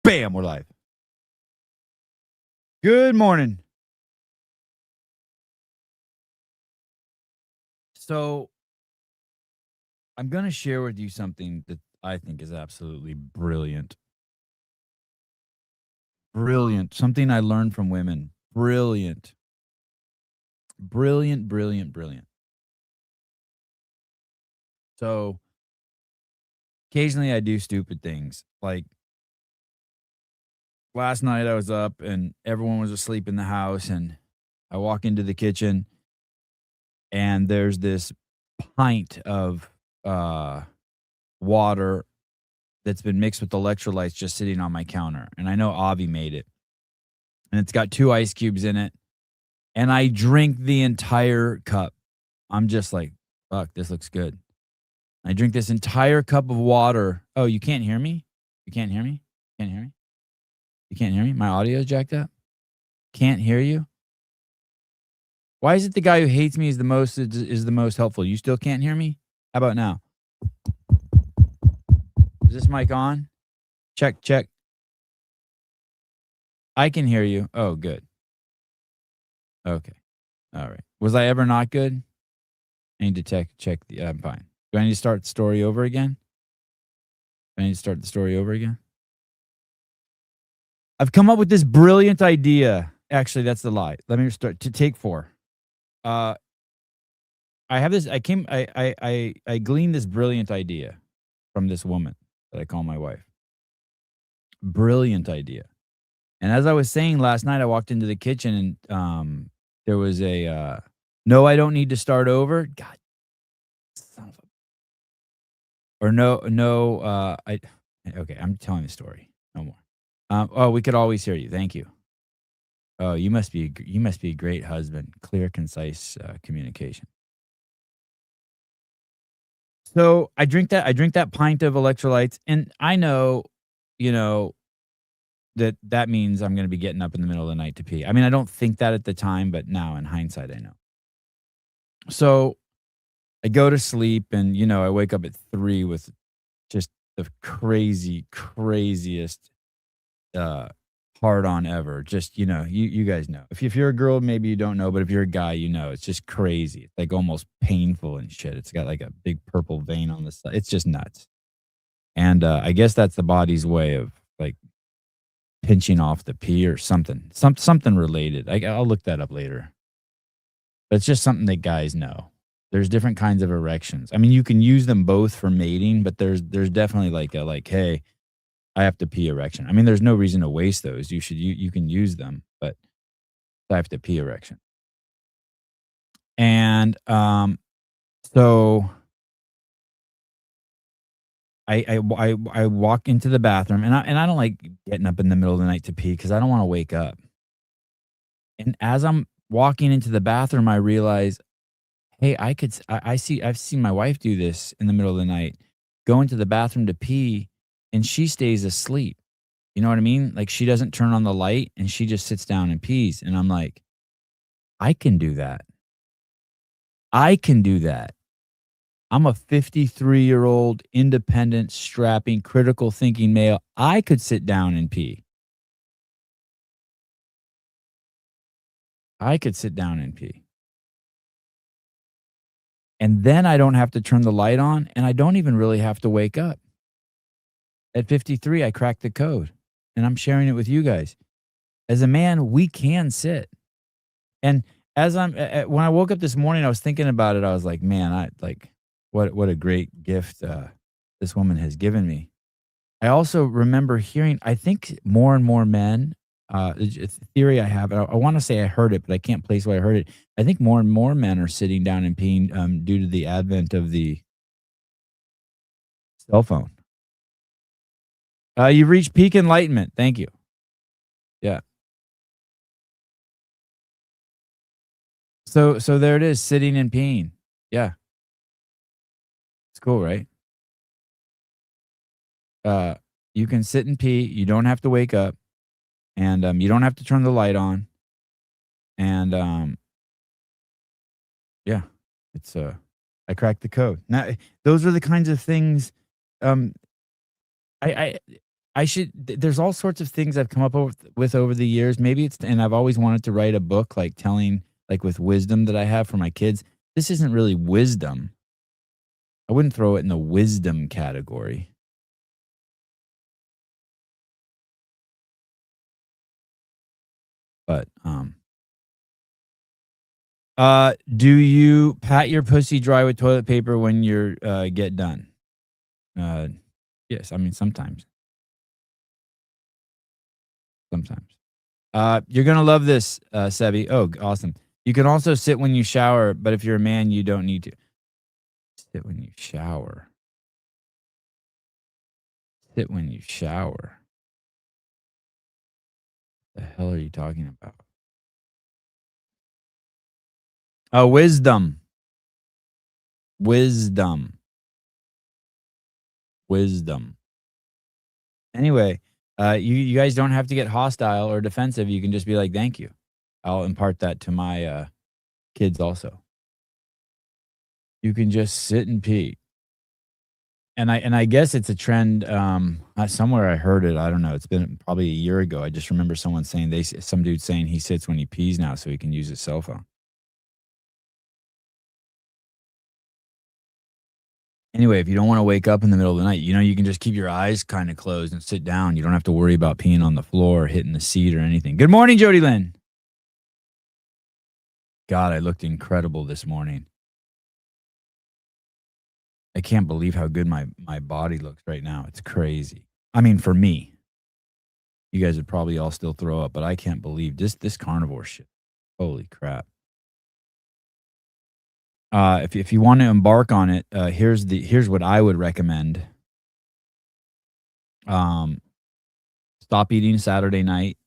Bam, we're live. Good morning. So, I'm going to share with you something that I think is absolutely brilliant. Brilliant. Something I learned from women. Brilliant. Brilliant, brilliant, brilliant. So, occasionally I do stupid things. Like last night I was up and everyone was asleep in the house, and I walk into the kitchen and there's this pint of water that's been mixed with electrolytes just sitting on my counter. And I know Avi made it. And it's got 2 ice cubes in it. And I drink the entire cup. I'm just like, fuck, this looks good. I drink this entire cup of water. Oh, you can't hear me? You can't hear me? Can't hear me? You can't hear me? My audio is jacked up? Can't hear you? Why is it the guy who hates me is the most helpful? You still can't hear me? How about now? Is this mic on? Check, check. I can hear you. Oh, good. Okay. All right. Was I ever not good? I need to check the. I'm fine. Do I need to start the story over again? Do I need to start the story over again? I've come up with this brilliant idea. Actually, that's the lie. Let me start to take 4. I have this. I gleaned this brilliant idea from this woman that I call my wife. Brilliant idea. And as I was saying last night, I walked into the kitchen and there was a no, I don't need to start over. God, son of a, or no, I okay, I'm telling the story. No more. Oh, we could always hear you. Thank you. Oh, you must be a great husband. Clear, concise communication. So I drink that pint of electrolytes, and I know, you know, that means I'm gonna be getting up in the middle of the night to pee. I mean, I don't think that at the time, but now in hindsight, I know. So I go to sleep and, I wake up at 3 with just the craziest, uh, hard on ever. Just, you guys know. If you're a girl, maybe you don't know, but if you're a guy, you know. It's just crazy. It's, like, almost painful and shit. It's got, like, a big purple vein on the side. It's just nuts. And, I guess that's the body's way of, like, pinching off the pee or something. Something related. I'll look that up later. But it's just something that guys know. There's different kinds of erections. I mean, you can use them both for mating, but there's definitely like, hey, I have to pee erection. I mean, there's no reason to waste those. You can use them, but I have to pee erection. And so I walk into the bathroom, and I don't like getting up in the middle of the night to pee because I don't want to wake up. And as I'm walking into the bathroom, I realize, hey, I've seen my wife do this in the middle of the night, go into the bathroom to pee, and she stays asleep. You know what I mean? Like, she doesn't turn on the light and she just sits down and pees. And I'm like, I can do that. I can do that. I'm a 53-year-old, independent, strapping, critical thinking male. I could sit down and pee. I could sit down and pee. And then I don't have to turn the light on, and I don't even really have to wake up. At 53, I cracked the code, and I'm sharing it with you guys. As a man, we can sit. And as when I woke up this morning, I was thinking about it. I was like, man, what a great gift this woman has given me. I also remember hearing, I think more and more men, it's a theory I have. I want to say I heard it, but I can't place where I heard it. I think more and more men are sitting down and peeing due to the advent of the cell phone. You've reached peak enlightenment. Thank you. Yeah. So there it is, sitting and peeing. Yeah. It's cool, right? You can sit and pee. You don't have to wake up, and you don't have to turn the light on. And yeah, it's I cracked the code. Now, those are the kinds of things. Um, I I should there's all sorts of things I've come up with over the years. Maybe it's and I've always wanted to write a book like telling like with wisdom that I have for my kids. This isn't really wisdom. I wouldn't throw it in the wisdom category. But do you pat your pussy dry with toilet paper when you're get done? Uh yes, I mean sometimes. Sometimes. You're gonna love this, Sebi. Oh, awesome. You can also sit when you shower, but if you're a man, you don't need to. Sit when you shower. Sit when you shower. The hell are you talking about? Oh, wisdom. Wisdom. Wisdom. Anyway, you guys don't have to get hostile or defensive. You can just be like, "Thank you." I'll impart that to my kids also. You can just sit and pee. And I guess it's a trend, somewhere I heard it, I don't know, it's been probably a year ago, I just remember someone saying some dude saying he sits when he pees now so he can use his cell phone. Anyway, if you don't wanna wake up in the middle of the night, you can just keep your eyes kinda closed and sit down, you don't have to worry about peeing on the floor or hitting the seat or anything. Good morning, Jody Lynn. God, I looked incredible this morning. I can't believe how good my body looks right now, it's crazy. I mean, for me. You guys would probably all still throw up, but I can't believe this carnivore shit. Holy crap. If you want to embark on it, here's what I would recommend. Um, Stop eating Saturday night,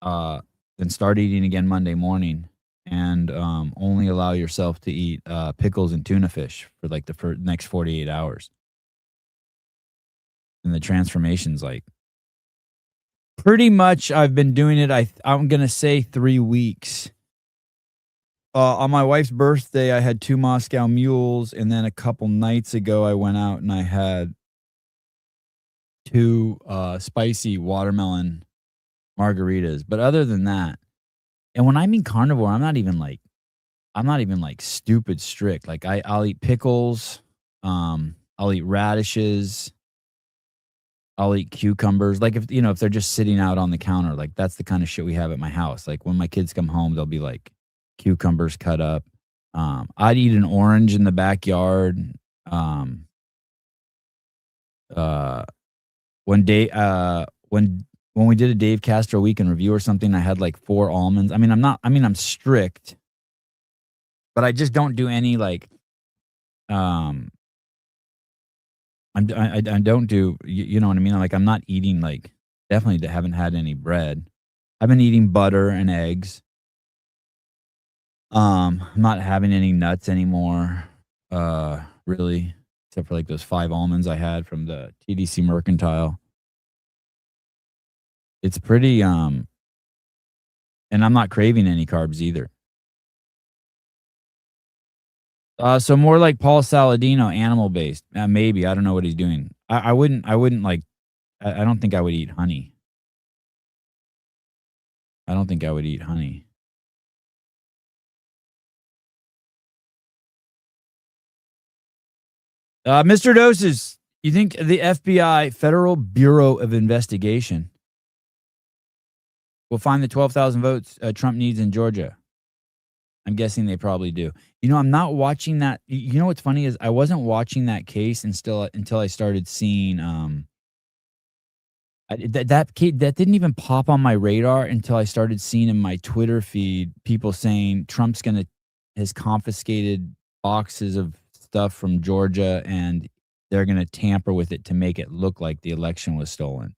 uh, then start eating again Monday morning, and only allow yourself to eat pickles and tuna fish for like the next 48 hours. And the transformation's like pretty much I've been doing it. I'm gonna say 3 weeks. On my wife's birthday, I had 2 Moscow Mules, and then a couple nights ago, I went out and I had 2, spicy watermelon margaritas, but other than that and when I mean carnivore, I'm not even, like, stupid strict, like, I'll eat pickles, I'll eat radishes, I'll eat cucumbers, like, if they're just sitting out on the counter, like, that's the kinda shit we have at my house, like, when my kids come home, they'll be, like, cucumbers cut up. I'd eat an orange in the backyard. Um, uh, when we did a Dave Castro weekend review or something, I had, like, 4 almonds. I'm strict, but I just don't do any, like, um I don't do you know what I mean? Like, I'm not eating, like definitely haven't had any bread. I've been eating butter and eggs. I'm not having any nuts anymore, really, except for, like, those 5 almonds I had from the TDC Mercantile. It's pretty, and I'm not craving any carbs either. So more like Paul Saladino, animal-based, maybe, I don't know what he's doing. I wouldn't, like I don't think I would eat honey. I don't think I would eat honey. Mr. Doses, you think the FBI, Federal Bureau of Investigation, will find the 12,000 votes Trump needs in Georgia? I'm guessing they probably do. I'm not watching that. You know what's funny is I wasn't watching that case until I started seeing that didn't even pop on my radar until I started seeing in my Twitter feed people saying Trump's gonna has confiscated boxes of stuff from Georgia and they're gonna tamper with it to make it look like the election was stolen.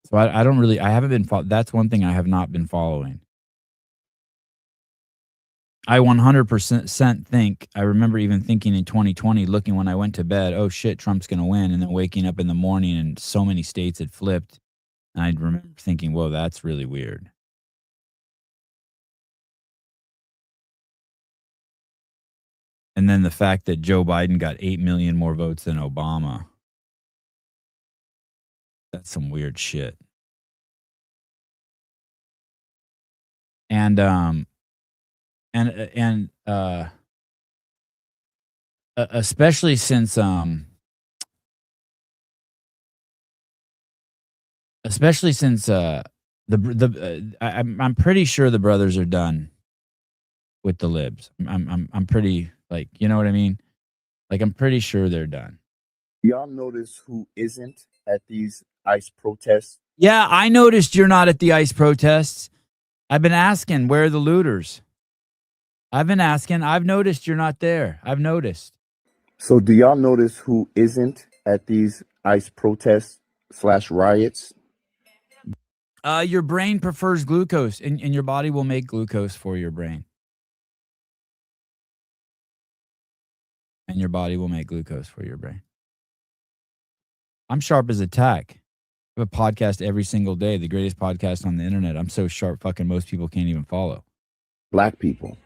So I don't really I haven't been that's one thing I have not been following. I 100% think I remember even thinking in 2020, looking when I went to bed, "Oh shit, Trump's gonna win," and then waking up in the morning and so many states had flipped, and I remember thinking, "Whoa, that's really weird." And then the fact that Joe Biden got 8 million more votes than Obama. That's some weird shit. And especially since I'm pretty sure the brothers are done with the libs. I'm pretty, like, you know what I mean? Like, I'm pretty sure they're done. Y'all notice who isn't at these ICE protests? Yeah, I noticed you're not at the ICE protests. I've been asking, where are the looters? I've been asking. I've noticed you're not there. I've noticed. So do y'all notice who isn't at these ICE protests / riots? Your brain prefers glucose, and your body will make glucose for your brain. And your body will make glucose for your brain. I'm sharp as a tack. I have a podcast every single day, the greatest podcast on the internet. I'm so sharp, fucking most people can't even follow. Black people.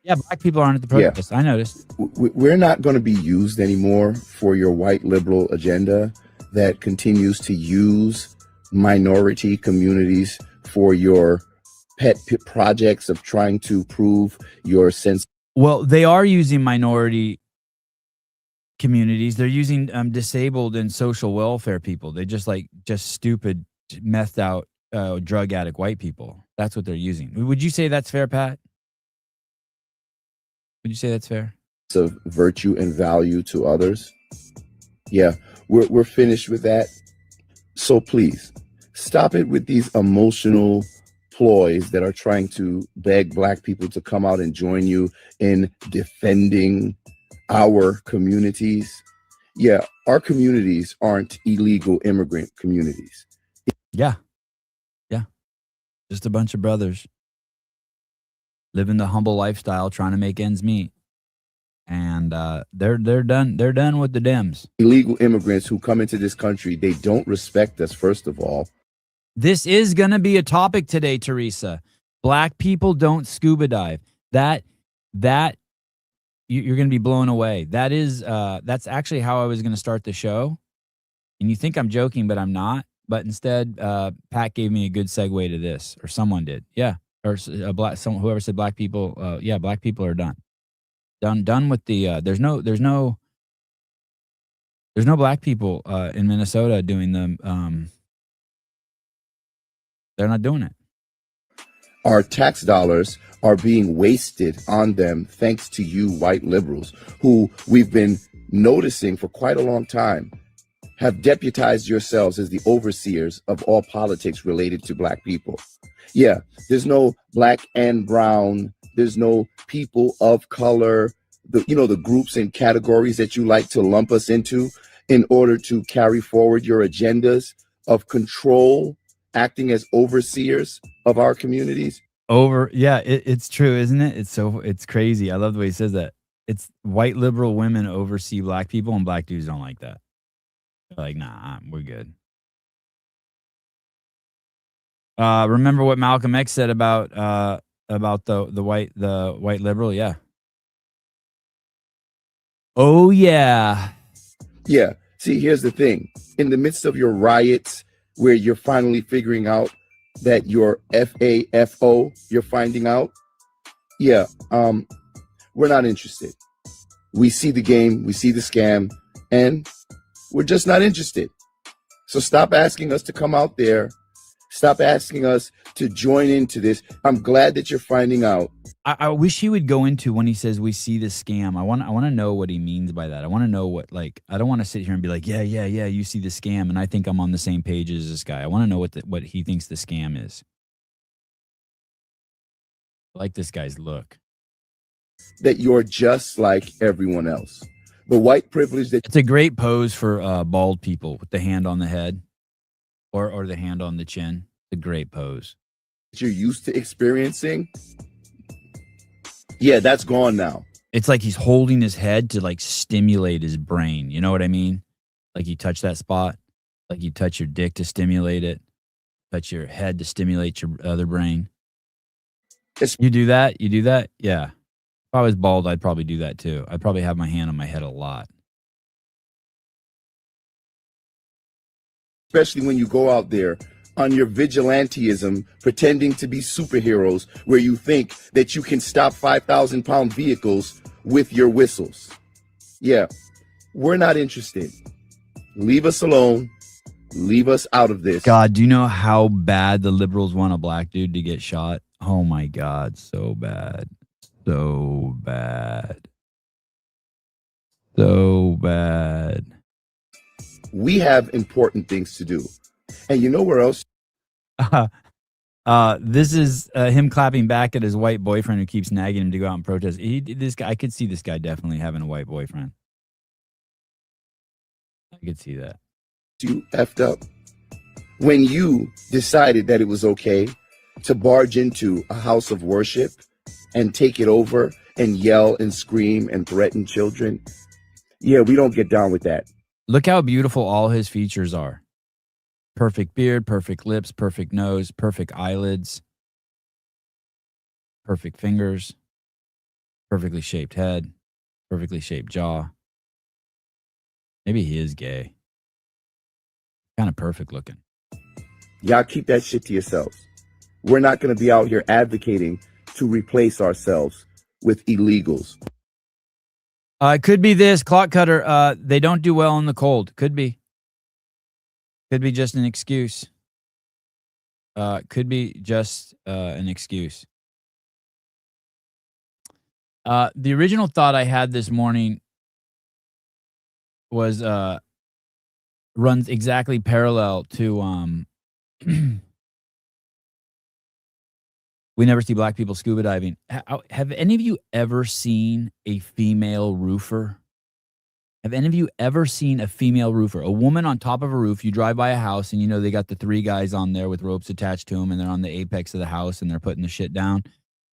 Yeah, black people aren't at the protest. I noticed. We're not going to be used anymore for your white liberal agenda that continues to use minority communities for your pet projects of trying to prove your sense. Well, they are using minority communities. They're using disabled and social welfare people. They just stupid, methed out drug addict white people. That's what they're using. Would you say that's fair, Pat? Would you say that's fair? Of virtue and value to others. Yeah, we're finished with that. So please stop it with these emotional ploys that are trying to beg black people to come out and join you in defending our communities. Yeah, our communities aren't illegal immigrant communities. Yeah. Just a bunch of brothers living the humble lifestyle, trying to make ends meet. And they're done. They're done with the Dems. Illegal immigrants who come into this country, they don't respect us, first of all. This is going to be a topic today, Teresa. Black people don't scuba dive. That you're going to be blown away. That's actually how I was going to start the show. And you think I'm joking, but I'm not. But instead, Pat gave me a good segue to this, or someone did. Yeah, or whoever said black people. Yeah, black people are done. Done with the. There's no black people in Minnesota doing the. They're not doing it. Our tax dollars are being wasted on them thanks to you white liberals who we've been noticing for quite a long time have deputized yourselves as the overseers of all politics related to black people. Yeah, there's no black and brown. There's no people of color, the groups and categories that you like to lump us into in order to carry forward your agendas of control, acting as overseers of our communities. It's true, isn't it? It's crazy. I love the way he says that. It's white liberal women oversee black people, and black dudes don't like that. They're like, nah, we're good. Remember what Malcolm X said about the white liberal? Yeah. Oh yeah. Yeah. See, here's the thing. In the midst of your riots, where you're finally figuring out that you're FAFO, you're finding out. Yeah, we're not interested. We see the game, we see the scam, and we're just not interested. So stop asking us to come out there. Stop asking us to join into this. I'm glad that you're finding out. I wish he would go into when he says we see the scam. I want to know what he means by that. I want to know what, like, I don't want to sit here and be like, yeah, you see the scam, and I think I'm on the same page as this guy. I want to know what he thinks the scam is. I like this guy's look. That you're just like everyone else. The white privilege that it's a great pose for bald people with the hand on the head or the hand on the chin. It's a great pose. You're used to experiencing. Yeah, that's gone now. It's like he's holding his head to like stimulate his brain. You know what I mean? Like you touch that spot, like you touch your dick to stimulate it, touch your head to stimulate your other brain. You do that? You do that? Yeah. If I was bald, I'd probably do that too. I'd probably have my hand on my head a lot. especially when you go out there on your vigilanteism, pretending to be superheroes, where you think that you can stop 5,000-pound vehicles with your whistles. Yeah, we're not interested. Leave us alone. Leave us out of this. God, do you know how bad the liberals want a black dude to get shot? Oh my God, so bad. So bad. So bad. We have important things to do. And you know where else? This is him clapping back at his white boyfriend who keeps nagging him to go out and protest. This guy, I could see this guy definitely having a white boyfriend. I could see that. You effed up when you decided that it was okay to barge into a house of worship and take it over and yell and scream and threaten children. Yeah, we don't get down with that. Look how beautiful all his features are. Perfect beard, perfect lips, perfect nose, perfect eyelids, perfect fingers, perfectly shaped head, perfectly shaped jaw. Maybe he is gay. Kind of perfect looking. Y'all keep that shit to yourselves. We're not going to be out here advocating to replace ourselves with illegals. It could be this clock cutter. They don't do well in the cold. Could be. Could be just an excuse. Could be just an excuse. The original thought I had this morning was runs exactly parallel to we never see black people scuba diving. Have any of you ever seen a female roofer? Have any of you ever seen a female roofer? A woman on top of a roof. You drive by a house and you know they got the 3 guys on there with ropes attached to them and they're on the apex of the house and they're putting the shit down.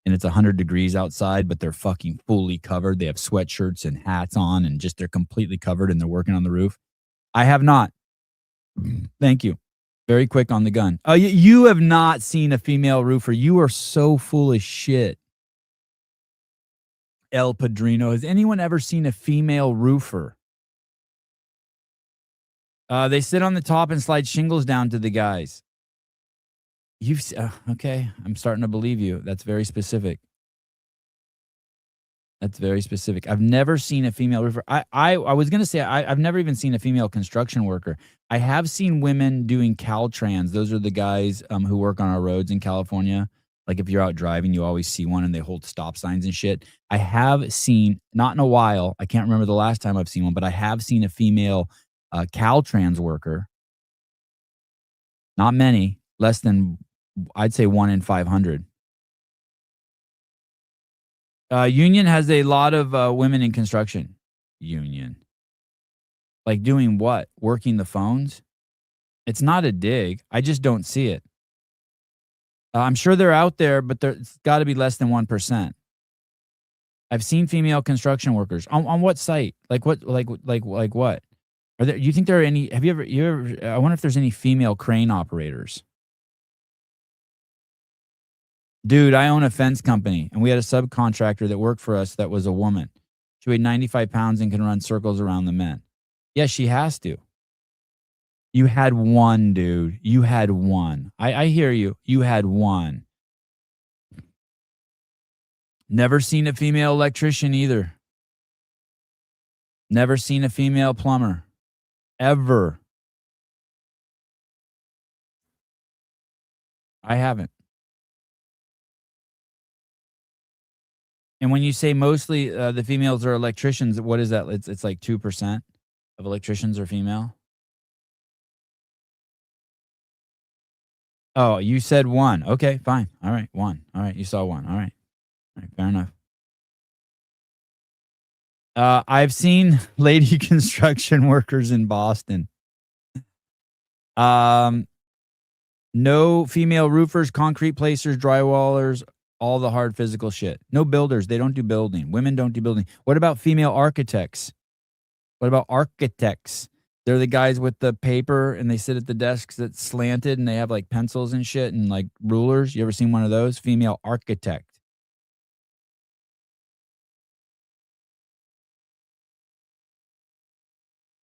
And it's 100 degrees outside, but they're fucking fully covered. They have sweatshirts and hats on and just they're completely covered and they're working on the roof. I have not. Thank you. Very quick on the gun. You have not seen a female roofer. You are so full of shit. El Padrino. Has anyone ever seen a female roofer? They sit on the top and slide shingles down to the guys. Okay. I'm starting to believe you. That's very specific. That's very specific. I've never seen a female roofer. I was going to say, I've never even seen a female construction worker. I have seen women doing Caltrans. Those are the guys who work on our roads in California. Like if you're out driving, you always see one and they hold stop signs and shit. I have seen, not in a while, I can't remember the last time I've seen one, but I have seen a female Caltrans worker. Not many, less than, I'd say 1 in 500. Union has a lot of women in construction. Union. Like doing what? Working the phones? It's not a dig. I just don't see it. I'm sure they're out there, but it's got to be less than 1%. I've seen female construction workers on what site? Like what? Like what? Are there? You think there are any? Have you ever? I wonder if there's any female crane operators. Dude, I own a fence company, and we had a subcontractor that worked for us that was a woman. She weighed 95 pounds and can run circles around the men. Yes, she has to. You had one, dude. You had one. I hear you. You had one. Never seen a female electrician either. Never seen a female plumber. Ever. I haven't. And when you say mostly the females are electricians, what is that? It's like 2% of electricians are female. Oh, you said 1. Okay, fine. All right, 1. All right, you saw 1. All right. All right, fair enough. I've seen lady construction workers in Boston. No female roofers, concrete placers, drywallers, all the hard physical shit. No builders. They don't do building. Women don't do building. What about female architects? What about architects? They're the guys with the paper and they sit at the desks that's slanted and they have like pencils and shit and like rulers. You ever seen one of those? Female architect.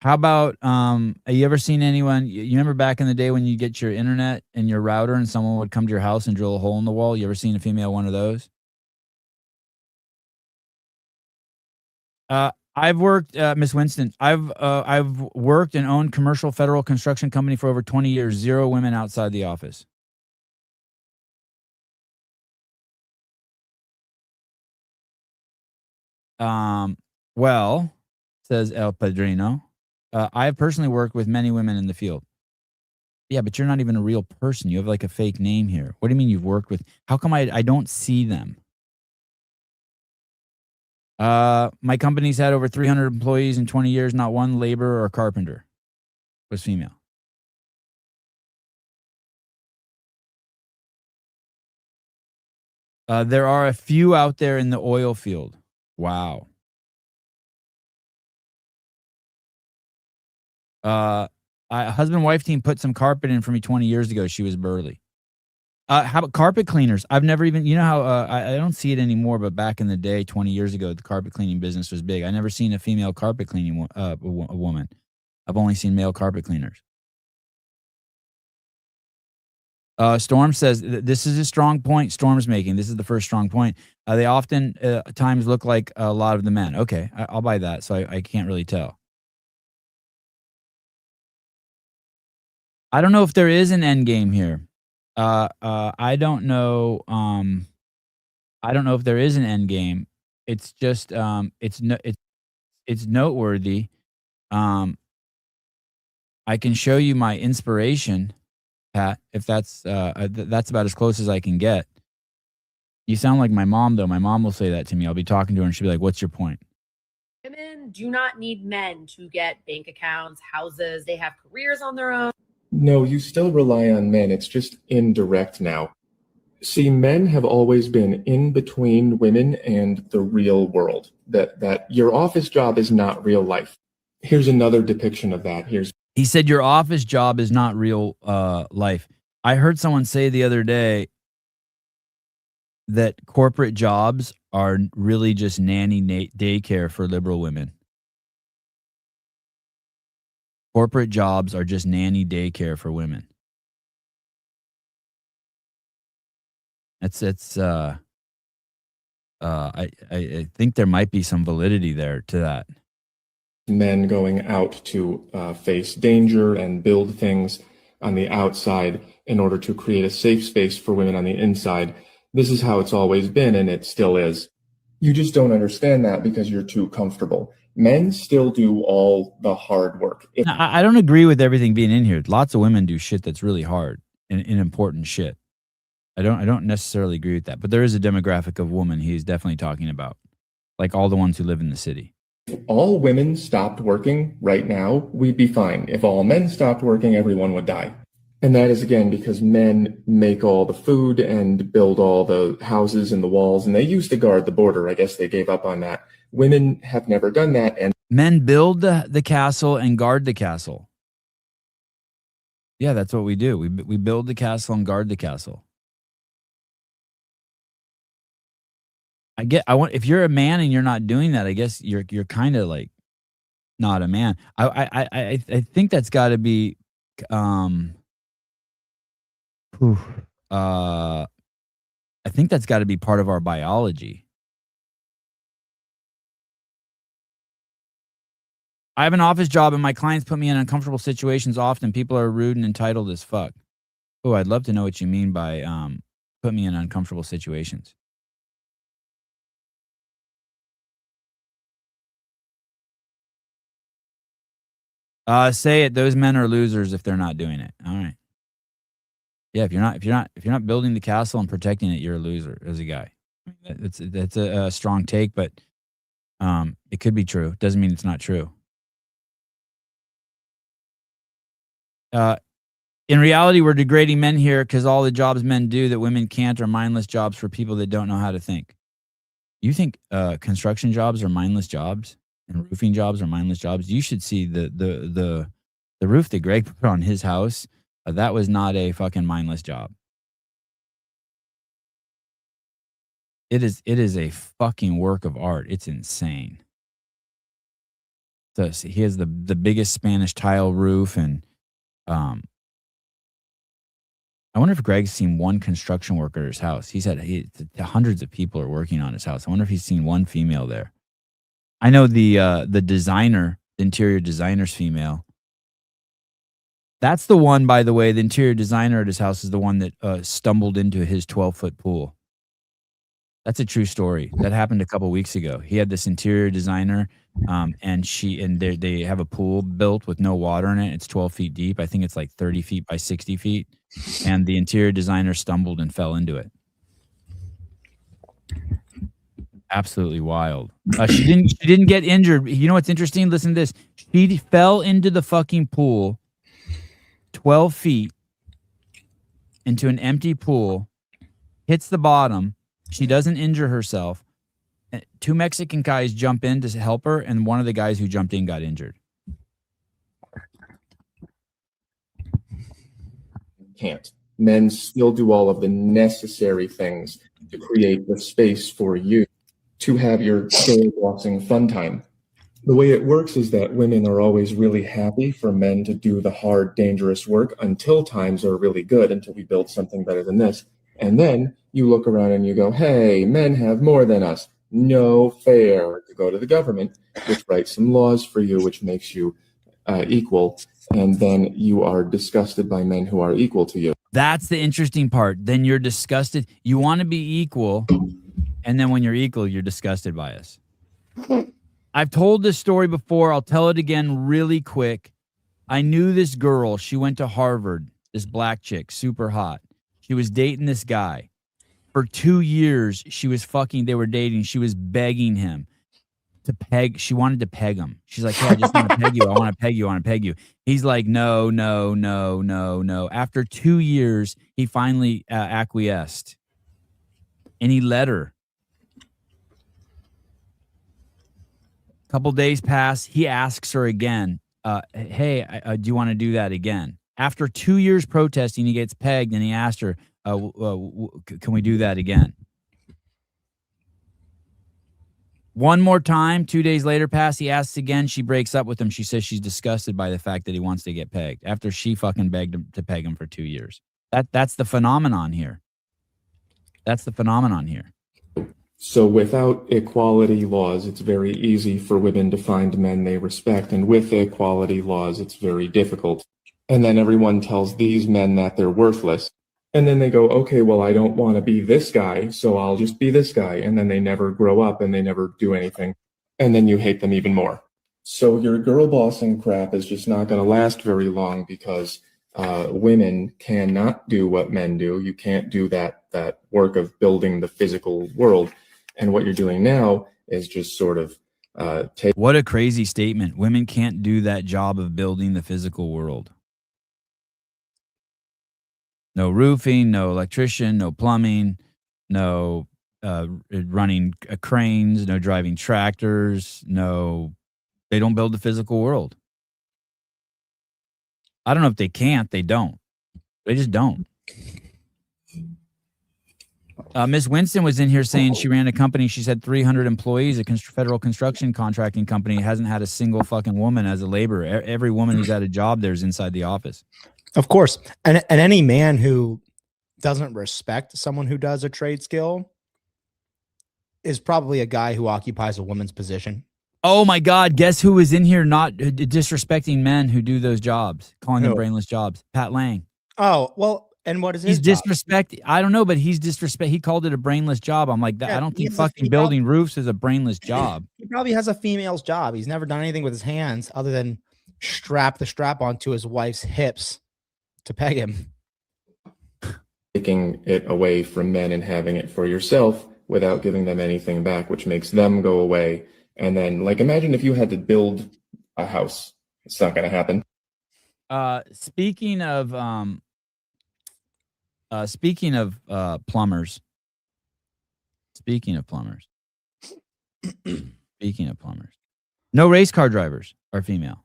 How about have you ever seen anyone you remember back in the day when you get your internet and your router and someone would come to your house and drill a hole in the wall? You ever seen a female one of those? I've worked, Miss Winston. I've worked and owned commercial federal construction company for over 20 years. Zero women outside the office. Um, well, says El Padrino, I have personally worked with many women in the field. Yeah, but you're not even a real person. You have like a fake name here. What do you mean you've worked with? How come I don't see them? My company's had over 300 employees in 20 years. Not one laborer or carpenter was female. There are a few out there in the oil field. Wow. Uh, a husband wife team put some carpet in for me 20 years ago. She was burly. How about carpet cleaners? I've never even, you know how I don't see it anymore, but back in the day, 20 years ago, the carpet cleaning business was big. I never seen a female carpet cleaning a woman. I've only seen male carpet cleaners. Storm says this is a strong point. Storm's making this is the first strong point. They often times look like a lot of the men. Okay, I'll buy that. So I can't really tell. I don't know if there is an end game here. I don't know. I don't know if there is an end game. It's just it's noteworthy. Um, I can show you my inspiration, Pat. If that's about as close as I can get. You sound like my mom, though. My mom will say that to me. I'll be talking to her, and she'll be like, "What's your point?" Women do not need men to get bank accounts, houses. They have careers on their own. No, you still rely on men. It's just indirect now. See, men have always been in between women and the real world. That your office job is not real life. Here's another depiction of that. He said your office job is not real life. I heard someone say the other day that corporate jobs are really just nanny daycare for liberal women. Corporate jobs are just nanny daycare for women. I think there might be some validity there to that. Men going out to face danger and build things on the outside in order to create a safe space for women on the inside. This is how it's always been, and it still is. You just don't understand that because you're too comfortable. Men still do all the hard work. I don't agree with everything being in here. Lots of women do shit that's really hard and important shit. I don't necessarily agree with that, but there is a demographic of woman he's definitely talking about, like all the ones who live in the city. If all women stopped working right now, we'd be fine. If all men stopped working, everyone would die. And that is, again, because men make all the food and build all the houses and the walls, and they used to guard the border. I guess they gave up on that. Women have never done that. And men build the castle and guard the castle. Yeah, that's what we do. We build the castle and guard the castle. If you're a man and you're not doing that, I guess you're kind of like not a man. I think that's got to be I think that's got to be part of our biology. I have an office job and my clients put me in uncomfortable situations often. People are rude and entitled as fuck. Oh, I'd love to know what you mean by put me in uncomfortable situations. Say it. Those men are losers if they're not doing it. All right. Yeah, if you're not building the castle and protecting it, you're a loser as a guy. That's a strong take, but it could be true. Doesn't mean it's not true. In reality, we're degrading men here because all the jobs men do that women can't are mindless jobs for people that don't know how to think. You think construction jobs are mindless jobs and roofing jobs are mindless jobs? You should see the roof that Greg put on his house. That was not a fucking mindless job. It is a fucking work of art. It's insane. So he has the biggest Spanish tile roof, and I wonder if Greg's seen one construction worker at his house. He said hundreds of people are working on his house. I wonder if he's seen one female there. I know the designer, the interior designer's female. That's the one, by the way, the interior designer at his house is the one that stumbled into his 12-foot pool. That's a true story. That happened a couple weeks ago. He had this interior designer, and they have a pool built with no water in it. It's 12 feet deep. I think it's like 30 feet by 60 feet. And the interior designer stumbled and fell into it. Absolutely wild. She didn't get injured. You know what's interesting? Listen to this. She fell into the fucking pool 12 feet into an empty pool, hits the bottom. She doesn't injure herself. 2 Mexican guys jump in to help her, and one of the guys who jumped in got injured. Can't. Men still do all of the necessary things to create the space for you to have your girl-bossing fun time. The way it works is that women are always really happy for men to do the hard, dangerous work until times are really good, until we build something better than this. And then you look around and you go, hey, men have more than us. No fair. To go to the government, which writes some laws for you, which makes you equal. And then you are disgusted by men who are equal to you. That's the interesting part. Then you're disgusted. You want to be equal. And then when you're equal, you're disgusted by us. I've told this story before. I'll tell it again really quick. I knew this girl. She went to Harvard, this black chick, super hot. She was dating this guy. For 2 years, she was fucking, they were dating. She was begging him to peg. She wanted to peg him. She's like, hey, I just want to peg you. I want to peg you. I want to peg you. He's like, no. After 2 years, he finally acquiesced. And he let her. Couple days pass. He asks her again, hey, do you want to do that again? After 2 years protesting, he gets pegged, and he asked her, can we do that again? One more time, 2 days later pass, he asks again. She breaks up with him. She says she's disgusted by the fact that he wants to get pegged after she fucking begged him to peg him for 2 years. That's the phenomenon here. That's the phenomenon here. So without equality laws, it's very easy for women to find men they respect. And with equality laws, it's very difficult. And then everyone tells these men that they're worthless. And then they go, okay, well, I don't want to be this guy, so I'll just be this guy. And then they never grow up and they never do anything. And then you hate them even more. So your girl bossing crap is just not going to last very long because women cannot do what men do. You can't do that work of building the physical world. And what you're doing now is just sort of take. What a crazy statement. Women can't do that job of building the physical world. No roofing, no electrician, no plumbing, no running cranes, no driving tractors, no, they don't build the physical world. I don't know if they can't, they don't. They just don't. Miss Winston was in here saying she ran a company. She said 300 employees, a federal construction contracting company, hasn't had a single fucking woman as a laborer. Every woman who's had a job there is inside the office. Of course. And any man who doesn't respect someone who does a trade skill is probably a guy who occupies a woman's position. Oh my God. Guess who was in here not disrespecting men who do those jobs, calling them brainless jobs? Pat Lang. Oh, well, and what is his job? Disrespect. I don't know, but he's disrespect. He called it a brainless job. I'm like, I don't think fucking building roofs is a brainless job. He probably has a female's job. He's never done anything with his hands other than strap the strap onto his wife's hips to peg him. Taking it away from men and having it for yourself without giving them anything back, which makes them go away. And then, like, imagine if you had to build a house. It's not going to happen. Speaking of plumbers. Speaking of plumbers. No race car drivers are female.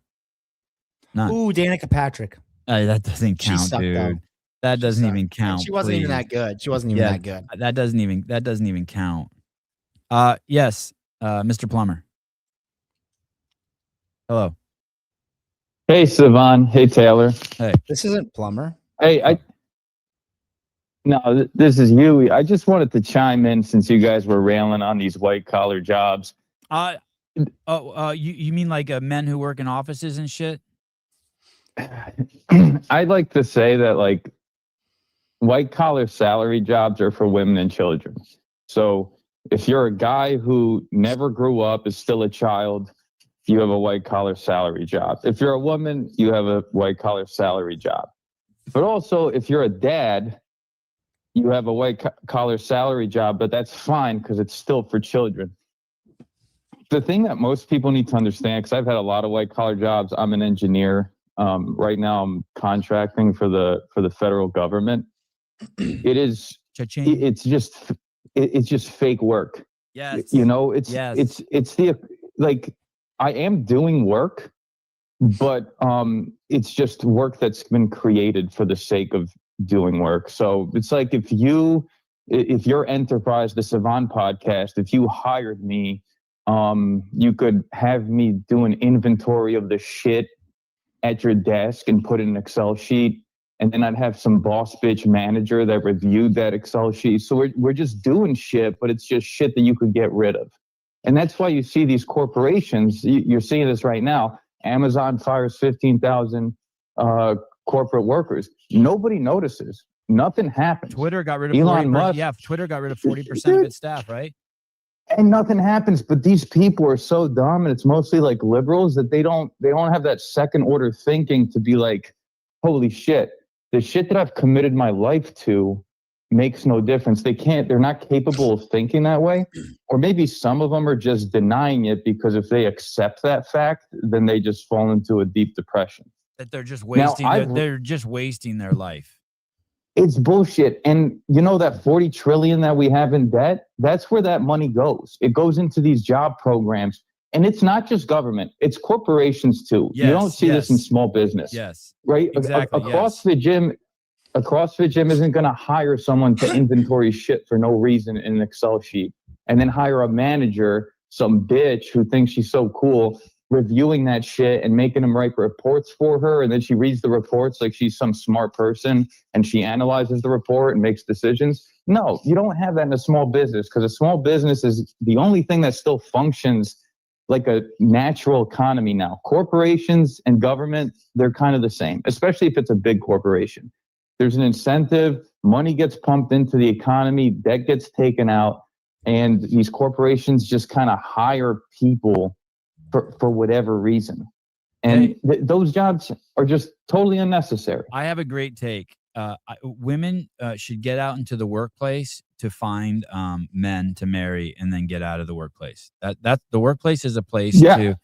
None. Ooh, Danica Patrick. That doesn't count, dude. Though. That doesn't even count. She wasn't even that good. That doesn't even count. Yes, Mr. Plumber. Hello. Hey, Sivan. Hey, Taylor. This isn't Plumber. Hey, this is Huey. I just wanted to chime in since you guys were railing on these white collar jobs. You mean like men who work in offices and shit? I'd like to say that like white collar salary jobs are for women and children. So if you're a guy who never grew up, is still a child, you have a white collar salary job. If you're a woman, you have a white collar salary job. But also, if you're a dad, you have a white collar salary job, but that's fine because it's still for children. The thing that most people need to understand, because I've had a lot of white collar jobs. I'm an engineer. Right now, I'm contracting for the federal government. It's just fake work. Yes. You know, it's the like I am doing work, but it's just work that's been created for the sake of doing work. So it's like if your enterprise, the Sivan podcast, if you hired me, you could have me do an inventory of the shit at your desk and put in an Excel sheet. And then I'd have some boss bitch manager that reviewed that Excel sheet. So we're just doing shit, but it's just shit that you could get rid of. And that's why you see these corporations, you're seeing this right now. Amazon fires 15,000 corporate workers. Nobody notices. Nothing happens. Twitter got rid of Elon Musk. Yeah, Twitter got rid of 40% of its staff, right? And nothing happens. But these people are so dumb, and it's mostly like liberals that they don't have that second order thinking to be like, holy shit, the shit that I've committed my life to makes no difference. They're not capable of thinking that way. Or maybe some of them are just denying it because if they accept that fact, then they just fall into a deep depression. That they're just wasting they're just wasting their life. It's bullshit. And you know that 40 trillion that we have in debt, that's where that money goes. It goes into these job programs. And it's not just government, it's corporations too. Yes, you don't see this in small business. Yes. Right? Exactly. A CrossFit gym isn't going to hire someone to inventory shit for no reason in an Excel sheet and then hire a manager, some bitch who thinks she's so cool, reviewing that shit and making them write reports for her. And then she reads the reports like she's some smart person and she analyzes the report and makes decisions. No, you don't have that in a small business because a small business is the only thing that still functions like a natural economy now. Corporations and government, they're kind of the same, especially if it's a big corporation. There's an incentive, money gets pumped into the economy, debt gets taken out, and these corporations just kind of hire people for whatever reason. And those jobs are just totally unnecessary. I have a great take. Women should get out into the workplace to find men to marry and then get out of the workplace. That the workplace is a place to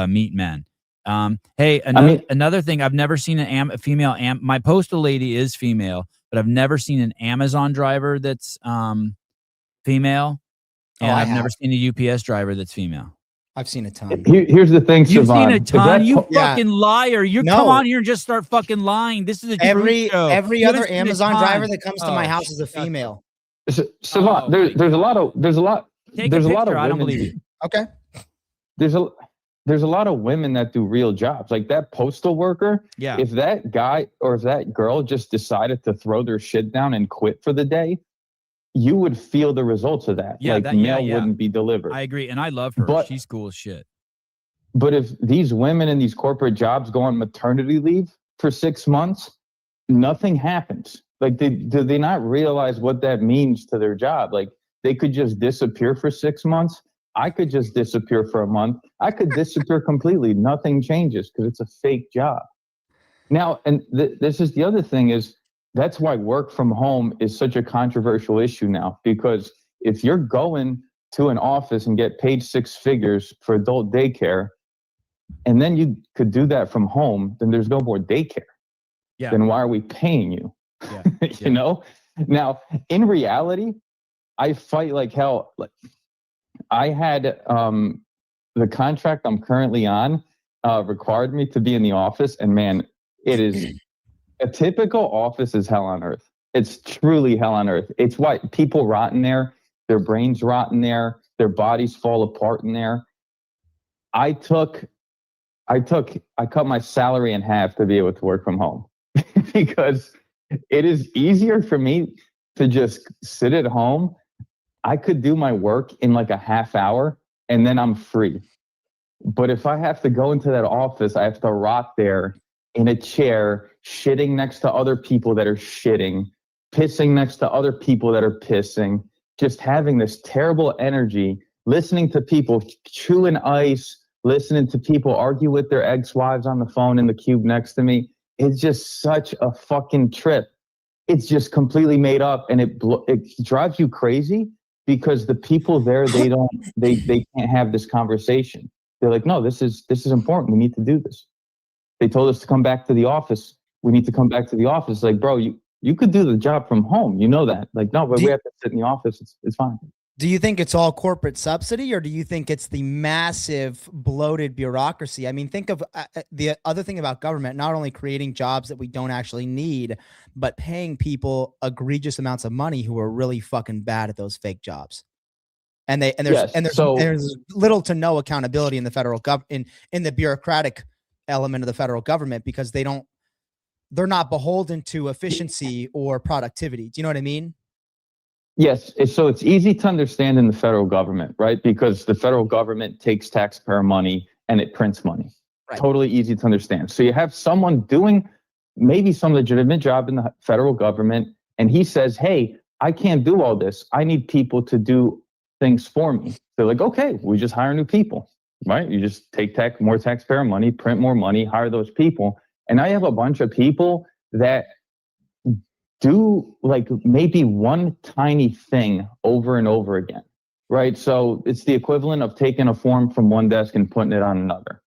meet men. Another thing, I've never seen a female my postal lady is female, but I've never seen an Amazon driver that's female, and I've never seen a UPS driver that's female. I've seen a ton. Here's the thing, You've Sivan. seen a ton? You fucking liar. Come on here and just start fucking lying. This is a truth show. Every other Amazon driver that comes to my house is a female. Sivan, there's a lot of I don't women. believe you. Okay. There's a lot of women that do real jobs. Like that postal worker. Yeah. If that guy or if that girl just decided to throw their shit down and quit for the day, you would feel the results of that. Yeah, mail wouldn't be delivered. I agree. And I love her. But she's cool as shit. But if these women in these corporate jobs go on maternity leave for 6 months, nothing happens. Like, do they not realize what that means to their job? Like, they could just disappear for 6 months. I could just disappear for a month. I could disappear completely. Nothing changes because it's a fake job. Now, and this is the other thing is, that's why work from home is such a controversial issue now, because if you're going to an office and get paid 6 figures for adult daycare, and then you could do that from home, then there's no more daycare. Yeah. Then why are we paying you? Yeah. You know? Now, in reality, I fight like hell. I had the contract I'm currently on required me to be in the office, and man, it is a typical office is hell on earth. It's truly hell on earth. It's why people rot in there, their brains rot in there, their bodies fall apart in there. I took I cut my salary in half to be able to work from home because it is easier for me to just sit at home. I could do my work in like a half hour and then I'm free. But if I have to go into that office, I have to rot there in a chair, shitting next to other people that are shitting, pissing next to other people that are pissing, just having this terrible energy, listening to people chewing ice, listening to people argue with their ex-wives on the phone in the cube next to me. It's just such a fucking trip. It's just completely made up, and it drives you crazy because the people there, they can't have this conversation. They're like, no, this is important. We need to do this. They told us to come back to the office. We need to come back to the office. Like, bro, you could do the job from home. You know that. Like, no, but we have to sit in the office. It's fine. Do you think it's all corporate subsidy, or do you think it's the massive bloated bureaucracy? I mean, think of the other thing about government, not only creating jobs that we don't actually need, but paying people egregious amounts of money who are really fucking bad at those fake jobs. And there's little to no accountability in the federal in the bureaucratic element of the federal government because they're not beholden to efficiency or productivity. Do you know what I mean? Yes. So it's easy to understand in the federal government, right? Because the federal government takes taxpayer money and it prints money. Right. Totally easy to understand. So you have someone doing maybe some legitimate job in the federal government, and he says, hey, I can't do all this. I need people to do things for me. They're like, okay, we just hire new people, right? You just take more taxpayer money, print more money, hire those people. And I have a bunch of people that do like maybe one tiny thing over and over again, right? So it's the equivalent of taking a form from one desk and putting it on another,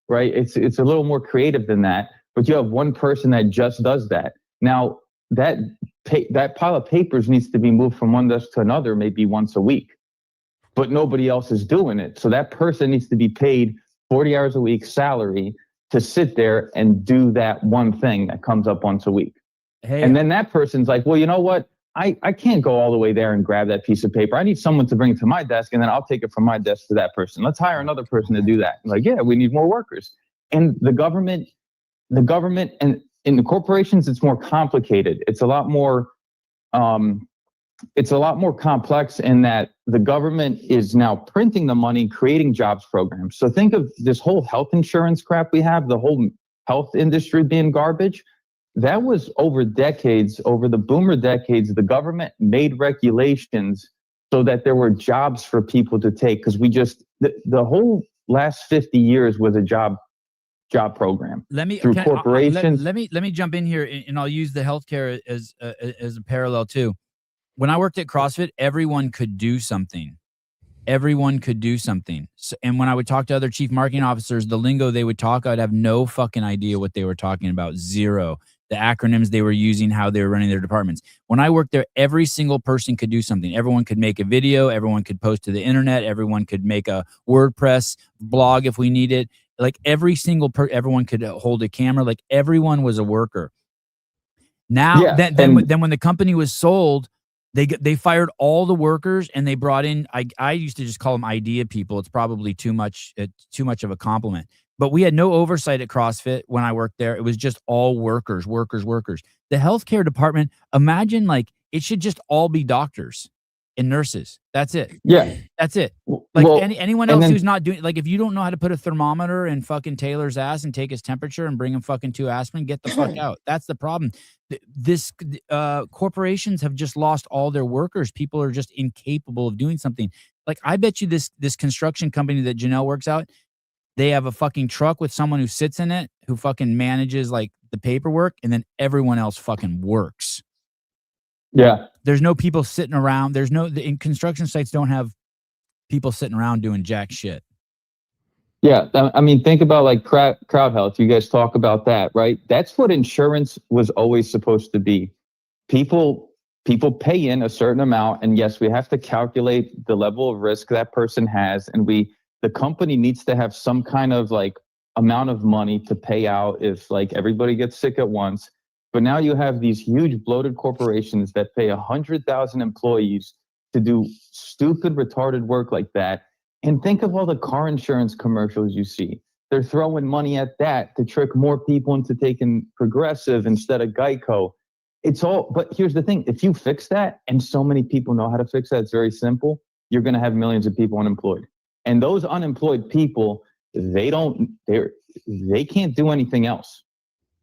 right? It's a little more creative than that, but you have one person that just does that. Now that pile of papers needs to be moved from one desk to another maybe once a week, but nobody else is doing it. So that person needs to be paid 40 hours a week salary to sit there and do that one thing that comes up once a week. Hey, and then that person's like, well, you know what? I can't go all the way there and grab that piece of paper. I need someone to bring it to my desk, and then I'll take it from my desk to that person. Let's hire another person to do that. And like, yeah, we need more workers. And the government and in the corporations, it's more complicated. It's a lot more complex in that the government is now printing the money, creating jobs programs. So think of this whole health insurance crap we have, the whole health industry being garbage. That was over the boomer decades, the government made regulations so that there were jobs for people to take, because the whole last 50 years was a job program. Let me jump in here, and I'll use the healthcare as a parallel too. When I worked at CrossFit, everyone could do something. So, and when I would talk to other chief marketing officers, the lingo they would talk, I'd have no fucking idea what they were talking about. Zero. The acronyms they were using, how they were running their departments. When I worked there, every single person could do something. Everyone could make a video. Everyone could post to the internet. Everyone could make a WordPress blog if we need it. Like everyone could hold a camera. Like everyone was a worker. Now, then when the company was sold, they fired all the workers and they brought in, I used to just call them idea people. It's probably too much of a compliment. But we had no oversight at CrossFit when I worked there. It was just all workers. The healthcare department, imagine like it should just all be doctors and nurses. That's it. Yeah. That's it. Like anyone else who's not doing, like if you don't know how to put a thermometer in fucking Taylor's ass and take his temperature and bring him fucking 2 aspirin, get the fuck out. That's the problem. Corporations have just lost all their workers. People are just incapable of doing something. Like I bet you this construction company that Janelle works out, they have a fucking truck with someone who sits in it, who fucking manages like the paperwork, and then everyone else fucking works. Yeah. There's no people sitting around. In construction sites don't have people sitting around doing jack shit. Yeah. I mean, think about like crowd health. You guys talk about that, right? That's what insurance was always supposed to be. People pay in a certain amount, and yes, we have to calculate the level of risk that person has, and the company needs to have some kind of like amount of money to pay out if like everybody gets sick at once. But now you have these huge bloated corporations that pay 100,000 employees to do stupid, retarded work like that. And think of all the car insurance commercials you see. They're throwing money at that to trick more people into taking Progressive instead of Geico. It's all, but here's the thing. If you fix that, and so many people know how to fix that, it's very simple. You're going to have millions of people unemployed. And those unemployed people, they can't do anything else.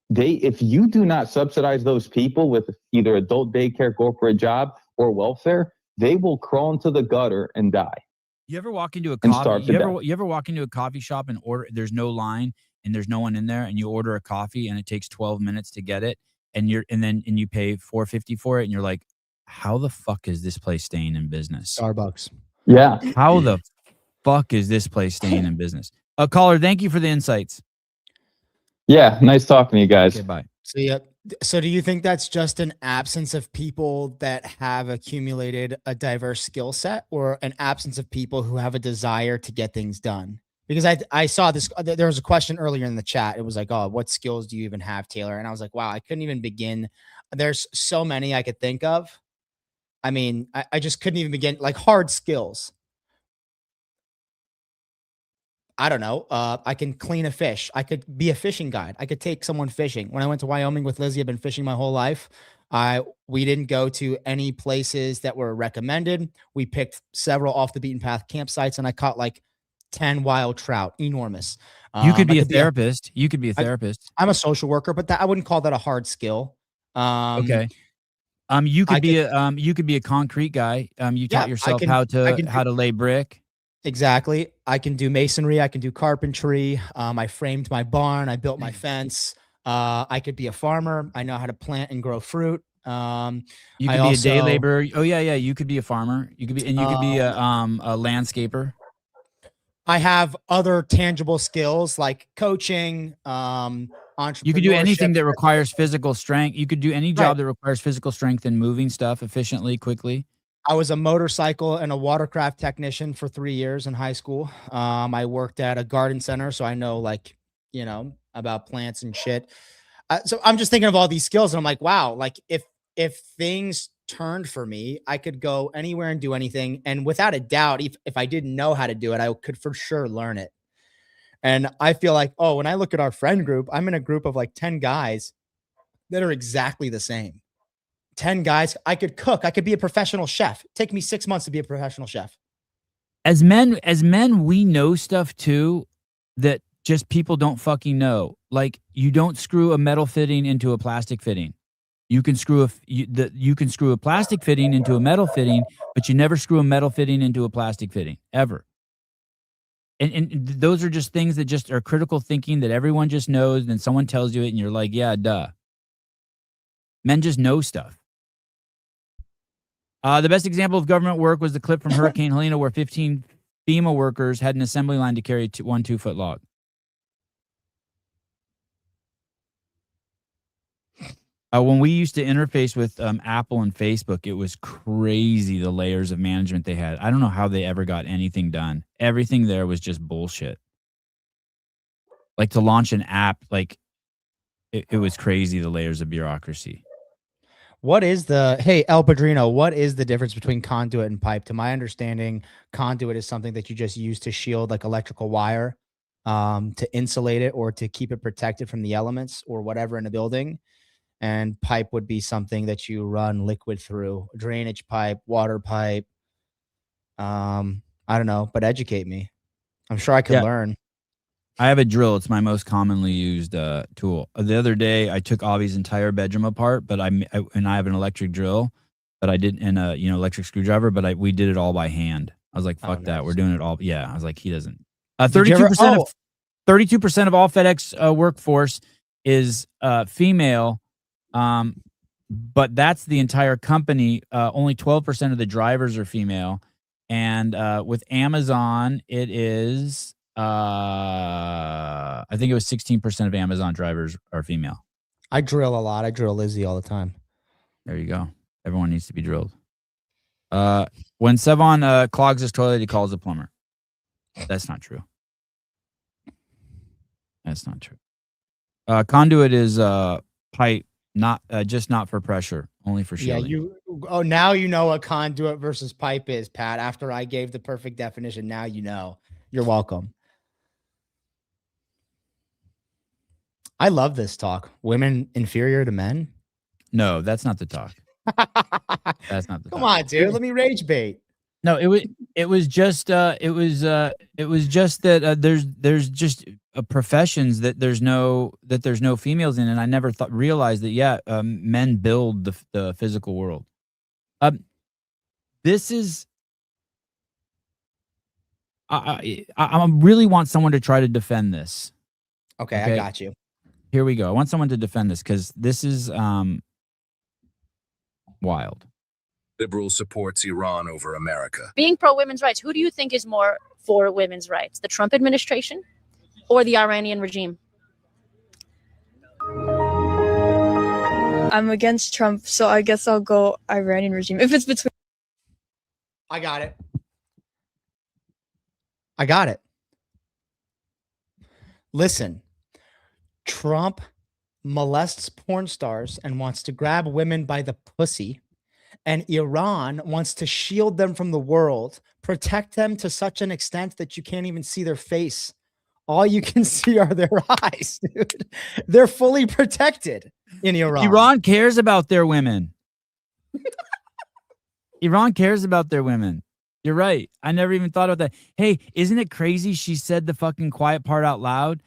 If you do not subsidize those people with either adult daycare, corporate job, or welfare, they will crawl into the gutter and die. You ever walk into a And coffee? starve to You ever walk into a coffee shop and order? There's no line and there's no one in there, and you order a coffee and it takes 12 minutes to get it, and you pay $4.50 for it, and you're like, how the fuck is this place staying in business? Starbucks. Yeah. How the fuck is this place staying in business? Caller, thank you for the insights. Yeah. Nice talking to you guys. Okay, bye. So yeah. So do you think that's just an absence of people that have accumulated a diverse skill set, or an absence of people who have a desire to get things done? Because I saw this, there was a question earlier in the chat. It was like, oh, what skills do you even have, Taylor? And I was like, wow, I couldn't even begin. There's so many I could think of. I mean, I just couldn't even begin, like hard skills. I don't know. I can clean a fish. I could be a fishing guide. I could take someone fishing. When I went to Wyoming with Lizzie, I've been fishing my whole life. We didn't go to any places that were recommended. We picked several off the beaten path campsites, and I caught like 10 wild trout, enormous. You could be a therapist. You could be a therapist. I'm a social worker, but I wouldn't call that a hard skill. Okay. You could be a concrete guy. You taught yourself how to lay brick. Exactly. I can do masonry. I can do carpentry. I framed my barn. I built my fence. I could be a farmer. I know how to plant and grow fruit. You could be a day laborer. Oh yeah. You could be a farmer. You could be a landscaper. I have other tangible skills like coaching, entrepreneurship. You could do anything that requires physical strength. You could do any job that requires physical strength and moving stuff efficiently, quickly. I was a motorcycle and a watercraft technician for 3 years in high school. I worked at a garden center, so I know, like, about plants and shit. So I'm just thinking of all these skills, and I'm like, wow, like if things turned for me, I could go anywhere and do anything. And without a doubt, if I didn't know how to do it, I could for sure learn it. And I feel like, oh, when I look at our friend group, I'm in a group of like 10 guys that are exactly the same. 10 guys. I could cook. I could be a professional chef. Take me 6 months to be a professional chef. As men, we know stuff too that just people don't fucking know. Like, you don't screw a metal fitting into a plastic fitting. You can screw a plastic fitting into a metal fitting, but you never screw a metal fitting into a plastic fitting ever. And those are just things that just are critical thinking that everyone just knows. And then someone tells you it, and you're like, yeah, duh. Men just know stuff. The best example of government work was the clip from Hurricane Helena, where 15 FEMA workers had an assembly line to carry one 2-foot log. When we used to interface with Apple and Facebook, it was crazy the layers of management they had. I don't know how they ever got anything done. Everything there was just bullshit. Like, to launch an app, like, it was crazy, the layers of bureaucracy. Hey, El Padrino, what is the difference between conduit and pipe? To my understanding, conduit is something that you just use to shield like electrical wire, to insulate it or to keep it protected from the elements or whatever in a building. And pipe would be something that you run liquid through, drainage pipe, water pipe. I don't know, but educate me. I'm sure I could learn. I have a drill. It's my most commonly used tool. The other day, I took Avi's entire bedroom apart, but I have an electric drill, but I didn't, and electric screwdriver, but we did it all by hand. I was like, fuck that. We're doing it all. Yeah. I was like, he doesn't. 32% of all FedEx workforce is female. But that's the entire company. Only 12% of the drivers are female. And with Amazon, it is, I think it was 16% of Amazon drivers are female. I drill a lot. I drill Lizzie all the time. There you go. Everyone needs to be drilled. When Sevon clogs his toilet, he calls a plumber. That's not true. That's not true. Conduit is pipe, not for pressure, only for shielding. Yeah, now you know what conduit versus pipe is, Pat. After I gave the perfect definition, now you know. You're welcome. I love this talk. Women inferior to men. No, that's not the talk. That's not the Come talk. on, dude. Let me rage bait. No, it was just that there's just professions that there's no females in, and I never realized that men build the physical world. This is I really want someone to try to defend this. Okay, I got you. Here we go. I want someone to defend this because this is wild. Liberal supports Iran over America. Being pro women's rights, who do you think is more for women's rights? The Trump administration or the Iranian regime? I'm against Trump, so I guess I'll go Iranian regime. If it's between. I got it. I got it. Listen, Trump molests porn stars and wants to grab women by the pussy. And Iran wants to shield them from the world, protect them to such an extent that you can't even see their face. All you can see are their eyes, dude. They're fully protected in Iran. Iran cares about their women. Iran cares about their women. You're right. I never even thought about that. Hey, isn't it crazy she said the fucking quiet part out loud?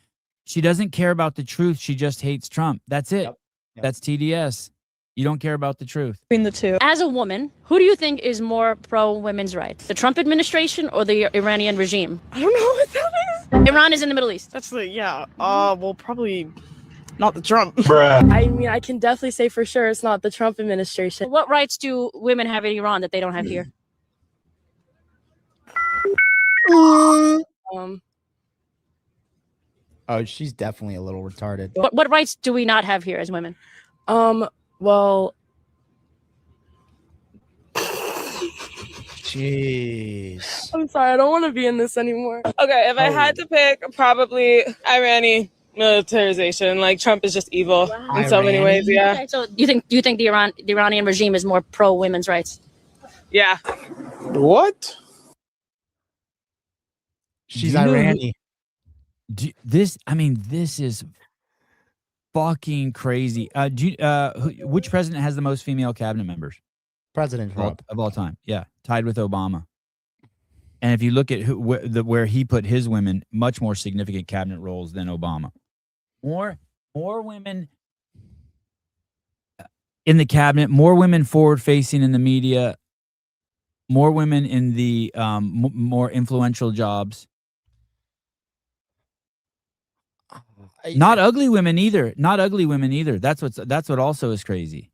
She doesn't care about the truth. She just hates Trump. That's it. Yep. That's TDS. You don't care about the truth. Between the two. As a woman, who do you think is more pro women's rights? The Trump administration or the Iranian regime? I don't know what that is. Iran is in the Middle East. That's well, probably not the Trump. I mean, I can definitely say for sure it's not the Trump administration. What rights do women have in Iran that they don't have here? Oh, she's definitely a little retarded. What rights do we not have here as women? Well, Jeez. I'm sorry, I don't want to be in this anymore. Okay, if I had to pick, probably Iranian militarization. Like Trump is just evil in so many ways. Yeah, Okay, so you think the Iranian regime is more pro women's rights? yeah. what? She's Do you know who- Iranian. This is fucking crazy. Which president has the most female cabinet members President Trump. of all time? Yeah, tied with Obama. And if you look at where he put his women, much more significant cabinet roles than Obama. More women in the cabinet, more women forward facing in the media, more women in the more influential jobs. Not ugly women either. Not ugly women either. That's what also is crazy.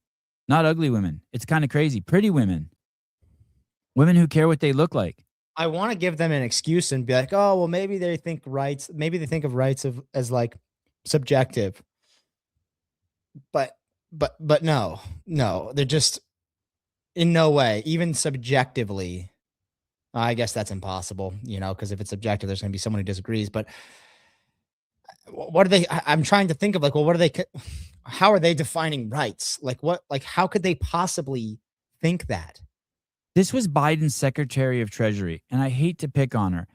Not ugly women. It's kind of crazy. Pretty women. Women who care what they look like. I want to give them an excuse and be like, oh, well, maybe they think rights. Maybe they think of rights as like subjective. But no, they're just in no way, even subjectively. I guess that's impossible, because if it's subjective, there's going to be someone who disagrees. But what are they? I'm trying to think of what are they? How are they defining rights? How could they possibly think that? This was Biden's Secretary of Treasury, and I hate to pick on her,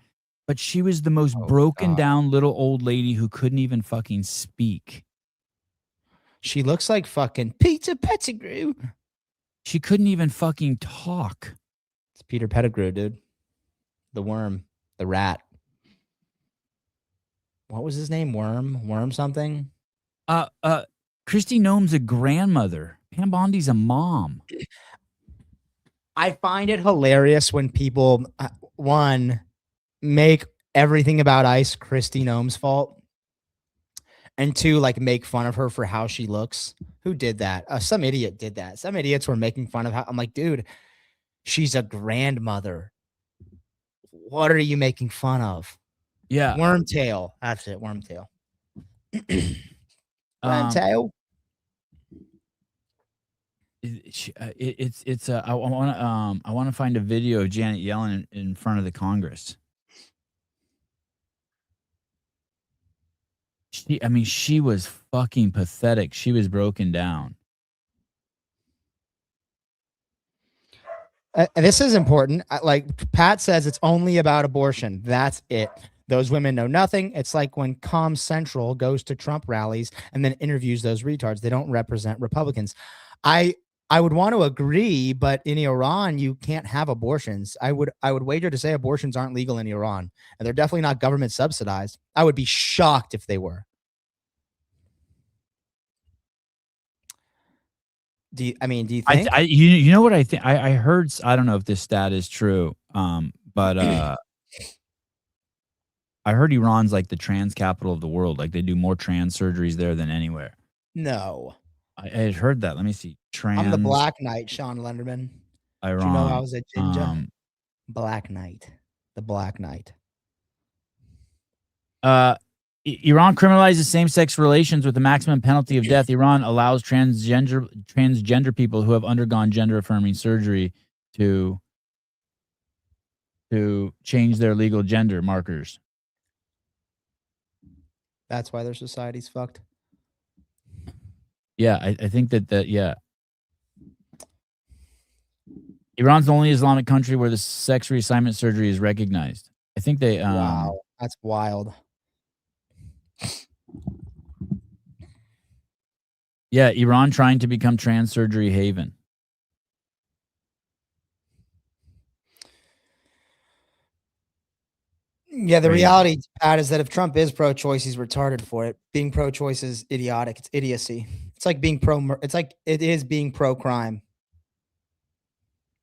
but she was the most broken down little old lady who couldn't even fucking speak. She looks like fucking Peter Pettigrew. She couldn't even fucking talk. It's Peter Pettigrew, dude. The worm, the rat. What was his name? Worm something? Kristi Noem's a grandmother. Pam Bondi's a mom. I find it hilarious when people, one, make everything about ICE Kristi Noem's fault, and two, make fun of her for how she looks. Who did that? Some idiot did that. Some idiots were making fun of how. I'm like, dude, she's a grandmother. What are you making fun of? Yeah. Wormtail. That's it. Wormtail. Wormtail. I want to find a video of Janet Yellen in front of the Congress. She was fucking pathetic. She was broken down. This is important. Like Pat says, it's only about abortion. That's it. Those women know nothing. It's like when Com Central goes to Trump rallies and then interviews those retards. They don't represent Republicans. I would want to agree, but in Iran, you can't have abortions. I would wager to say abortions aren't legal in Iran, and they're definitely not government subsidized. I would be shocked if they were. Do you think? You know what I think? I heard, I don't know if this stat is true, but I heard Iran's like the trans capital of the world. Like they do more trans surgeries there than anywhere. No. I had heard that. Let me see. I'm the Black Knight, Sean Lenderman. Iran. Did you know I was a ginger? Black Knight. The Black Knight. Iran criminalizes same-sex relations with the maximum penalty of death. Iran allows transgender people who have undergone gender-affirming surgery to change their legal gender markers. That's why their society's fucked. Yeah, I think that yeah. Iran's the only Islamic country where the sex reassignment surgery is recognized. I think they wow, that's wild. Yeah, Iran trying to become trans surgery haven. Yeah, the reality, Pat, is that if Trump is pro-choice, he's retarded for it. Being pro-choice is idiotic. It's idiocy. It's like being it is being pro-crime.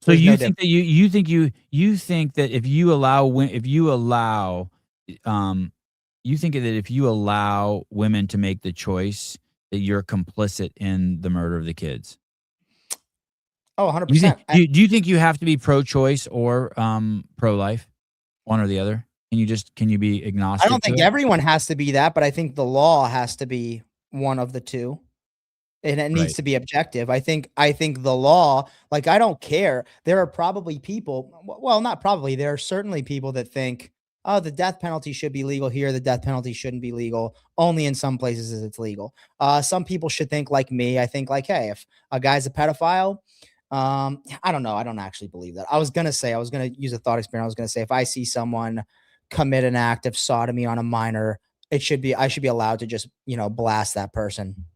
So you think that you think that if you allow women to make the choice, that you're complicit in the murder of the kids? Oh, 100%. Do you think you have to be pro-choice or pro-life, one or the other? Can you be agnostic? I don't think everyone has to be that, but I think the law has to be one of the two. And it needs to be objective. I think the law, like, I don't care. There are probably people, well, not probably, there are certainly people that think, oh, the death penalty should be legal here. The death penalty shouldn't be legal. Only in some places is it's legal. Some people should think like me. I think like, hey, if a guy's a pedophile, I don't know. I don't actually believe that. I was going to use a thought experiment. I was going to say, if I see someone commit an act of sodomy on a minor, I should be allowed to just, blast that person.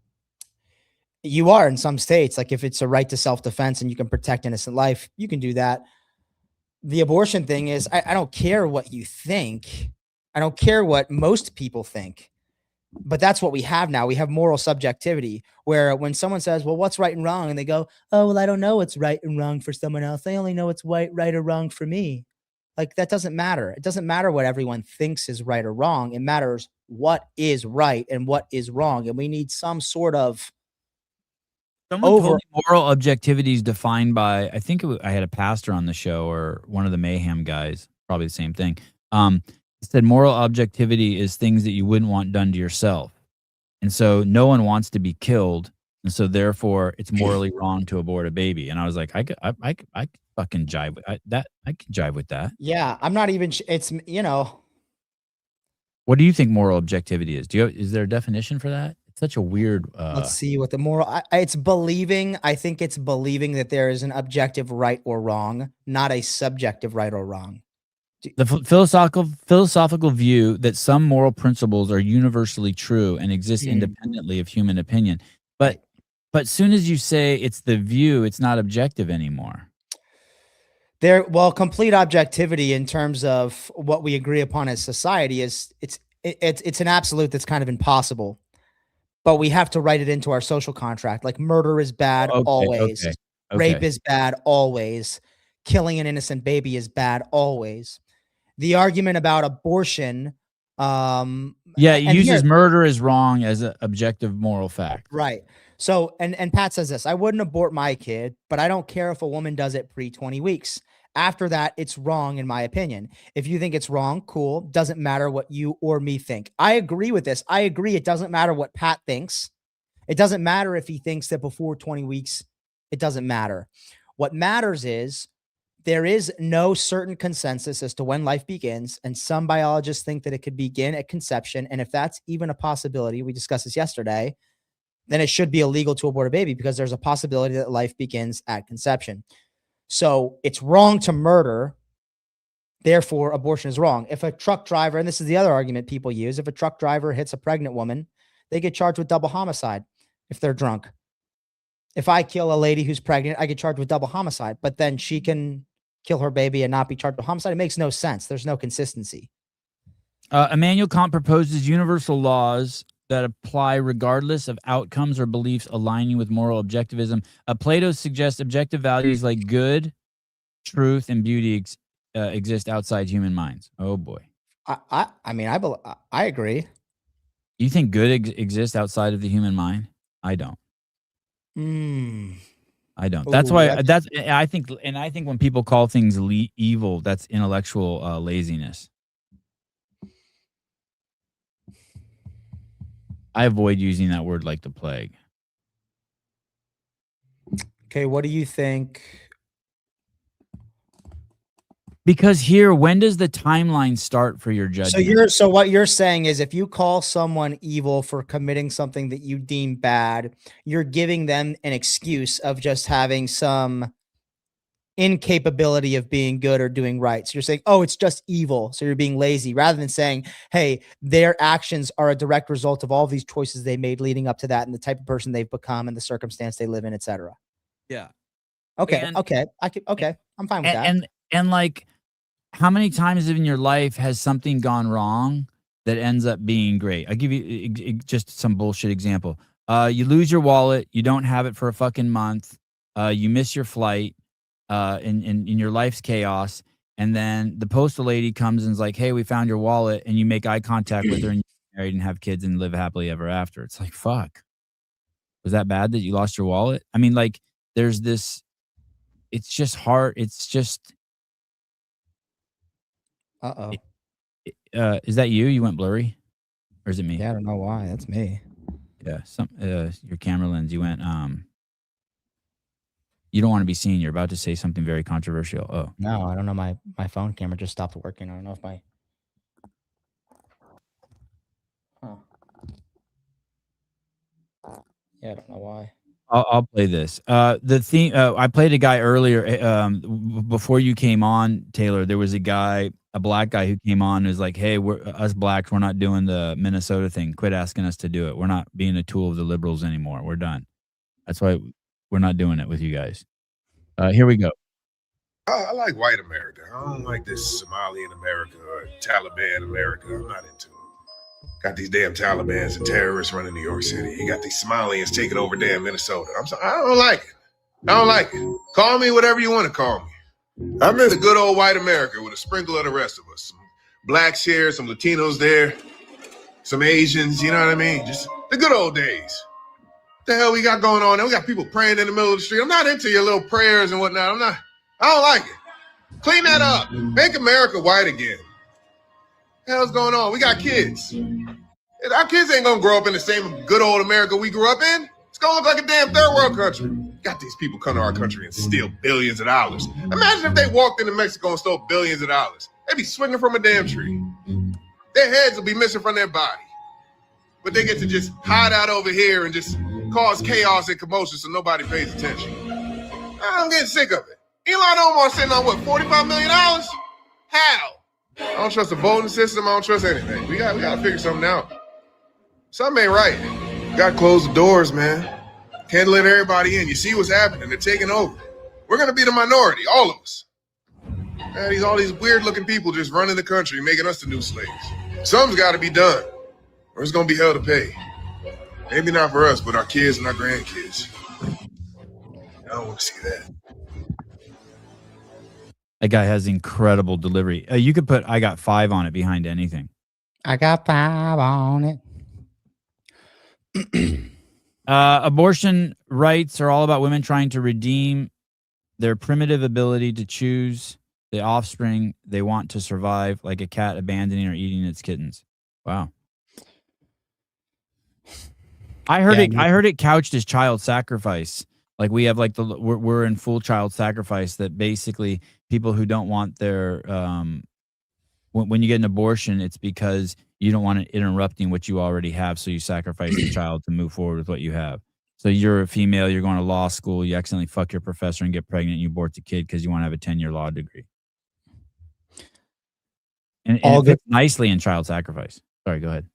You are in some states, like if it's a right to self-defense and you can protect innocent life, you can do that. The abortion thing is, I don't care what you think. I don't care what most people think, but that's what we have now. We have moral subjectivity where when someone says, well, what's right and wrong? And they go, oh, well, I don't know what's right and wrong for someone else. I only know what's right or wrong for me. Like, that doesn't matter. It doesn't matter what everyone thinks is right or wrong. It matters what is right and what is wrong. And we need some sort of told me moral objectivity is defined by, I think I had a pastor on the show or one of the Mayhem guys, probably the same thing. Said moral objectivity is things that you wouldn't want done to yourself. And so no one wants to be killed. And so therefore it's morally wrong to abort a baby. And I was like, I could fucking jive with that. I can jive with that. Yeah. I'm not even, it's, What do you think moral objectivity is? Is there a definition for that? It's such a weird. Let's see what the moral. It's believing. I think it's believing that there is an objective right or wrong, not a subjective right or wrong. The philosophical view that some moral principles are universally true and exist independently of human opinion. But soon as you say it's the view, it's not objective anymore. Complete objectivity in terms of what we agree upon as society is it's an absolute that's kind of impossible. But we have to write it into our social contract. Like murder is bad always. Okay. Rape is bad always. Killing an innocent baby is bad always. The argument about abortion. It uses murder as wrong as an objective moral fact. Right. So, and Pat says this, I wouldn't abort my kid, but I don't care if a woman does it pre-20 weeks. After that, it's wrong, in my opinion. If you think it's wrong, cool. Doesn't matter what you or me think. I agree with this. I agree. It doesn't matter what Pat thinks. It doesn't matter if he thinks that before 20 weeks, it doesn't matter. What matters is there is no certain consensus as to when life begins. And some biologists think that it could begin at conception. And if that's even a possibility, we discussed this yesterday, then it should be illegal to abort a baby because there's a possibility that life begins at conception. So it's wrong to murder Therefore, abortion is wrong. If a truck driver, and this is the other argument people use, if a truck driver hits a pregnant woman, they get charged with double homicide if they're drunk. If I kill a lady who's pregnant, I get charged with double homicide, but then she can kill her baby and not be charged with homicide. It makes no sense. There's no consistency. Immanuel Kant proposes universal laws that apply regardless of outcomes or beliefs aligning with moral objectivism. Plato suggests objective values like good, truth, and beauty exist outside human minds. Oh boy. I agree. You think good exists outside of the human mind? I don't. I don't. That's why I think when people call things evil, that's intellectual laziness. I avoid using that word like the plague. Okay, what do you think? Because here, when does the timeline start for your judgment? So what you're saying is if you call someone evil for committing something that you deem bad, you're giving them an excuse of just having some incapability of being good or doing right. So you're saying, oh, it's just evil. So you're being lazy rather than saying, hey, their actions are a direct result of all of these choices they made leading up to that and the type of person they've become and the circumstance they live in, etc. Yeah. Okay. And, okay. I'm fine with that. And like, how many times in your life has something gone wrong that ends up being great? I'll give you just some bullshit example. You lose your wallet. You don't have it for a fucking month. You miss your flight. In your life's chaos, and then the postal lady comes and is like, hey, we found your wallet, and you make eye contact with her and you're married and have kids and live happily ever after. It's like, fuck. Was that bad that you lost your wallet? I mean, like, there's this, it's just hard. It's just. Is that you? You went blurry? Or is it me? Yeah, I don't know why. That's me. Yeah, your camera lens, you went, you don't want to be seen. You're about to say something very controversial. Oh. No, I don't know. My phone camera just stopped working. I don't know if my... Yeah, I don't know why. I'll play this. The theme, I played a guy earlier before you came on, Taylor. There was a black guy who came on and was like, hey, us blacks, we're not doing the Minnesota thing. Quit asking us to do it. We're not being a tool of the liberals anymore. We're done. That's why we're not doing it with you guys. Here we go. I like white America. I don't like this Somalian America or Taliban America. I'm not into it. Got these damn Talibans and terrorists running New York City. You got these Somalians taking over damn Minnesota. I don't like it. I don't like it. Call me whatever you want to call me. I miss the good old white America with a sprinkle of the rest of us. Some blacks here, some Latinos there, some Asians, you know what I mean? Just the good old days. What the hell we got going on? We got people praying in the middle of the street. I'm not into your little prayers and whatnot. I don't like it. Clean that up. Make America white again. What the hell's going on? We got kids. Our kids ain't gonna grow up in the same good old America we grew up in. It's gonna look like a damn third world country. Got these people come to our country and steal billions of dollars. Imagine if they walked into Mexico and stole billions of dollars. They'd be swinging from a damn tree. Their heads will be missing from their body. But they get to just hide out over here and just cause chaos and commotion so nobody pays attention. I'm getting sick of it. Elon Omar sitting on what, $45 million? How? I don't trust the voting system. I don't trust anything. We gotta figure something out. Something ain't right. Gotta close the doors, man. Can't let everybody in. You see what's happening. They're taking over. We're gonna be the minority, all of us. Man, all these weird looking people just running the country, making us the new slaves. Something's gotta be done, or it's gonna be hell to pay. Maybe not for us, but our kids and our grandkids. I don't want to see that. That guy has incredible delivery. You could put "I got 5" on it behind anything. I got 5 on it. Abortion rights are all about women trying to redeem their primitive ability to choose the offspring they want to survive, like a cat abandoning or eating its kittens. Wow. I heard it couched as child sacrifice. Like we have like we're in full child sacrifice, that basically people who don't want their when you get an abortion, it's because you don't want it interrupting what you already have, so you sacrifice the child to move forward with what you have. So you're a female, you're going to law school, you accidentally fuck your professor and get pregnant, and you abort the kid because you want to have a 10-year law degree. And All it good. fits nicely in child sacrifice. Sorry, go ahead.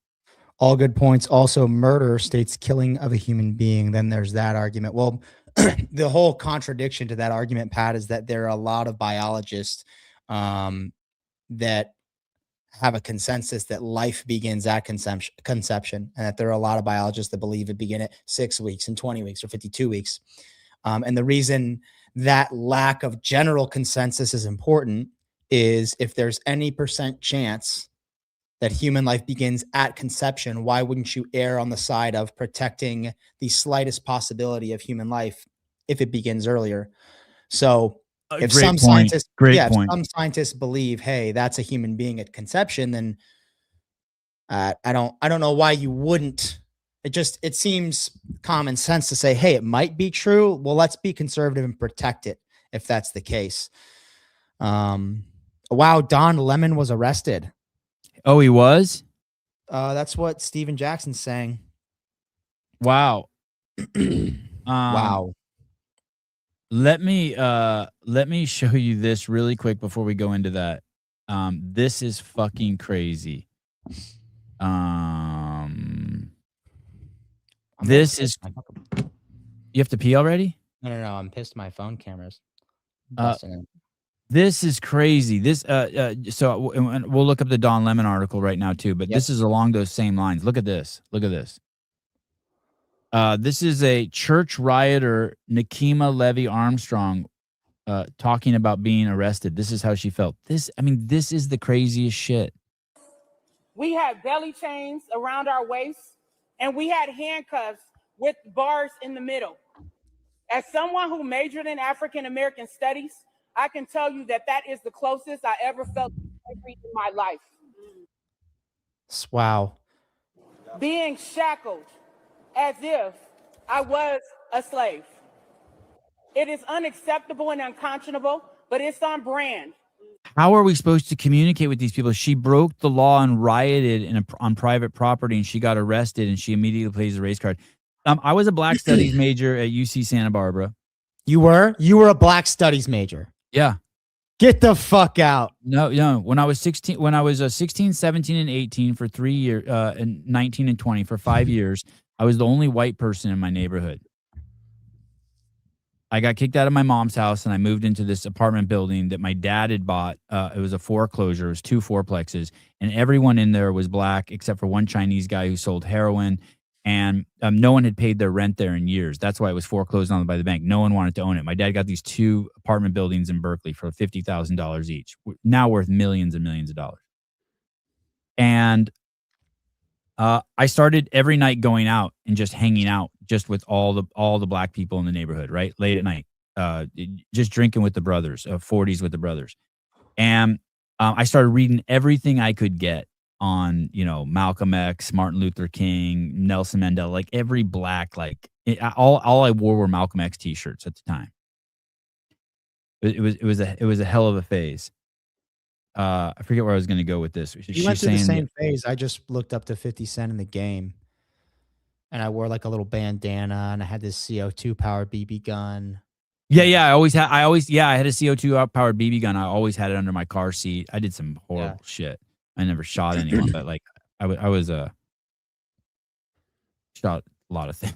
All good points. Also, murder states killing of a human being. Then there's that argument. Well, the whole contradiction to that argument, Pat, is that there are a lot of biologists that have a consensus that life begins at conception, and that there are a lot of biologists that believe it begin at 6 weeks and 20 weeks or 52 weeks. And the reason that lack of general consensus is important is if there's any % chance that human life begins at conception, why wouldn't you err on the side of protecting the slightest possibility of human life if it begins earlier? So if Great some point. scientists, Great if point. some scientists believe, hey, that's a human being at conception, then I don't know why you wouldn't. It seems common sense to say, hey, it might be true. Well, let's be conservative and protect it if that's the case. Wow, Don Lemon was arrested. Oh, he was? That's what Steven Jackson's saying. Wow. Wow. Let me show you this really quick before we go into that. This is fucking crazy. This is. You have to pee already? No. I'm pissed. My phone cameras. This is crazy. This so and we'll look up the Don Lemon article right now too. But Yep. this is along those same lines. Look at this. Look at this. This is a church rioter, Nikema Levy Armstrong, talking about being arrested. This is how she felt. This is the craziest shit. We had belly chains around our waists, and we had handcuffs with bars in the middle. As someone who majored in African American studies, I can tell you that is the closest I ever felt to slavery in my life. Wow. Being shackled as if I was a slave. It is unacceptable and unconscionable, but it's on brand. How are we supposed to communicate with these people? She broke the law and rioted on private property, and she got arrested, and she immediately plays a race card. I was a Black Studies major at UC Santa Barbara. You were a Black Studies major. Yeah. Get the fuck out. No. When I was 16, 17, and 18 for 3 years, and 19 and 20 for 5 years, I was the only white person in my neighborhood. I got kicked out of my mom's house, and I moved into this apartment building that my dad had bought. It was a foreclosure. It was 2 fourplexes, and everyone in there was Black except for one Chinese guy who sold heroin. And no one had paid their rent there in years. That's why it was foreclosed on by the bank. No one wanted to own it. My dad got these 2 apartment buildings in Berkeley for $50,000 each, now worth millions and millions of dollars. And I started every night going out and just hanging out just with all the Black people in the neighborhood, right? Late at night, just drinking with the brothers, 40s with the brothers. And I started reading everything I could get on, Malcolm X, Martin Luther King, Nelson Mandela, like every Black, all I wore were Malcolm X t-shirts at the time. It was a hell of a phase. I forget where I was going to go with this. You went through the same phase. I just looked up to 50 Cent in the game, and I wore like a little bandana, and I had this CO2 powered BB gun. Yeah. I had a CO2 powered BB gun. I always had it under my car seat. I did some horrible shit. I never shot anyone, but I was shot a lot of things.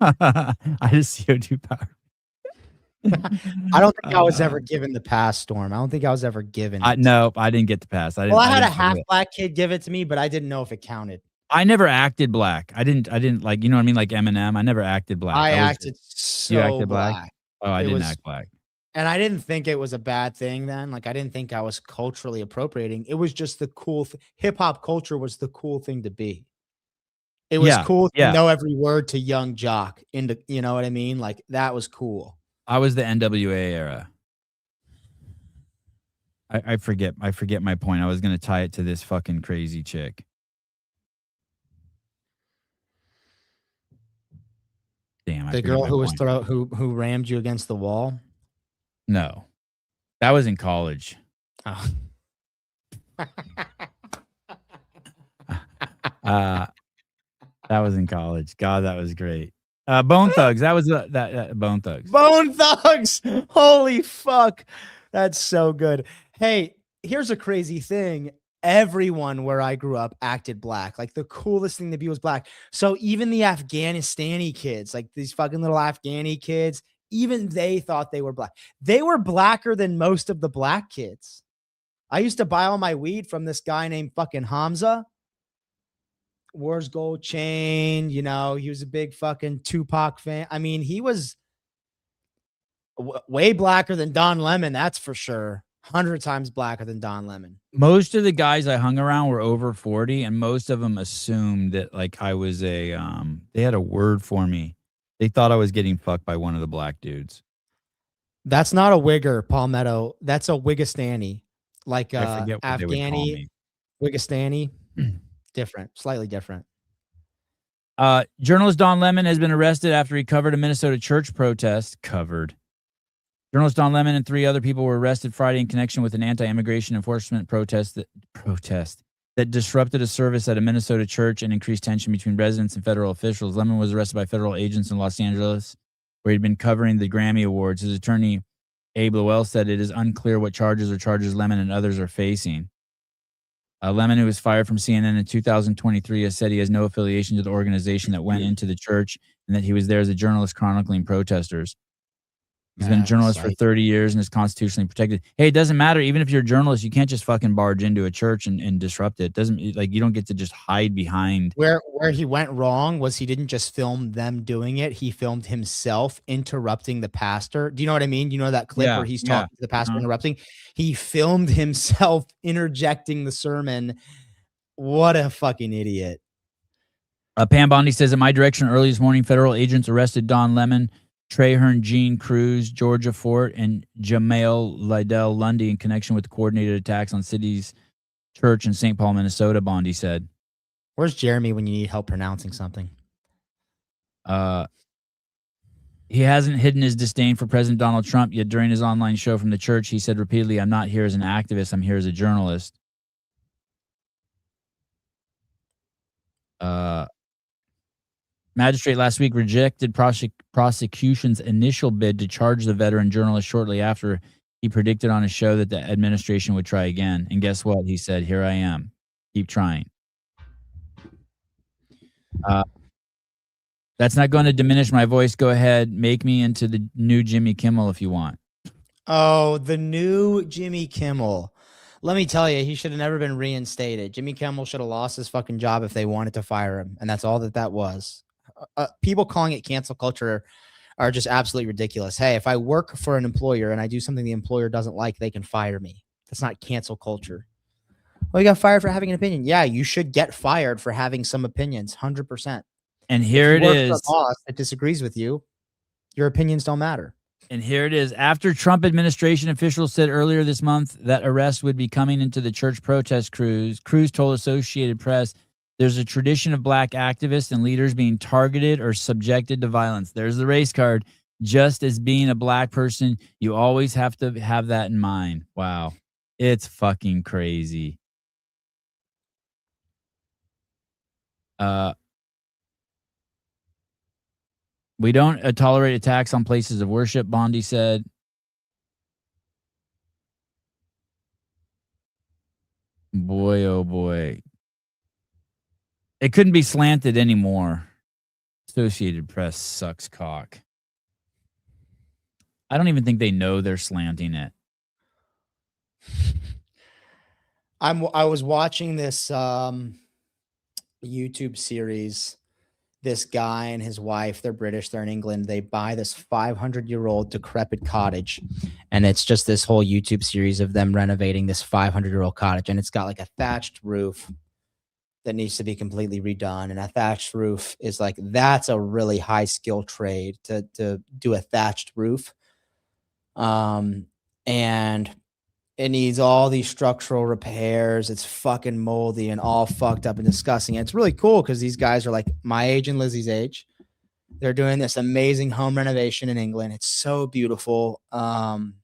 I had a CO2 power. I don't think I was ever given the pass, Storm. I don't think I was ever given it. No, I didn't get the pass. I had a half Black kid give it to me, but I didn't know if it counted. I never acted Black. I didn't like, you know what I mean? Like Eminem. I never acted Black. I acted so You acted Black. Oh, I didn't act Black. And I didn't think it was a bad thing then. Like, I didn't think I was culturally appropriating. It was just the cool hip hop culture was the cool thing to be. It was cool to know every word to Young Jock. You know what I mean? Like, that was cool. I was the NWA era. I forget my point. I was going to tie it to this fucking crazy chick. Damn. The girl who was who rammed you against the wall? No. That was in college. Oh. That was in college. God, that was great. Bone Thugs. That was that Bone Thugs. Bone Thugs. Holy fuck. That's so good. Hey, here's a crazy thing. Everyone where I grew up acted black. Like the coolest thing to be was black. So even the Afghanistani kids, like these fucking little Afghani kids, even they thought they were black. They were blacker than most of the black kids. I used to buy all my weed from this guy named fucking Hamza. Wars Gold Chain, you know, he was a big fucking Tupac fan. I mean, he was way blacker than Don Lemon, that's for sure. 100 times blacker than Don Lemon. Most of the guys I hung around were over 40, and most of them assumed that like I was a they had a word for me. They thought I was getting fucked by one of the black dudes. That's not a wigger, Palmetto. That's a Wigistani. Like I forget what they would call Afghani, me. Wigistani. Different, slightly different. Journalist Don Lemon has been arrested after he covered a Minnesota church protest. Journalist Don Lemon and 3 other people were arrested Friday in connection with an anti-immigration enforcement protest that disrupted a service at a Minnesota church and increased tension between residents and federal officials. Lemon was arrested by federal agents in Los Angeles, where he'd been covering the Grammy Awards. His attorney, Abe Lowell, said it is unclear what charges Lemon and others are facing. Lemon, who was fired from CNN in 2023, has said he has no affiliation to the organization that went into the church and that he was there as a journalist chronicling protesters. He's been a journalist for 30 years and is constitutionally protected. Hey, it doesn't matter. Even if you're a journalist, you can't just fucking barge into a church and disrupt it. Doesn't like you don't get to just hide behind. Where he went wrong was he didn't just film them doing it. He filmed himself interrupting the pastor. Do you know what I mean? You know that clip where he's talking to the pastor interrupting? He filmed himself interjecting the sermon. What a fucking idiot. Pam Bondi says, at my direction early this morning, federal agents arrested Don Lemon, Traherne Jean Cruz, Georgia Fort, and Jamail Lydell Lundy in connection with the coordinated attacks on City's church in St. Paul, Minnesota, Bondi said. Where's Jeremy when you need help pronouncing something? He hasn't hidden his disdain for President Donald Trump, yet during his online show from the church, he said repeatedly, I'm not here as an activist, I'm here as a journalist. Magistrate last week rejected prosecution's initial bid to charge the veteran journalist shortly after he predicted on his show that the administration would try again. And guess what? He said, here I am. Keep trying. That's not going to diminish my voice. Go ahead. Make me into the new Jimmy Kimmel if you want. Oh, the new Jimmy Kimmel. Let me tell you, he should have never been reinstated. Jimmy Kimmel should have lost his fucking job if they wanted to fire him. And that's all that was. People calling it cancel culture are just absolutely ridiculous. Hey, if I work for an employer and I do something the employer doesn't like, they can fire me. That's not cancel culture. Well, you got fired for having an opinion. Yeah, you should get fired for having some opinions, 100%. And here it is. If you work for a boss that disagrees with you, your opinions don't matter. And here it is. After Trump administration officials said earlier this month that arrests would be coming into the church protest Cruz told Associated Press, there's a tradition of black activists and leaders being targeted or subjected to violence. There's the race card. Just as being a black person, you always have to have that in mind. Wow. It's fucking crazy. We don't tolerate attacks on places of worship, Bondi said. Boy, oh boy. It couldn't be slanted anymore. Associated Press sucks cock. I don't even think they know they're slanting it. I was watching this YouTube series. This guy and his wife, they're British, they're in England. They buy this 500-year-old decrepit cottage. And it's just this whole YouTube series of them renovating this 500-year-old cottage. And it's got like a thatched roof that needs to be completely redone. And a thatched roof is like, that's a really high skill trade to do a thatched roof. And it needs all these structural repairs. It's fucking moldy and all fucked up and disgusting. And it's really cool because these guys are like my age and Lizzie's age. They're doing this amazing home renovation in England. It's so beautiful. And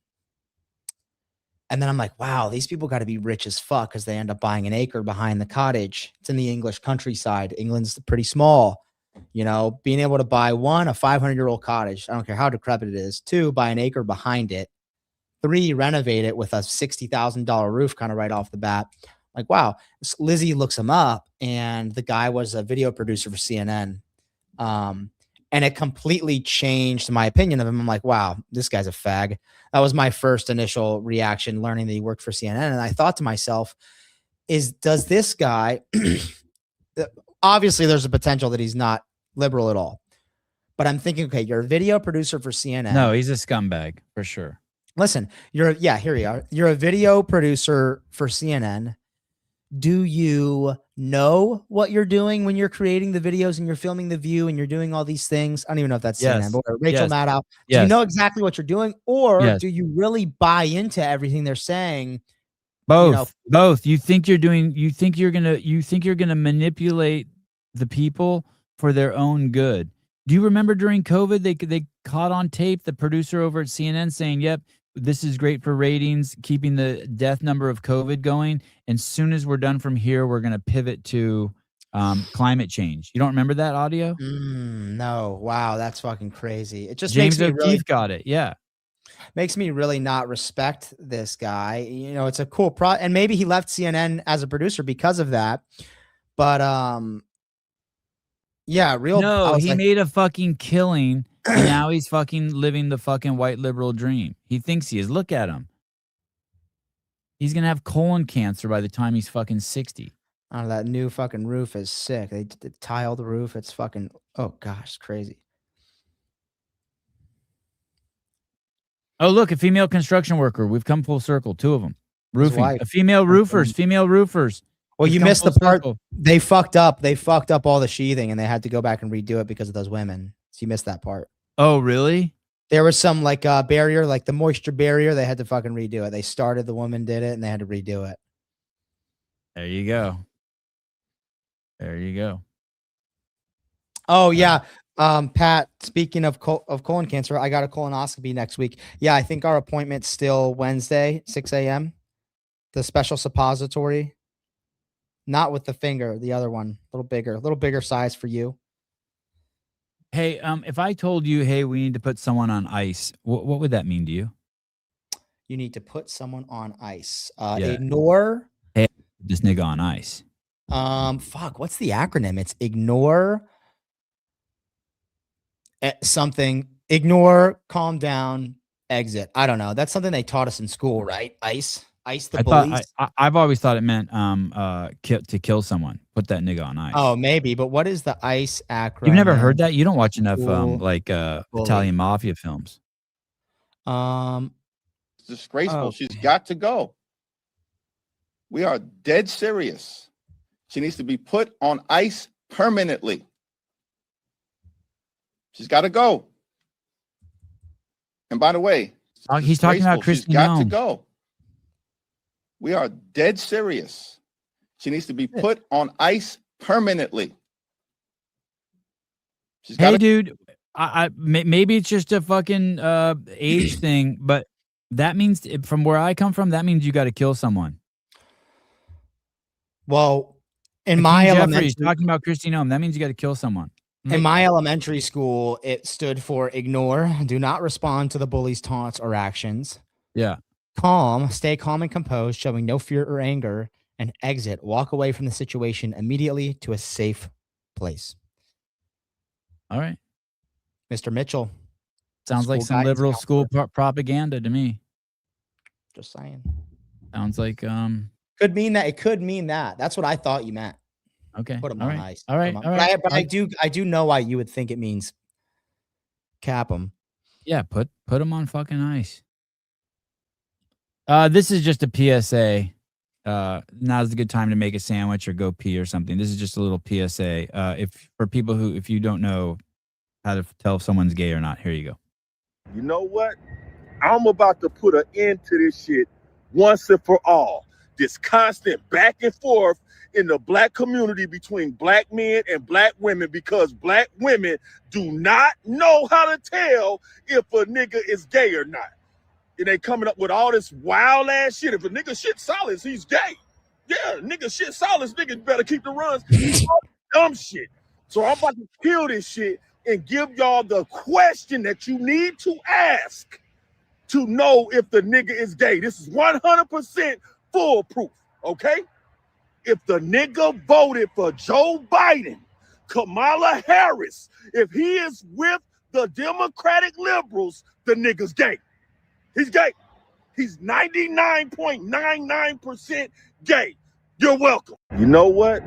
then I'm like, wow, these people got to be rich as fuck because they end up buying an acre behind the cottage. It's in the English countryside. England's pretty small. You know, being able to buy one, a 500-year-old cottage. I don't care how decrepit it is. Two, buy an acre behind it. 3, renovate it with a $60,000 roof kind of right off the bat. Like, wow. Lizzie looks him up, and the guy was a video producer for CNN. And it completely changed my opinion of him. I'm like, wow, this guy's a fag. That was my first initial reaction, learning that he worked for CNN. And I thought to myself, does this guy, obviously there's a potential that he's not liberal at all. But I'm thinking, okay, you're a video producer for CNN. No, he's a scumbag for sure. Listen, here you are. You're a video producer for CNN. Do you know what you're doing when you're creating the videos and you're filming The View and you're doing all these things? I don't even know if that's CNN, but Rachel Maddow. Do you know exactly what you're doing, or do you really buy into everything they're saying? Both. Both. You think you're gonna manipulate the people for their own good. Do you remember during COVID they caught on tape the producer over at CNN saying, "Yep, this is great for ratings, keeping the death number of COVID going. And as soon as we're done from here, we're going to pivot to climate change." You don't remember that audio? No. Wow, that's fucking crazy. It just James makes me O'Keefe got it. Yeah. Makes me really not respect this guy. You know, it's a cool and maybe he left CNN as a producer because of that. But yeah, No, he made a fucking killing. And now he's fucking living the fucking white liberal dream. He thinks he is. Look at him. He's going to have colon cancer by the time he's fucking 60. Oh, that new fucking roof is sick. They tile the roof. It's fucking, oh gosh, it's crazy. Oh, look, a female construction worker. We've come full circle. 2 of them. Roofing. wife. A female roofers. Female roofers. Well, We've you come missed the full part. circle. They fucked up. They fucked up all the sheathing and they had to go back and redo it because of those women. So you missed that part. Oh, really? There was some like barrier, like the moisture barrier. They had to fucking redo it. They started, the woman did it, and they had to redo it. There you go. There you go. Oh yeah, Pat. Speaking of colon cancer, I got a colonoscopy next week. Yeah, I think our appointment's still Wednesday, 6 a.m. The special suppository, not with the finger, the other one, a little bigger size for you. Hey, if I told you, hey, we need to put someone on ice, what would that mean to you? You need to put someone on ice. Yeah. Ignore. Hey, this nigga on ice. Fuck. What's the acronym? It's ignore something. Ignore. Calm down. Exit. I don't know. That's something they taught us in school, right? Ice the bullies. I've always thought it meant to kill someone. Put that nigga on ice. Oh, maybe. But what is the ICE acronym? You've never heard that? You don't watch enough Bully. Italian mafia films. It's disgraceful. Oh. She's got to go. We are dead serious. She needs to be put on ice permanently. She's got to go. And by the way, He's talking about she's Kristi got to Noem. go. We are dead serious. She needs to be put on ice permanently. She's got Hey, dude, maybe it's just a fucking age thing, but that means, from where I come from, that means you got to kill someone. Well, in Hakeem my Jeffries elementary, talking about Kristi Noem, that means you got to kill someone. in my elementary school, it stood for ignore, do not respond to the bully's taunts or actions. Yeah. Calm, stay calm and composed, showing no fear or anger, and exit, walk away from the situation immediately to a safe place. All right. Mr. Mitchell. Sounds like School some guidance liberal counselor. school propaganda to me. Just saying. Sounds like Could mean that. It could mean that. That's what I thought you meant. okay. Put them all on right. ice. All right. Put 'em All on- right. But I do know why you would think it means cap them. Yeah, put them on fucking ice. This is just a PSA. Now's a good time to make a sandwich or go pee or something. This is just a little PSA. For people who, if you don't know how to tell if someone's gay or not, here you go. You know what? I'm about to put an end to this shit once and for all. This constant back and forth in the black community between black men and black women, because black women do not know how to tell if a nigga is gay or not. And they coming up with all this wild ass shit. If a nigga shit solids, he's gay. Yeah, nigga shit solids, nigga better keep the runs. Dumb shit. So I'm about to kill this shit and give y'all the question that you need to ask to know if the nigga is gay. This is 100% foolproof, okay? If the nigga voted for Joe Biden, Kamala Harris, if he is with the Democratic liberals, the nigga's gay. He's gay. He's 99.99% gay. You're welcome. You know what?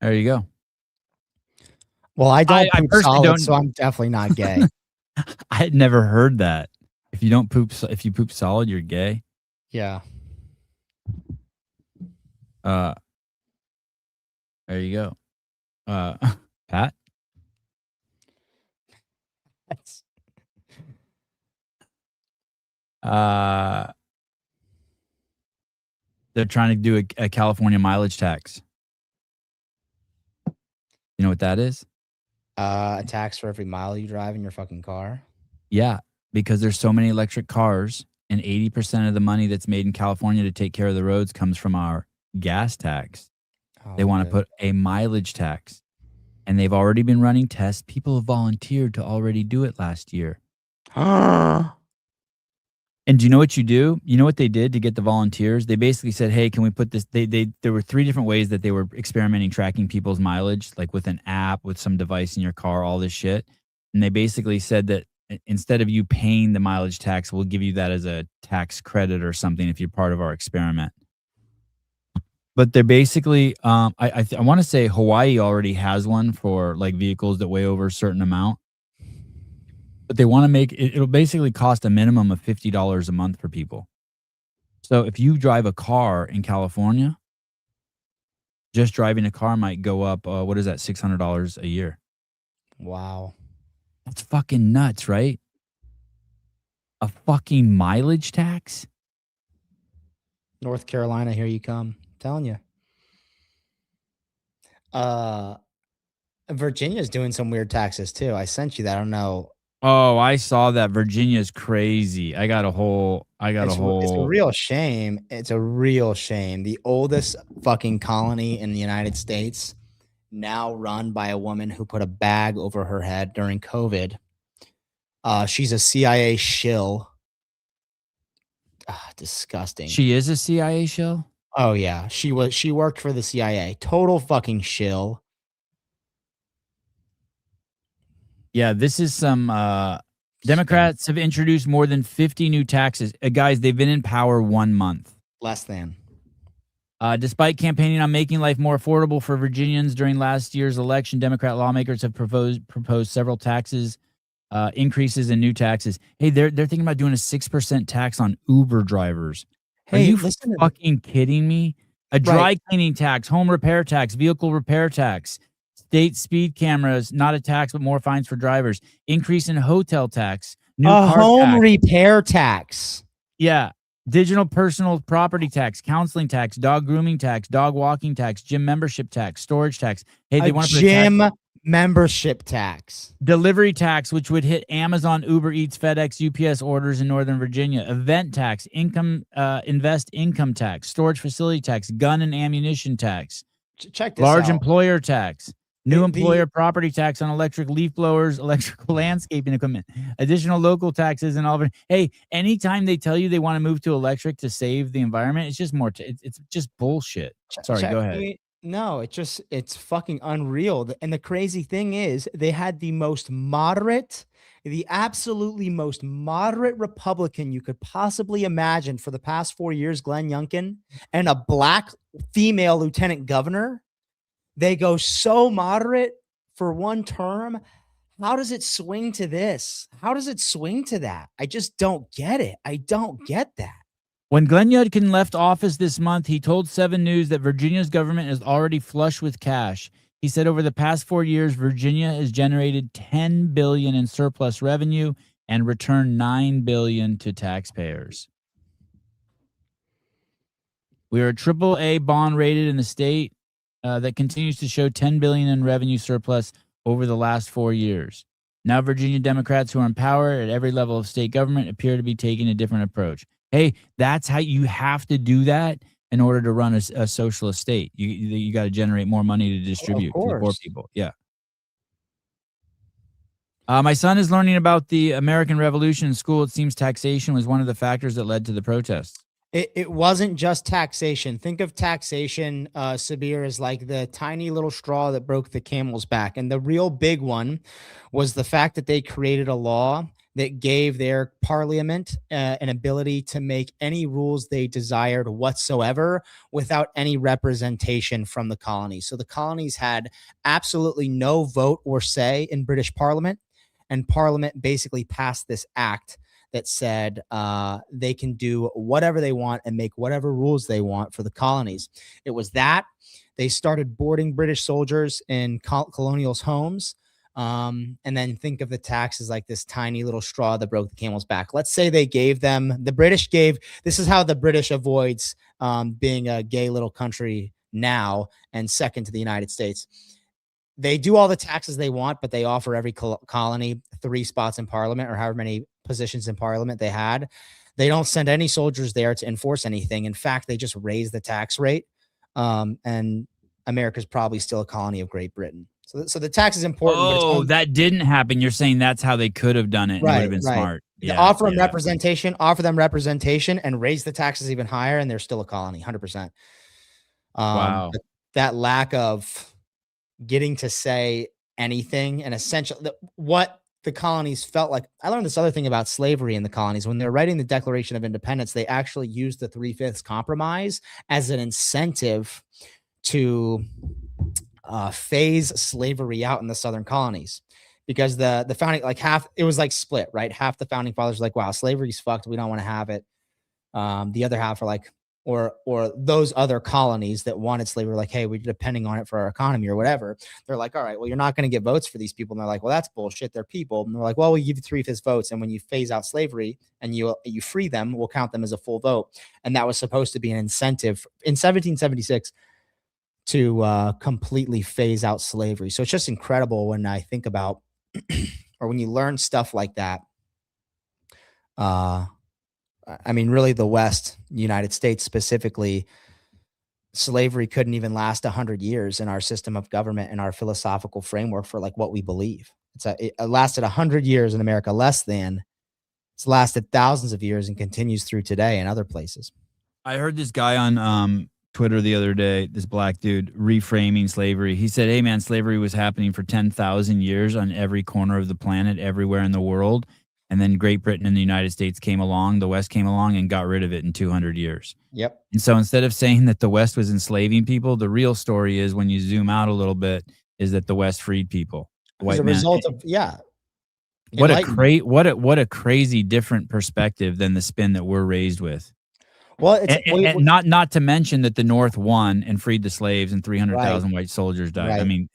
There you go. Well, I don't I poop personally solid, don't- so I'm definitely not gay. I had never heard that. If you poop solid, you're gay. Yeah. There you go. Pat. They're trying to do a California mileage tax. You know what that is? A tax for every mile you drive in your fucking car. Yeah, because there's so many electric cars, and 80% of the money that's made in California to take care of the roads comes from our gas tax. They want to put a mileage tax, and they've already been running tests. People have volunteered to already do it last year. And do you know what you do? You know what they did to get the volunteers? They basically said, hey, can we put this? There were 3 different ways that they were experimenting tracking people's mileage, like with an app, with some device in your car, all this shit. And they basically said that instead of you paying the mileage tax, we'll give you that as a tax credit or something if you're part of our experiment. But they're basically, I want to say Hawaii already has one for like vehicles that weigh over a certain amount. But they want to make it, it'll basically cost a minimum of $50 a month for people. So if you drive a car in California, just driving a car might go up, what is that, $600 a year. Wow. That's fucking nuts, right? A fucking mileage tax? North Carolina, here you come. I'm telling you. Virginia's doing some weird taxes too. I sent you that. I don't know. Oh, I saw that. Virginia's crazy. It's a real shame. It's a real shame. The oldest fucking colony in the United States, now run by a woman who put a bag over her head during COVID. She's a CIA shill. Disgusting. She is a CIA shill? Oh yeah. She worked for the CIA. Total fucking shill. Yeah, this is some Democrats have introduced more than 50 new taxes. Guys, they've been in power 1 month. Less than. Despite campaigning on making life more affordable for Virginians during last year's election, Democrat lawmakers have proposed several taxes, increases in new taxes. Hey, they're thinking about doing a 6% tax on Uber drivers. Are you fucking kidding me? A dry cleaning tax, home repair tax, vehicle repair tax, state speed cameras, not a tax, but more fines for drivers. Increase in hotel tax. New car home tax. repair tax. Yeah. Digital personal property tax, counseling tax, dog grooming tax, dog walking tax, gym membership tax, storage tax. Hey, they want to put gym membership tax. Delivery tax, which would hit Amazon, Uber Eats, FedEx, UPS orders in Northern Virginia. Event tax, invest income tax, storage facility tax, gun and ammunition tax. Check this Large out. employer tax. New employer property tax on electric leaf blowers, electrical landscaping equipment, additional local taxes, and all of it. Hey, anytime they tell you they want to move to electric to save the environment, it's just more. It's just bullshit. Sorry, go ahead. No, it's fucking unreal. And the crazy thing is, they had the absolutely most moderate Republican you could possibly imagine for the past 4 years, Glenn Youngkin, and a black female lieutenant governor. They go so moderate for one term. How does it swing to this? How does it swing to that? I just don't get it. I don't get that. When Glenn Youngkin left office this month, he told 7 News that Virginia's government is already flush with cash. He said over the past 4 years, Virginia has generated $10 billion in surplus revenue and returned $9 billion to taxpayers. We are a AAA bond rated in the state that continues to show $10 billion in revenue surplus over the last 4 years. Now, Virginia Democrats who are in power at every level of state government appear to be taking a different approach. Hey, that's how you have to do that in order to run a socialist state. You got to generate more money to distribute to the poor people. Yeah. My son is learning about the American Revolution in school. It seems taxation was one of the factors that led to the protests. It wasn't just taxation. Think of taxation, Sabir, as like the tiny little straw that broke the camel's back. And the real big one was the fact that they created a law that gave their parliament an ability to make any rules they desired whatsoever without any representation from the colonies. So the colonies had absolutely no vote or say in British Parliament, and Parliament basically passed this act that said they can do whatever they want and make whatever rules they want for the colonies. It was that. They started boarding British soldiers in colonials' homes. And then think of the tax as like this tiny little straw that broke the camel's back. Let's say they gave them, the British gave, this is how the British avoids being a gay little country now and second to the United States. They do all the taxes they want, but they offer every colony 3 spots in parliament or however many positions in parliament they had. They don't send any soldiers there to enforce anything. In fact, they just raise the tax rate. And America's probably still a colony of Great Britain. So the tax is important. Oh, that didn't happen. You're saying that's how they could have done it. And it would have been smart. Yeah, offer them representation, and raise the taxes even higher, and they're still a colony, 100%. Wow. That lack of getting to say anything and essentially what the colonies felt like. I learned this other thing about slavery in the colonies. When they're writing the Declaration of Independence, they actually used the 3/5 compromise as an incentive to phase slavery out in the southern colonies, because the founding, like half, it was like split, right? Half the founding fathers were like, wow, slavery's fucked, we don't want to have it. The other half are like, or those other colonies that wanted slavery, like, hey, we're depending on it for our economy or whatever. They're like, all right, well, you're not going to get votes for these people. And they're like, well, that's bullshit, they're people. And they're like, well, we give you 3/5 votes, and when you phase out slavery and you free them, we'll count them as a full vote. And that was supposed to be an incentive in 1776 to completely phase out slavery. So it's just incredible when I think about or when you learn stuff like that. I mean, really, the West, United States specifically, slavery couldn't even last 100 years in our system of government and our philosophical framework for like what we believe. It lasted 100 years in America, less than. It's lasted thousands of years and continues through today in other places. I heard this guy on Twitter the other day, this black dude, reframing slavery. He said, hey, man, slavery was happening for 10,000 years on every corner of the planet, everywhere in the world. And then Great Britain and the United States came along, the West came along and got rid of it in 200 years. Yep. And so instead of saying that the West was enslaving people, the real story is, when you zoom out a little bit, is that the West freed people. As a result of, yeah. What a crazy different perspective than the spin that we're raised with. Well, and not to mention that the North won and freed the slaves, and 300,000 white soldiers died. I mean,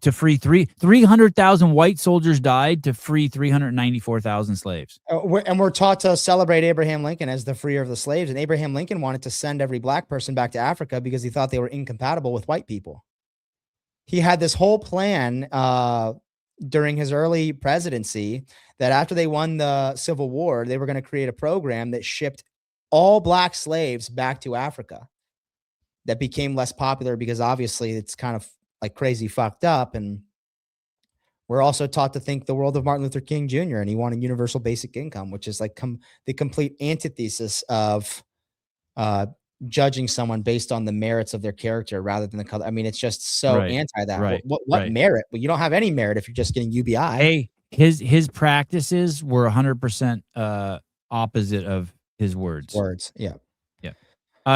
to free 300,000 white soldiers died to free 394,000 slaves. And we're taught to celebrate Abraham Lincoln as the freer of the slaves. And Abraham Lincoln wanted to send every black person back to Africa because he thought they were incompatible with white people. He had this whole plan during his early presidency that after they won the Civil War, they were going to create a program that shipped all black slaves back to Africa. That became less popular because obviously it's kind of like crazy fucked up. And we're also taught to think the world of Martin Luther King Jr. and he wanted universal basic income, which is like the complete antithesis of judging someone based on the merits of their character rather than the color. I mean, it's just so anti that. What merit? Well, you don't have any merit if you're just getting UBI. Hey, his practices were 100% opposite of his words. Yeah.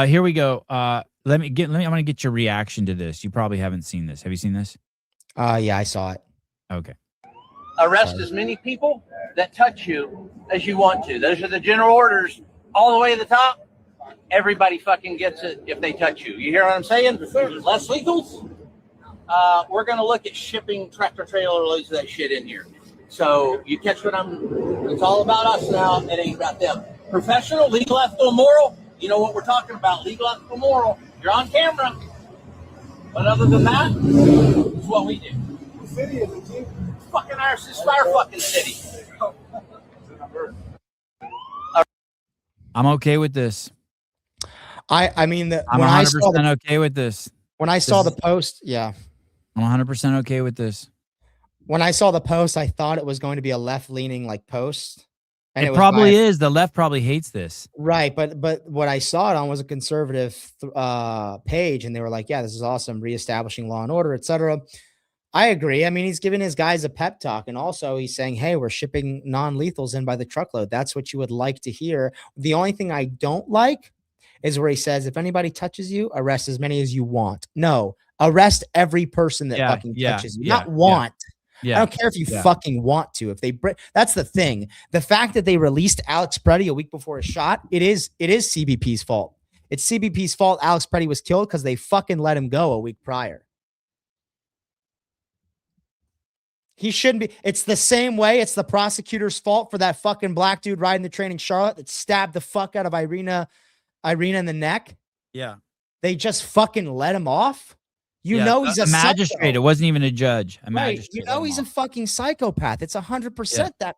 Here we go. I want to get your reaction to this. You probably haven't seen this. Have you seen this? Yeah, I saw it. Okay. Arrest as many people that touch you as you want to. Those are the general orders all the way to the top. Everybody fucking gets it if they touch you. You hear what I'm saying? Less legals. We're going to look at shipping tractor trailer loads of that shit in here. So you catch what it's all about us now. It ain't about them. Professional, legal, ethical, moral. You know what we're talking about. Legal, ethical, moral. You're on camera. But other than that, it's what we do. What city is it, Chief? Fucking ours. This is our fucking city. I'm okay with this. I mean, I'm 100% okay with this. When I saw the post, yeah. I'm 100% okay with this. When I saw the post, I thought it was going to be a left-leaning like post. And It was probably by- is. The left probably hates this. Right, but what I saw it on was a conservative page, and they were like, "Yeah, this is awesome, reestablishing law and order, etc." I agree. I mean, he's giving his guys a pep talk, and also he's saying, "Hey, we're shipping non-lethals in by the truckload." That's what you would like to hear. The only thing I don't like is where he says, "If anybody touches you, arrest as many as you want." No, arrest every person that fucking touches you, not want. Yeah. I don't care if you fucking want to. If they that's the thing. The fact that they released Alex Preddy a week before his shot, it is CBP's fault. It's CBP's fault Alex Preddy was killed because they fucking let him go a week prior. He shouldn't be. It's the same way. It's the prosecutor's fault for that fucking black dude riding the train in Charlotte that stabbed the fuck out of Irina in the neck. Yeah. They just fucking let him off. You know he's a magistrate. psycho. It wasn't even a judge. A Right. magistrate. You know he's a fucking psychopath. It's 100% that.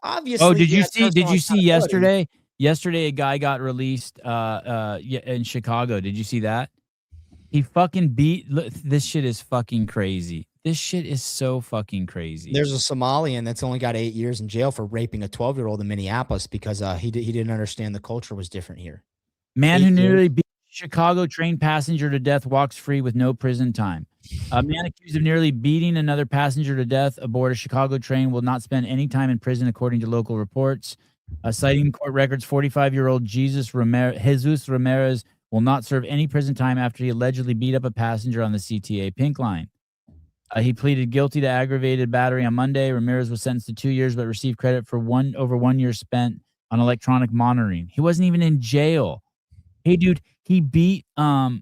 Obviously. Oh, did he you has see? Did personal you see accountability. yesterday? Yesterday, a guy got released. In Chicago. Did you see that? He fucking beat. Look, this shit is fucking crazy. This shit is so fucking crazy. There's a Somalian that's only got 8 years in jail for raping a 12-year-old in Minneapolis because he didn't understand the culture was different here. Man who nearly beat Chicago train passenger to death walks free with no prison time. A man accused of nearly beating another passenger to death aboard a Chicago train will not spend any time in prison, according to local reports. Citing court records, 45-year-old Jesus Ramirez will not serve any prison time after he allegedly beat up a passenger on the CTA Pink Line. He pleaded guilty to aggravated battery on Monday. Ramirez was sentenced to 2 years, but received credit for over 1 year spent on electronic monitoring. He wasn't even in jail. Hey, dude, he beat the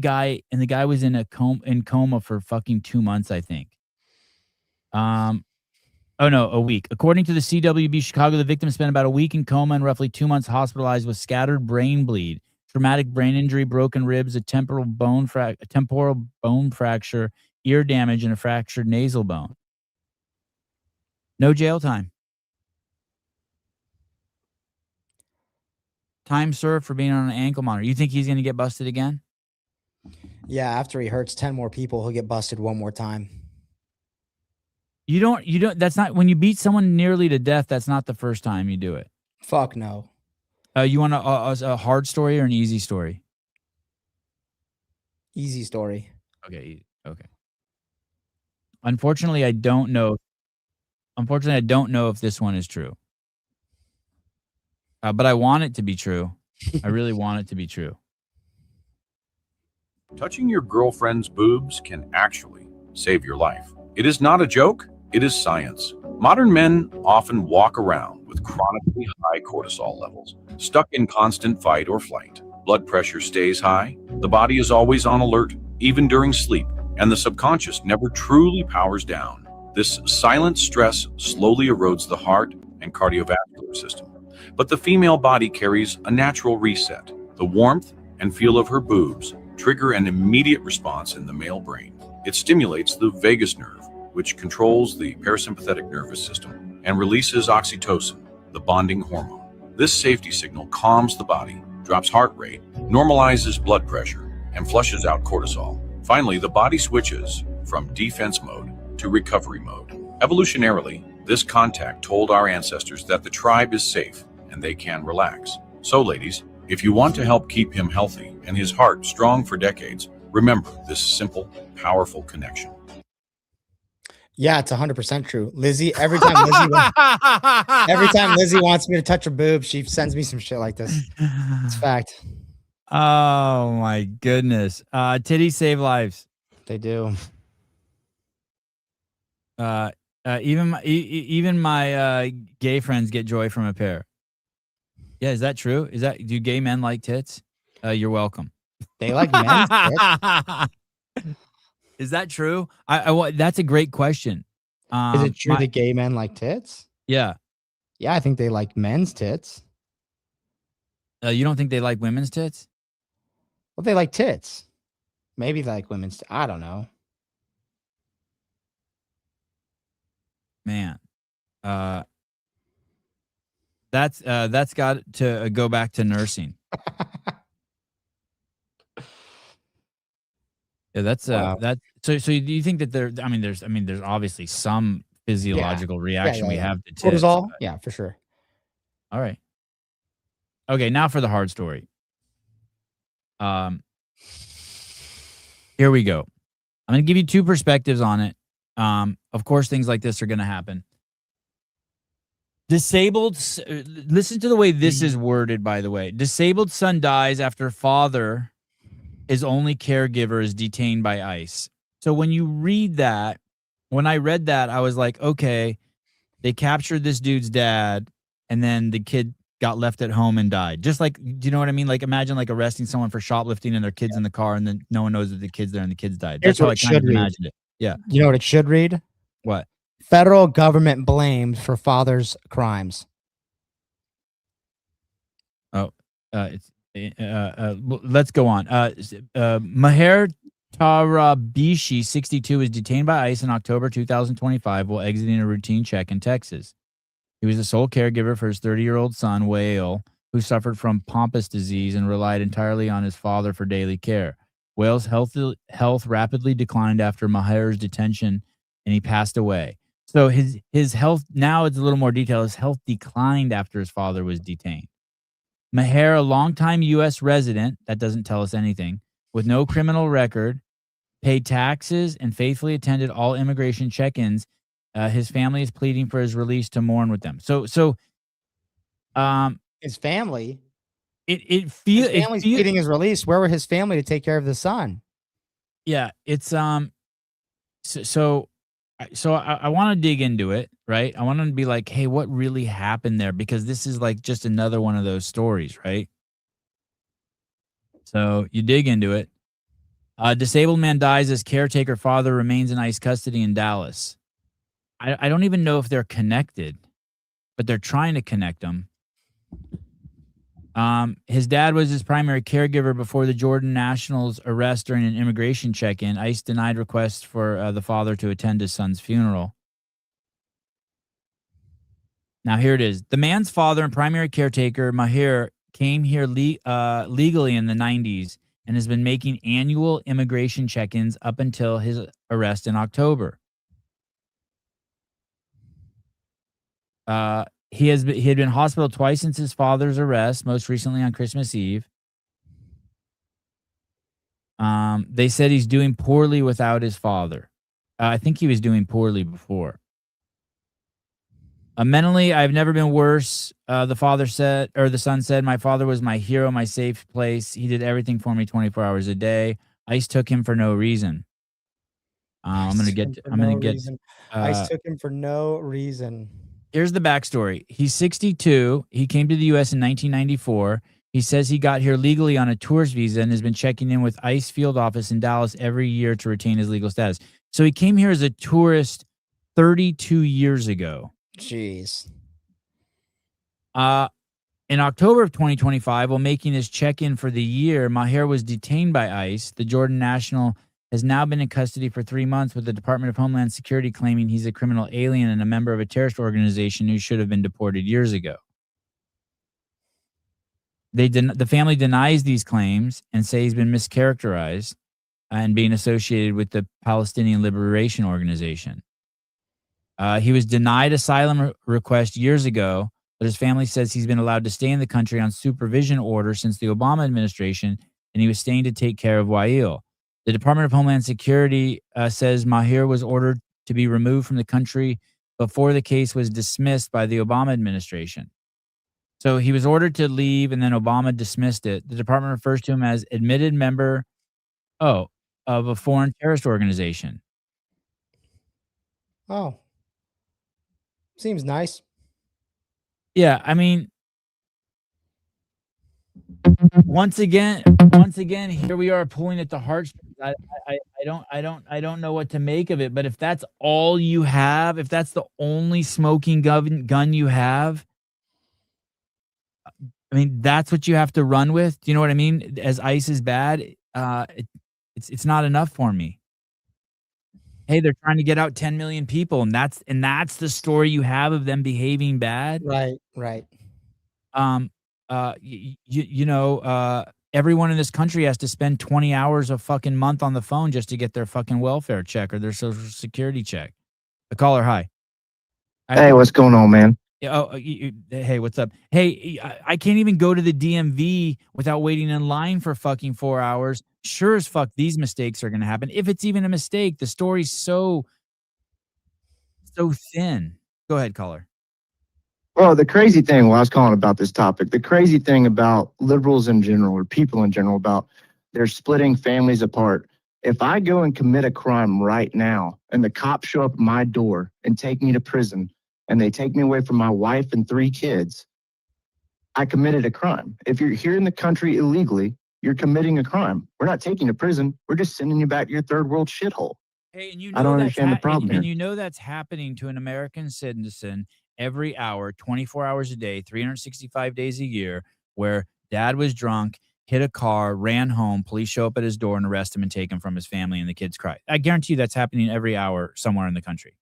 guy, and the guy was in coma for fucking 2 months, I think. Oh no, a week. According to the CWB Chicago, the victim spent about a week in coma and roughly 2 months hospitalized with scattered brain bleed, traumatic brain injury, broken ribs, a temporal bone fracture, ear damage, and a fractured nasal bone. No jail time. Time served for being on an ankle monitor. You think he's going to get busted again? Yeah, after he hurts 10 more people, he'll get busted one more time. You don't, that's not, when you beat someone nearly to death, that's not the first time you do it. Fuck no. You want a hard story or an easy story? Easy story. Okay. Unfortunately, I don't know if this one is true. But I want it to be true. I really want it to be true. Touching your girlfriend's boobs can actually save your life. It is not a joke, it is science. Modern men often walk around with chronically high cortisol levels, stuck in constant fight or flight. Blood pressure stays high, the body is always on alert, even during sleep, and the subconscious never truly powers down. This silent stress slowly erodes the heart and cardiovascular system. But the female body carries a natural reset. The warmth and feel of her boobs trigger an immediate response in the male brain. It stimulates the vagus nerve, which controls the parasympathetic nervous system and releases oxytocin, the bonding hormone. This safety signal calms the body, drops heart rate, normalizes blood pressure, and flushes out cortisol. Finally, the body switches from defense mode to recovery mode. Evolutionarily, this contact told our ancestors that the tribe is safe and they can relax. So ladies, if you want to help keep him healthy and his heart strong for decades, remember this simple, powerful connection. Yeah, it's 100% true. Lizzie, every time Lizzie wants me to touch her boob, she sends me some shit like this. It's fact. Oh my goodness. Titties save lives. They do. Even my gay friends get joy from a pair. Yeah, is that true? Do gay men like tits? You're welcome. They like men's tits? Is that true? That's a great question. Is it true that gay men like tits? Yeah. Yeah, I think they like men's tits. You don't think they like women's tits? Well, they like tits. Maybe they like women's. I don't know. Man, that's got to go back to nursing. Yeah, that's Wow. that. So do you think that there? There's obviously some physiological reaction we have to tits. Cortisol? but- Yeah, for sure. All right. Okay, now for the hard story. Here we go. I'm going to give you two perspectives on it. Of course, things like this are going to happen. Listen to the way this is worded, by the way. Disabled son dies after father, his only caregiver, is detained by ICE. So when you read that, when I read that, I was like, okay, they captured this dude's dad, and then the kid got left at home and died. Just like, do you know what I mean? Like, imagine like arresting someone for shoplifting and their kids in the car, and then no one knows that the kid's there and the kids died. Here's That's how what I it kind of should read. imagined it. Yeah. You know what it should read? What? Federal government blamed for father's crimes. Oh, let's go on. Maher Tarabishi, 62, was detained by ICE in October 2025 while exiting a routine check in Texas. He was the sole caregiver for his 30-year-old son, Wael, who suffered from Pompe disease and relied entirely on his father for daily care. Wael's health rapidly declined after Maher's detention, and he passed away. So his health, now it's a little more detailed, his health declined after his father was detained. Maher, a longtime U.S. resident, that doesn't tell us anything, with no criminal record, paid taxes, and faithfully attended all immigration check-ins. His family is pleading for his release to mourn with them. So His family? His family's pleading his release. Where were his family to take care of the son? Yeah, it's So I want to dig into it, right? I want to be like, hey, what really happened there? Because this is like just another one of those stories, right? So you dig into it. Disabled man dies as caretaker father remains in ICE custody in Dallas. I don't even know if they're connected, but they're trying to connect them. His dad was his primary caregiver before the Jordan Nationals' arrest during an immigration check-in. ICE denied requests for the father to attend his son's funeral. Now, here it is. The man's father and primary caretaker, Maher, came here legally in the 90s and has been making annual immigration check-ins up until his arrest in October. He had been in hospital twice since his father's arrest, most recently on Christmas Eve. They said he's doing poorly without his father. I think he was doing poorly before. Mentally, I've never been worse. The son said, my father was my hero, my safe place. He did everything for me 24 hours a day. ICE took him for no reason. ICE took him for no reason. Here's the backstory. He's 62. He came to the U.S. in 1994. He says he got here legally on a tourist visa and has been checking in with ICE field office in Dallas every year to retain his legal status. So he came here as a tourist 32 years ago. Jeez. In October of 2025, while making his check-in for the year, Maher was detained by ICE. The Jordan national has now been in custody for 3 months, with the Department of Homeland Security claiming he's a criminal alien and a member of a terrorist organization who should have been deported years ago. The family denies these claims and say he's been mischaracterized and being associated with the Palestinian Liberation Organization. He was denied asylum request years ago, but his family says he's been allowed to stay in the country on supervision order since the Obama administration, and he was staying to take care of Wael. The Department of Homeland Security says Maher was ordered to be removed from the country before the case was dismissed by the Obama administration. So he was ordered to leave, and then Obama dismissed it. The department refers to him as admitted member of a foreign terrorist organization. Oh. Seems nice. Yeah, I mean, once again, here we are pulling at the heartstrings. I don't know what to make of it. But if that's all you have, if that's the only smoking gun you have, I mean, that's what you have to run with. Do you know what I mean? As ICE is bad, it's not enough for me. Hey, they're trying to get out 10 million people, and that's the story you have of them behaving bad. Right. everyone in this country has to spend 20 hours a fucking month on the phone just to get their fucking welfare check or their social security check. The caller, hi. Hey, what's going on, man? Yeah, hey, what's up? Hey, I can't even go to the DMV without waiting in line for fucking 4 hours. Sure as fuck, these mistakes are going to happen. If it's even a mistake, the story's so thin. Go ahead, caller. Well, the crazy thing, I was calling about this topic, the crazy thing about liberals in general, or people in general, about they're splitting families apart. If I go and commit a crime right now and the cops show up at my door and take me to prison and they take me away from my wife and 3 kids, I committed a crime. If you're here in the country illegally, you're committing a crime. We're not taking you to prison. We're just sending you back to your third world shithole. Hey, and I don't understand the problem and here. you know that's happening to an American citizen every hour, 24 hours a day, 365 days a year, where dad was drunk, hit a car, ran home, police show up at his door and arrest him and take him from his family, and the kids cry. I guarantee you that's happening every hour somewhere in the country.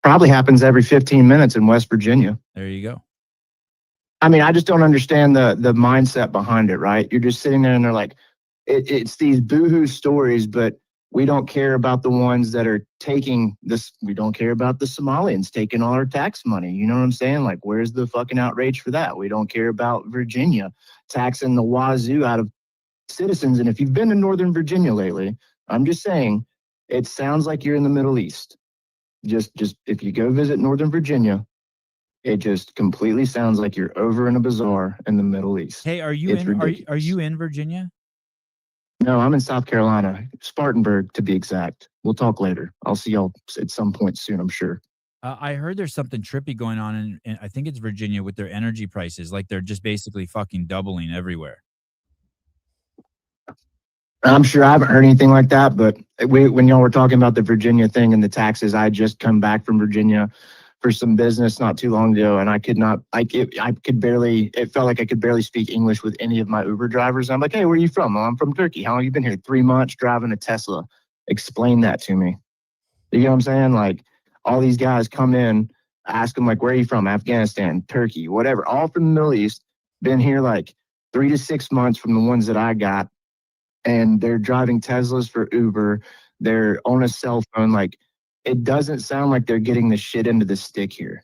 Probably happens every 15 minutes in West Virginia. There you go. I mean, I just don't understand the mindset behind it, right? You're just sitting there and they're like, it's these boohoo stories, but we don't care about the ones that are taking this. We don't care about the Somalians taking all our tax money. You know what I'm saying? Like, where's the fucking outrage for that? We don't care about Virginia taxing the wazoo out of citizens. And if you've been to Northern Virginia lately, I'm just saying, it sounds like you're in the Middle East. Just if you go visit Northern Virginia, it just completely sounds like you're over in a bazaar in the Middle East. Hey, are you in Virginia? No, I'm in South Carolina, Spartanburg to be exact. We'll talk later. I'll see y'all at some point soon, I'm sure. I heard there's something trippy going on in I think it's Virginia with their energy prices. Like they're just basically fucking doubling everywhere. I'm sure I haven't heard anything like that, but when y'all were talking about the Virginia thing and the taxes, I just come back from Virginia for some business not too long ago, and I could not, it felt like I could barely speak English with any of my Uber drivers. I'm like, hey, where are you from? Well, I'm from Turkey. How long have you been here? 3 months driving a Tesla. Explain that to me. You know what I'm saying? Like, all these guys come in, ask them, like, where are you from? Afghanistan, Turkey, whatever, all from the Middle East, been here like 3 to 6 months from the ones that I got, and they're driving Teslas for Uber. They're on a cell phone. Like, it doesn't sound like they're getting the shit into the stick here.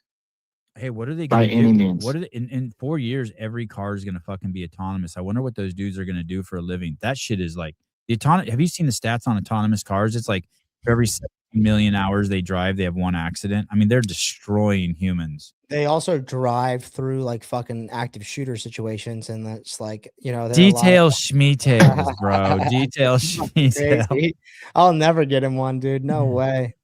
Hey, what are they by gonna any do? means? What are they, in 4 years, every car is gonna fucking be autonomous. I wonder what those dudes are gonna do for a living. That shit is like the have you seen the stats on autonomous cars? It's like for every 17 million hours they drive, they have 1 accident. I mean, they're destroying humans. They also drive through like fucking active shooter situations, and that's like, you know, Detail schmeetails, bro. Detail schmeetails. I'll never get in one, dude. No way.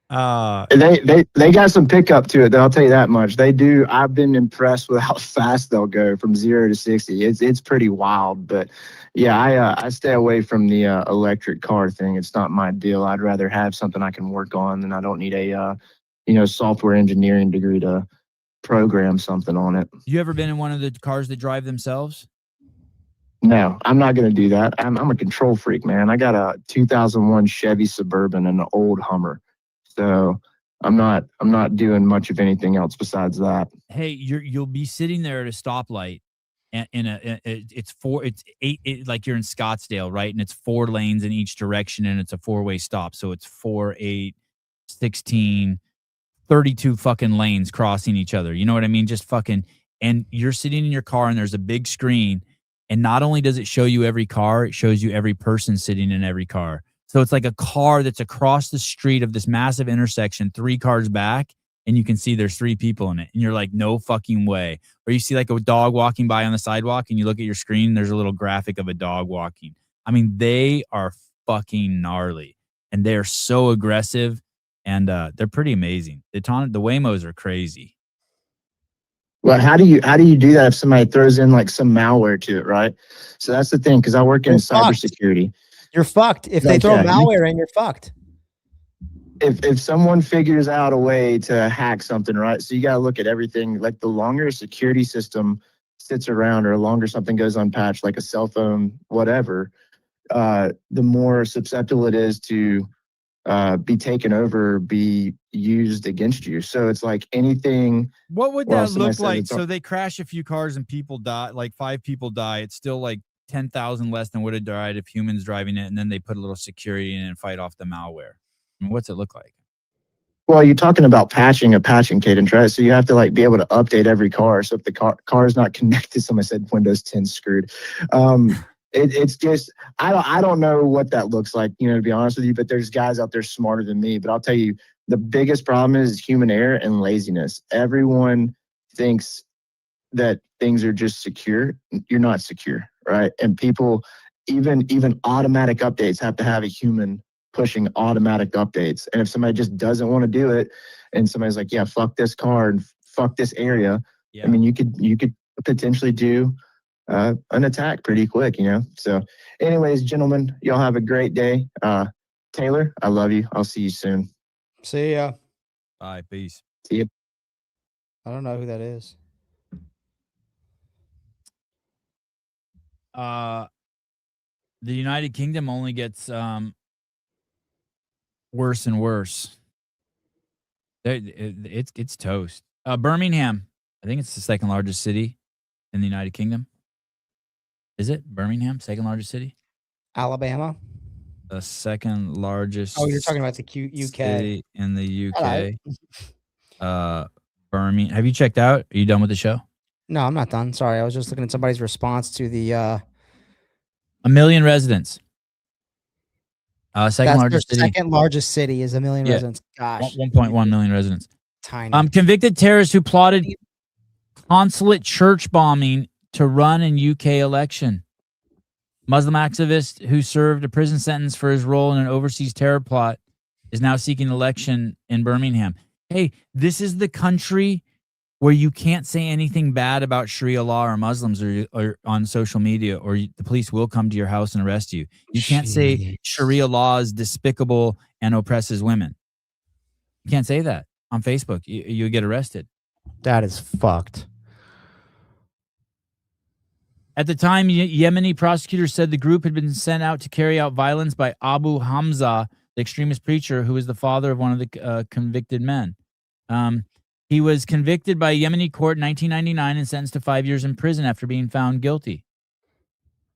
They got some pickup to it, though, I'll tell you that much. They do. I've been impressed with how fast they'll go from 0 to 60. It's pretty wild. But yeah, I stay away from the electric car thing. It's not my deal. I'd rather have something I can work on, and I don't need a software engineering degree to program something on it. You ever been in one of the cars that drive themselves? No, I'm not going to do that. I'm a control freak, man. I got a 2001 Chevy Suburban and an old Hummer. So I'm not doing much of anything else besides that. Hey, you'll be sitting there at a stoplight, and it's 8, like you're in Scottsdale, right? And it's 4 lanes in each direction, and it's a 4-way stop. So it's 4, 8, 16, 32 fucking lanes crossing each other. You know what I mean? Just fucking, and you're sitting in your car, and there's a big screen, and not only does it show you every car, it shows you every person sitting in every car. So it's like a car that's across the street of this massive intersection, 3 cars back, and you can see there's 3 people in it. And you're like, no fucking way. Or you see like a dog walking by on the sidewalk, and you look at your screen, there's a little graphic of a dog walking. I mean, they are fucking gnarly, and they are so aggressive, and they're pretty amazing. The Waymos are crazy. Well, how do you do that if somebody throws in like some malware to it, right? So that's the thing, because I work in cybersecurity. You're fucked. If they throw malware in, you're fucked. If someone figures out a way to hack something, right? So you got to look at everything. Like, the longer a security system sits around, or the longer something goes unpatched, like a cell phone, whatever, the more susceptible it is to be taken over, be used against you. So it's like anything. What would that look like? So they crash a few cars and people die, like 5 people die. It's still like 10,000 less than would have died if humans driving it, and then they put a little security in and fight off the malware. I mean, what's it look like? Well, you're talking about patching a patching cadence, right? So you have to like be able to update every car. So if the car is not connected, someone said Windows 10 screwed. It's just I don't know what that looks like, to be honest with you. But there's guys out there smarter than me. But I'll tell you, the biggest problem is human error and laziness. Everyone thinks that things are just secure. You're not secure, right? And people, even automatic updates have to have a human pushing automatic updates. And if somebody just doesn't want to do it, and somebody's like, yeah, fuck this car and fuck this area, I mean, you could potentially do an attack pretty quick, So anyways, gentlemen, y'all have a great day. Taylor, I love you. I'll see you soon. See ya. Bye. Peace. See ya. I don't know who that is. The United Kingdom only gets worse and worse. It's toast. Birmingham, I think it's the second largest city in the United Kingdom. Is it Birmingham, second largest city? Alabama. The second largest. Oh, you're talking about the UK city in the UK. Birmingham. Have you checked out? Are you done with the show? No, I'm not done. Sorry, I was just looking at somebody's response to the. 1 million residents. Second largest city. Second largest city is 1 million residents. Gosh, 1.1 million residents. Tiny. Convicted terrorists who plotted consulate church bombing to run in UK election. Muslim activist who served a prison sentence for his role in an overseas terror plot is now seeking election in Birmingham. Hey, this is the country where you can't say anything bad about Sharia law or Muslims or on social media, or the police will come to your house and arrest you. You can't say Sharia law is despicable and oppresses women. You can't say that on Facebook. You get arrested. That is fucked. At the time, Yemeni prosecutors said the group had been sent out to carry out violence by Abu Hamza, the extremist preacher who was the father of one of the convicted men. He was convicted by a Yemeni court in 1999 and sentenced to 5 years in prison after being found guilty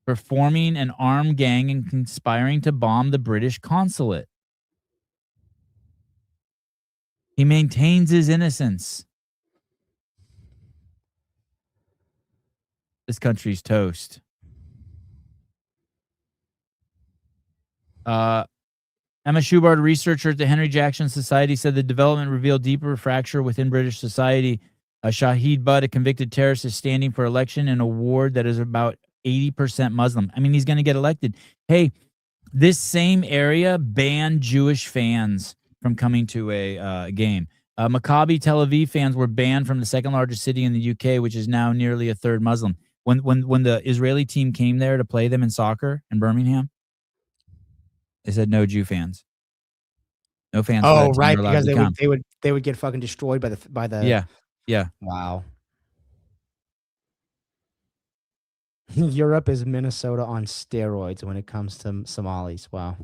for forming an armed gang and conspiring to bomb the British consulate. He maintains his innocence. This country's toast. Emma Schubart, a researcher at the Henry Jackson Society, said the development revealed deeper fracture within British society. Shahid Butt, a convicted terrorist, is standing for election in a ward that is about 80% Muslim. I mean, he's going to get elected. Hey, this same area banned Jewish fans from coming to a game. Maccabi Tel Aviv fans were banned from the second largest city in the UK, which is now nearly a third Muslim. When the Israeli team came there to play them in soccer in Birmingham, they said no Jew fans. No fans. Oh, right, because they would get fucking destroyed by the Yeah. Wow. Europe is Minnesota on steroids when it comes to Somalis. Wow.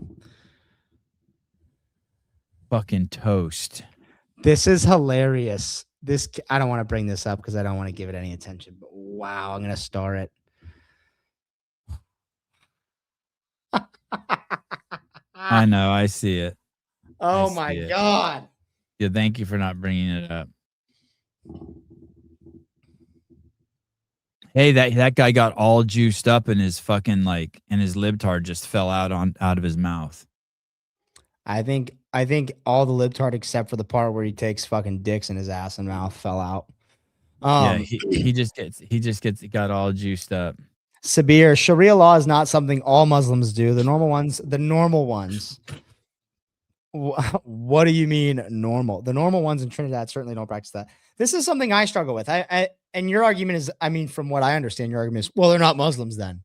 Fucking toast. This is hilarious. I don't want to bring this up because I don't want to give it any attention, but wow, I'm gonna star it. I know, I see it. Oh my God. Yeah, thank you for not bringing it up. Hey, that guy got all juiced up and his fucking and his libtard just fell out of his mouth. I think all the libtard except for the part where he takes fucking dicks in his ass and mouth fell out. Yeah, he just got all juiced up. Sabir, Sharia law is not something all Muslims do. The normal ones. What do you mean normal? The normal ones in Trinidad certainly don't practice that. This is something I struggle with. And your argument is, I mean, from what I understand, your argument is, well, they're not Muslims then.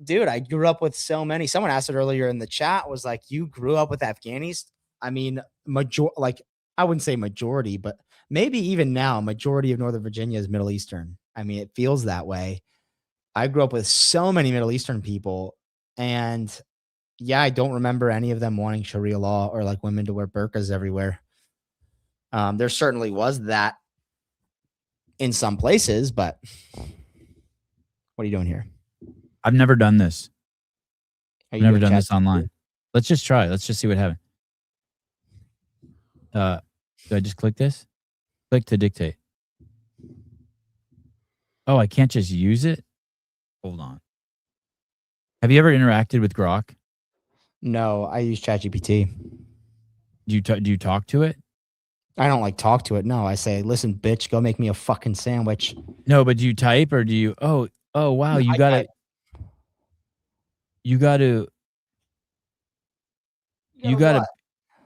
Dude, I grew up with so many. Someone asked it earlier in the chat, was like, you grew up with Afghanis? I mean, I wouldn't say majority, but maybe even now, majority of Northern Virginia is Middle Eastern. I mean, it feels that way. I grew up with so many Middle Eastern people, and yeah, I don't remember any of them wanting Sharia law or like women to wear burqas everywhere. There certainly was that in some places, but what are you doing here? I've never done this. Are I've you never in done this ChatGPT? online. Let's just try. Let's just see what happens. Do I just click this? Click to dictate. Oh, I can't just use it? Hold on. Have you ever interacted with Grok? No, I use ChatGPT. Do you talk to it? I don't like talk to it. No, I say, listen, bitch, go make me a fucking sandwich. No, but do you type or do you? Oh, wow, No, you I got to. type. You got to. You got to. what?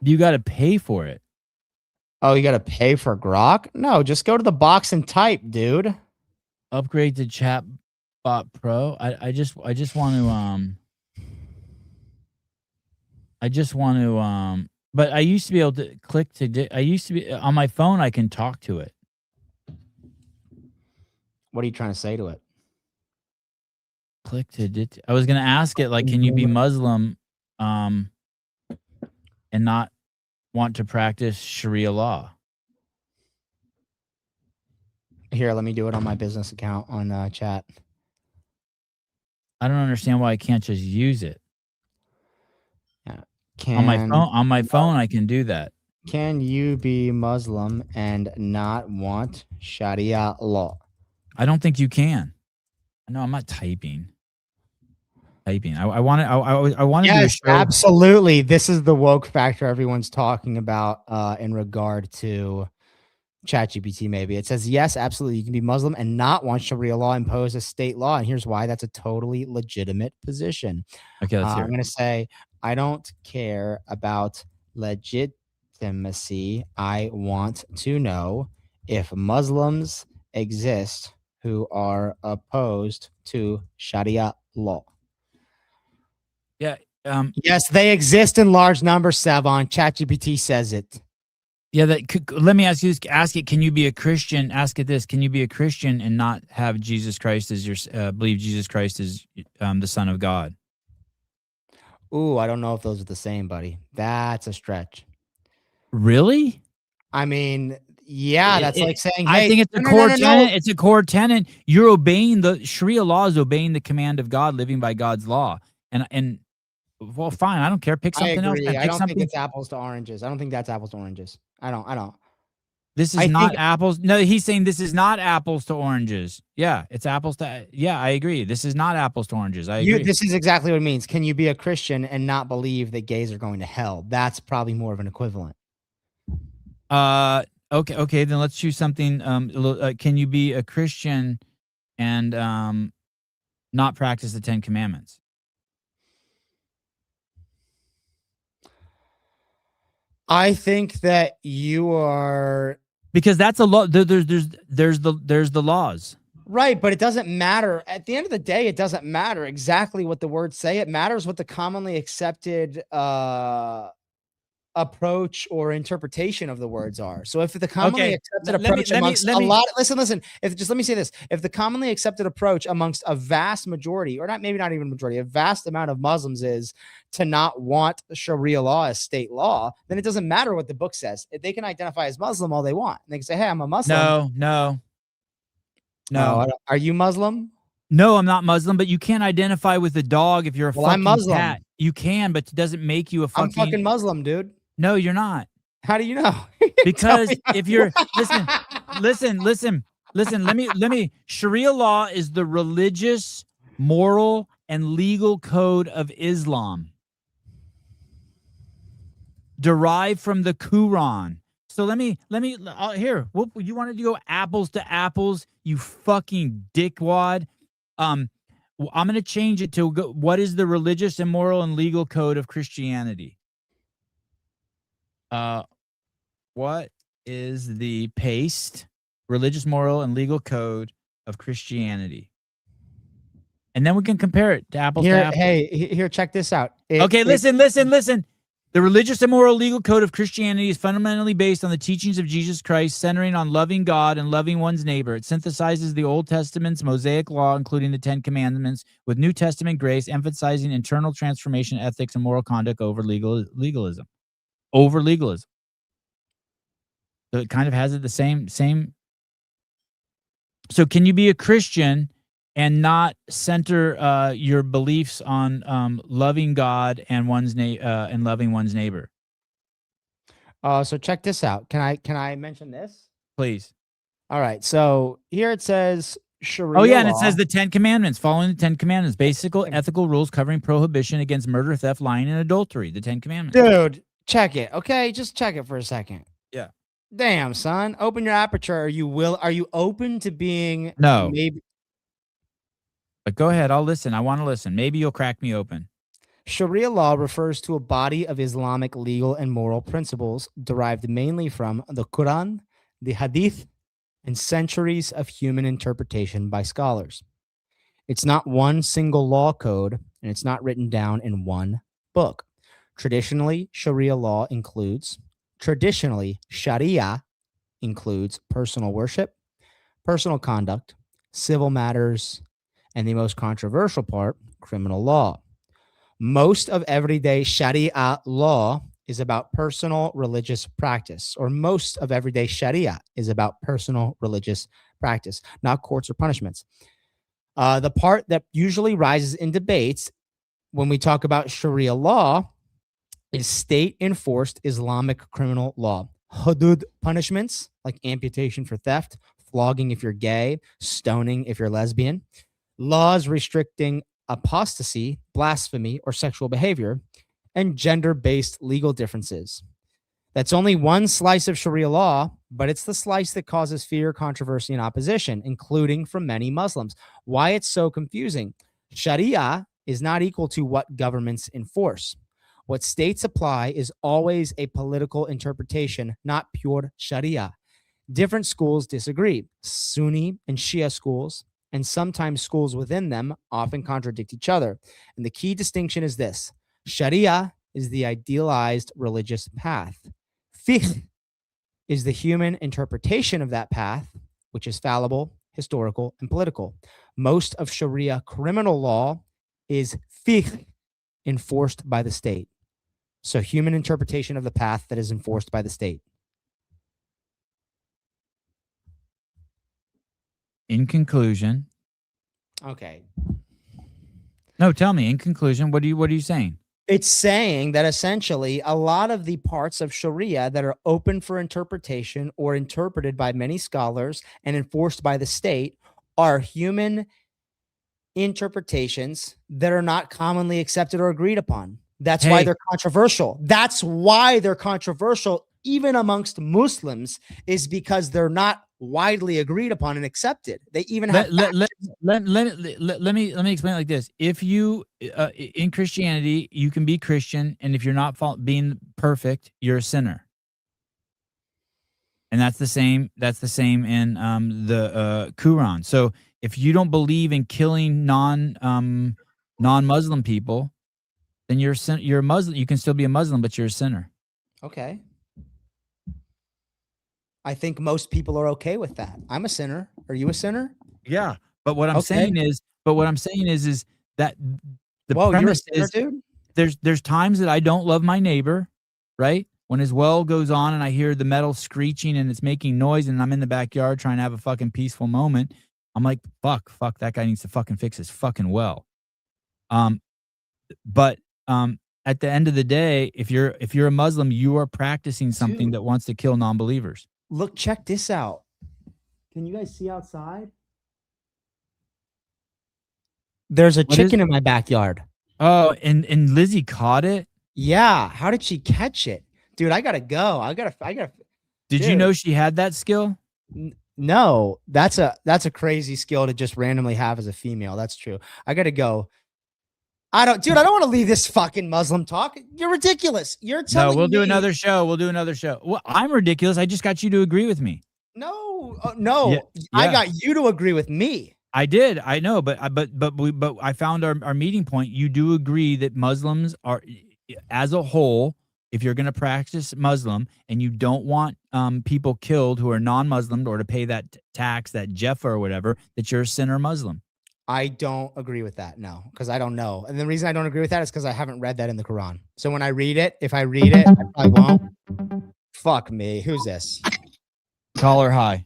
You got to pay for it. Oh, you got to pay for Grok? No, just go to the box and type, dude. Upgrade to Chatbot Pro. I just want to but I used to be able to click to I used to be on my phone I can talk to it. What are you trying to say to it? Click to I was going to ask it like, can you be Muslim and not want to practice Sharia law? Here, let me do it on my business account on chat. I don't understand why I can't just use it. Yeah. On my phone I can do that. Can you be Muslim and not want Sharia law? I don't think you can. No, I'm not typing. I want to. I want to do a Yes, show. absolutely. This is the woke factor everyone's talking about in regard to ChatGPT. Maybe it says yes, absolutely. You can be Muslim and not want Sharia law imposed as state law, and here's why. That's a totally legitimate position. Okay, let's hear I'm it. going to say I don't care about legitimacy. I want to know if Muslims exist who are opposed to Sharia law. Yeah. Yes, they exist in large numbers, Savon. ChatGPT says it. Yeah. Let me ask you this. Ask it. Can you be a Christian? Ask it this. Can you be a Christian and not have Jesus Christ as your believe Jesus Christ is the Son of God? Ooh, I don't know if those are the same, buddy. That's a stretch. Really? I mean, yeah, that's like saying, I hey, think it's a no, core no, no, tenet. no. It's a core tenet. You're obeying the Sharia law is obeying the command of God, living by God's law. And well, fine. I don't care. Pick I something else. agree. Then. I Pick don't something. think it's apples to oranges. I don't think that's apples to oranges. I don't. This is I not think- apples. No, he's saying this is not apples to oranges. Yeah, it's apples to. Yeah, I agree. This is not apples to oranges. I agree. This is exactly what it means. Can you be a Christian and not believe that gays are going to hell? That's probably more of an equivalent. Okay. Then let's choose something. Can you be a Christian and not practice the 10 Commandments? I think that you are because that's a law. There's the laws. Right, but it doesn't matter. At the end of the day, it doesn't matter exactly what the words say. It matters what the commonly accepted approach or interpretation of the words are. So if the commonly accepted approach amongst a lot, listen, let me say this. If the commonly accepted approach amongst a vast majority, or maybe not even majority, a vast amount of Muslims is to not want Sharia law as state law, then it doesn't matter what the book says. They can identify as Muslim all they want. They can say, hey, I'm a Muslim. No. Are you Muslim? No, I'm not Muslim, but you can't identify with a dog if you're a fucking I'm Muslim. cat. You can, but it doesn't make you a fucking... I'm fucking Muslim, dude. No, you're not. How do you know? Because if you're... Listen. Let me... Sharia law is the religious, moral, and legal code of Islam. Derived from the Quran. So let me here. You wanted to go apples to apples, you fucking dickwad. I'm going to change it to what is the religious, immoral, and legal code of Christianity? What is the religious, moral, and legal code of Christianity? And then we can compare it to apples to apples. Hey, here, check this out. Listen. The religious, immoral, legal code of Christianity is fundamentally based on the teachings of Jesus Christ, centering on loving God and loving one's neighbor. It synthesizes the Old Testament's Mosaic law, including the 10 Commandments, with New Testament grace, emphasizing internal transformation, ethics, and moral conduct over legalism. Over legalism. So it kind of has it the same. So can you be a Christian and not center your beliefs on loving God and and loving one's neighbor. So check this out. Can I mention this? Please. All right. So here it says Sharia Oh yeah, and it law. says the 10 Commandments, following the 10 Commandments, basic ethical rules covering prohibition against murder, theft, lying, and adultery. The 10 Commandments. Dude, check it. Okay, just check it for a second. Yeah. Damn, son, open your aperture. Are you open to being No. maybe But go ahead, I'll listen. I want to listen. Maybe you'll crack me open. Sharia law refers to a body of Islamic legal and moral principles derived mainly from the Quran, the Hadith, and centuries of human interpretation by scholars. It's not one single law code, and it's not written down in one book. Traditionally, Sharia includes personal worship, personal conduct, civil matters, and the most controversial part, criminal law. Most of everyday Sharia law is about personal religious practice, or most of everyday Sharia is about personal religious practice, not courts or punishments. The part that usually rises in debates when we talk about Sharia law is state-enforced Islamic criminal law. Hudud punishments, like amputation for theft, flogging if you're gay, stoning if you're lesbian, laws restricting apostasy, blasphemy, or sexual behavior, and gender-based legal differences. That's only one slice of Sharia law, but it's the slice that causes fear, controversy, and opposition, including from many Muslims. Why it's so confusing? Sharia is not equal to what governments enforce. What states apply is always a political interpretation, not pure Sharia. Different schools disagree. Sunni and Shia schools, and sometimes schools within them, often contradict each other. And the key distinction is this: Sharia is the idealized religious path. Fiqh is the human interpretation of that path, which is fallible, historical, and political. Most of Sharia criminal law is fiqh, enforced by the state. So human interpretation of the path that is enforced by the state. In conclusion. Okay. No, tell me. In conclusion, what are you saying? It's saying that essentially a lot of the parts of Sharia that are open for interpretation or interpreted by many scholars and enforced by the state are human interpretations that are not commonly accepted or agreed upon. That's why they're controversial. That's why they're controversial, even amongst Muslims, is because they're not widely agreed upon and accepted. They even have let me explain it like this. If you in Christianity, you can be Christian, and if you're not being perfect, you're a sinner. And that's the same in the Quran. So if you don't believe in killing non-Muslim people, then you're a Muslim. You can still be a Muslim, but you're a sinner. Okay. I think most people are okay with that. I'm a sinner. Are you a sinner? Yeah. But what I'm saying is that the premise you're a sinner, dude? There's times that I don't love my neighbor, right? When his well goes on and I hear the metal screeching and it's making noise and I'm in the backyard trying to have a fucking peaceful moment, I'm like, fuck, that guy needs to fucking fix his fucking well. But at the end of the day, if you're a Muslim, you are practicing something that wants to kill non-believers. Look, check this out. Can you guys see outside? There's a chicken in my backyard. Oh, and Lizzie caught it? Yeah. How did she catch it? Dude, I gotta go. I gotta. Did you know she had that skill? No, that's a crazy skill to just randomly have as a female. That's true. I gotta go. I don't want to leave this fucking Muslim talk. You're ridiculous. You're telling me. No, we'll do another show. Well, I'm ridiculous. I just got you to agree with me. No. Yeah. I got you to agree with me. I did. I know, but I found our meeting point. You do agree that Muslims are, as a whole, if you're going to practice Muslim and you don't want people killed who are non-Muslim or to pay that tax, that Jeff or whatever, that you're a sinner Muslim. I don't agree with that, no, because I don't know. And the reason I don't agree with that is because I haven't read that in the Quran. So when I read it, if I read it, I probably won't. Fuck me. Who's this? Call her high.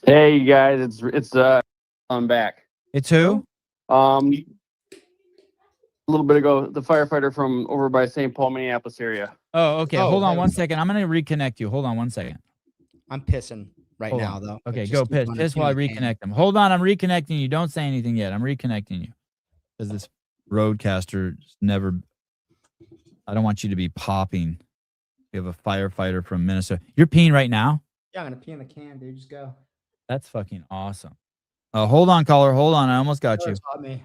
Hey, you guys. It's I'm back. It's who? A little bit ago, the firefighter from over by St. Paul, Minneapolis area. Oh, okay. Hold on one second. I'm gonna reconnect you. Hold on one second. I'm pissing right Hold now, on. though. Okay, Just go keep piss. on Piss while I communicating. reconnect them. Hold on, I'm reconnecting you. Don't say anything yet. I'm reconnecting you. Because this roadcaster never. I don't want you to be popping. We have a firefighter from Minnesota. You're peeing right now? Yeah, I'm gonna pee in the can, dude. Just go. That's fucking awesome. Hold on, caller. Hold on. I almost got you. Taught me.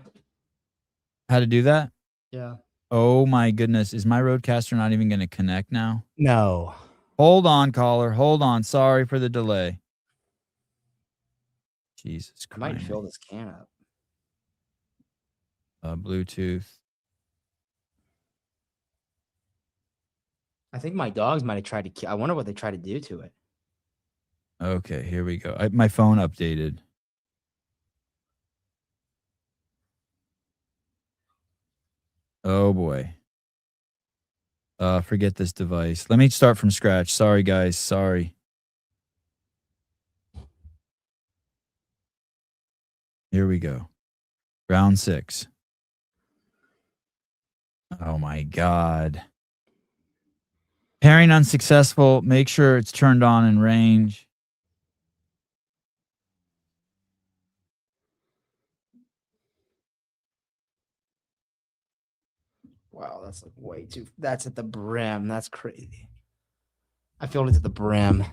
How to do that? Yeah. Oh my goodness. Is my roadcaster not even going to connect now? No. Hold on, caller. Hold on. Sorry for the delay. Jesus I might Christ. fill this can up. Bluetooth. I think my dogs might have tried to. I wonder what they tried to do to it. Okay, here we go. My phone updated. Oh boy. Forget this device. Let me start from scratch. Sorry, guys. Sorry. Here we go. Round 6. Oh my God. Pairing unsuccessful. Make sure it's turned on in range. Wow, that's like way too. That's at the brim. That's crazy. I filled it to the brim.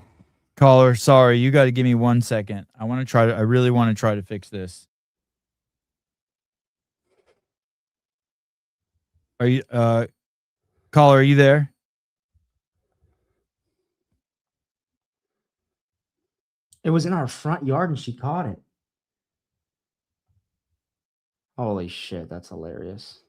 Caller, sorry, you got to give me 1 second. I really want to try to fix this. Are you, caller, are you there? It was in our front yard and she caught it. Holy shit, that's hilarious.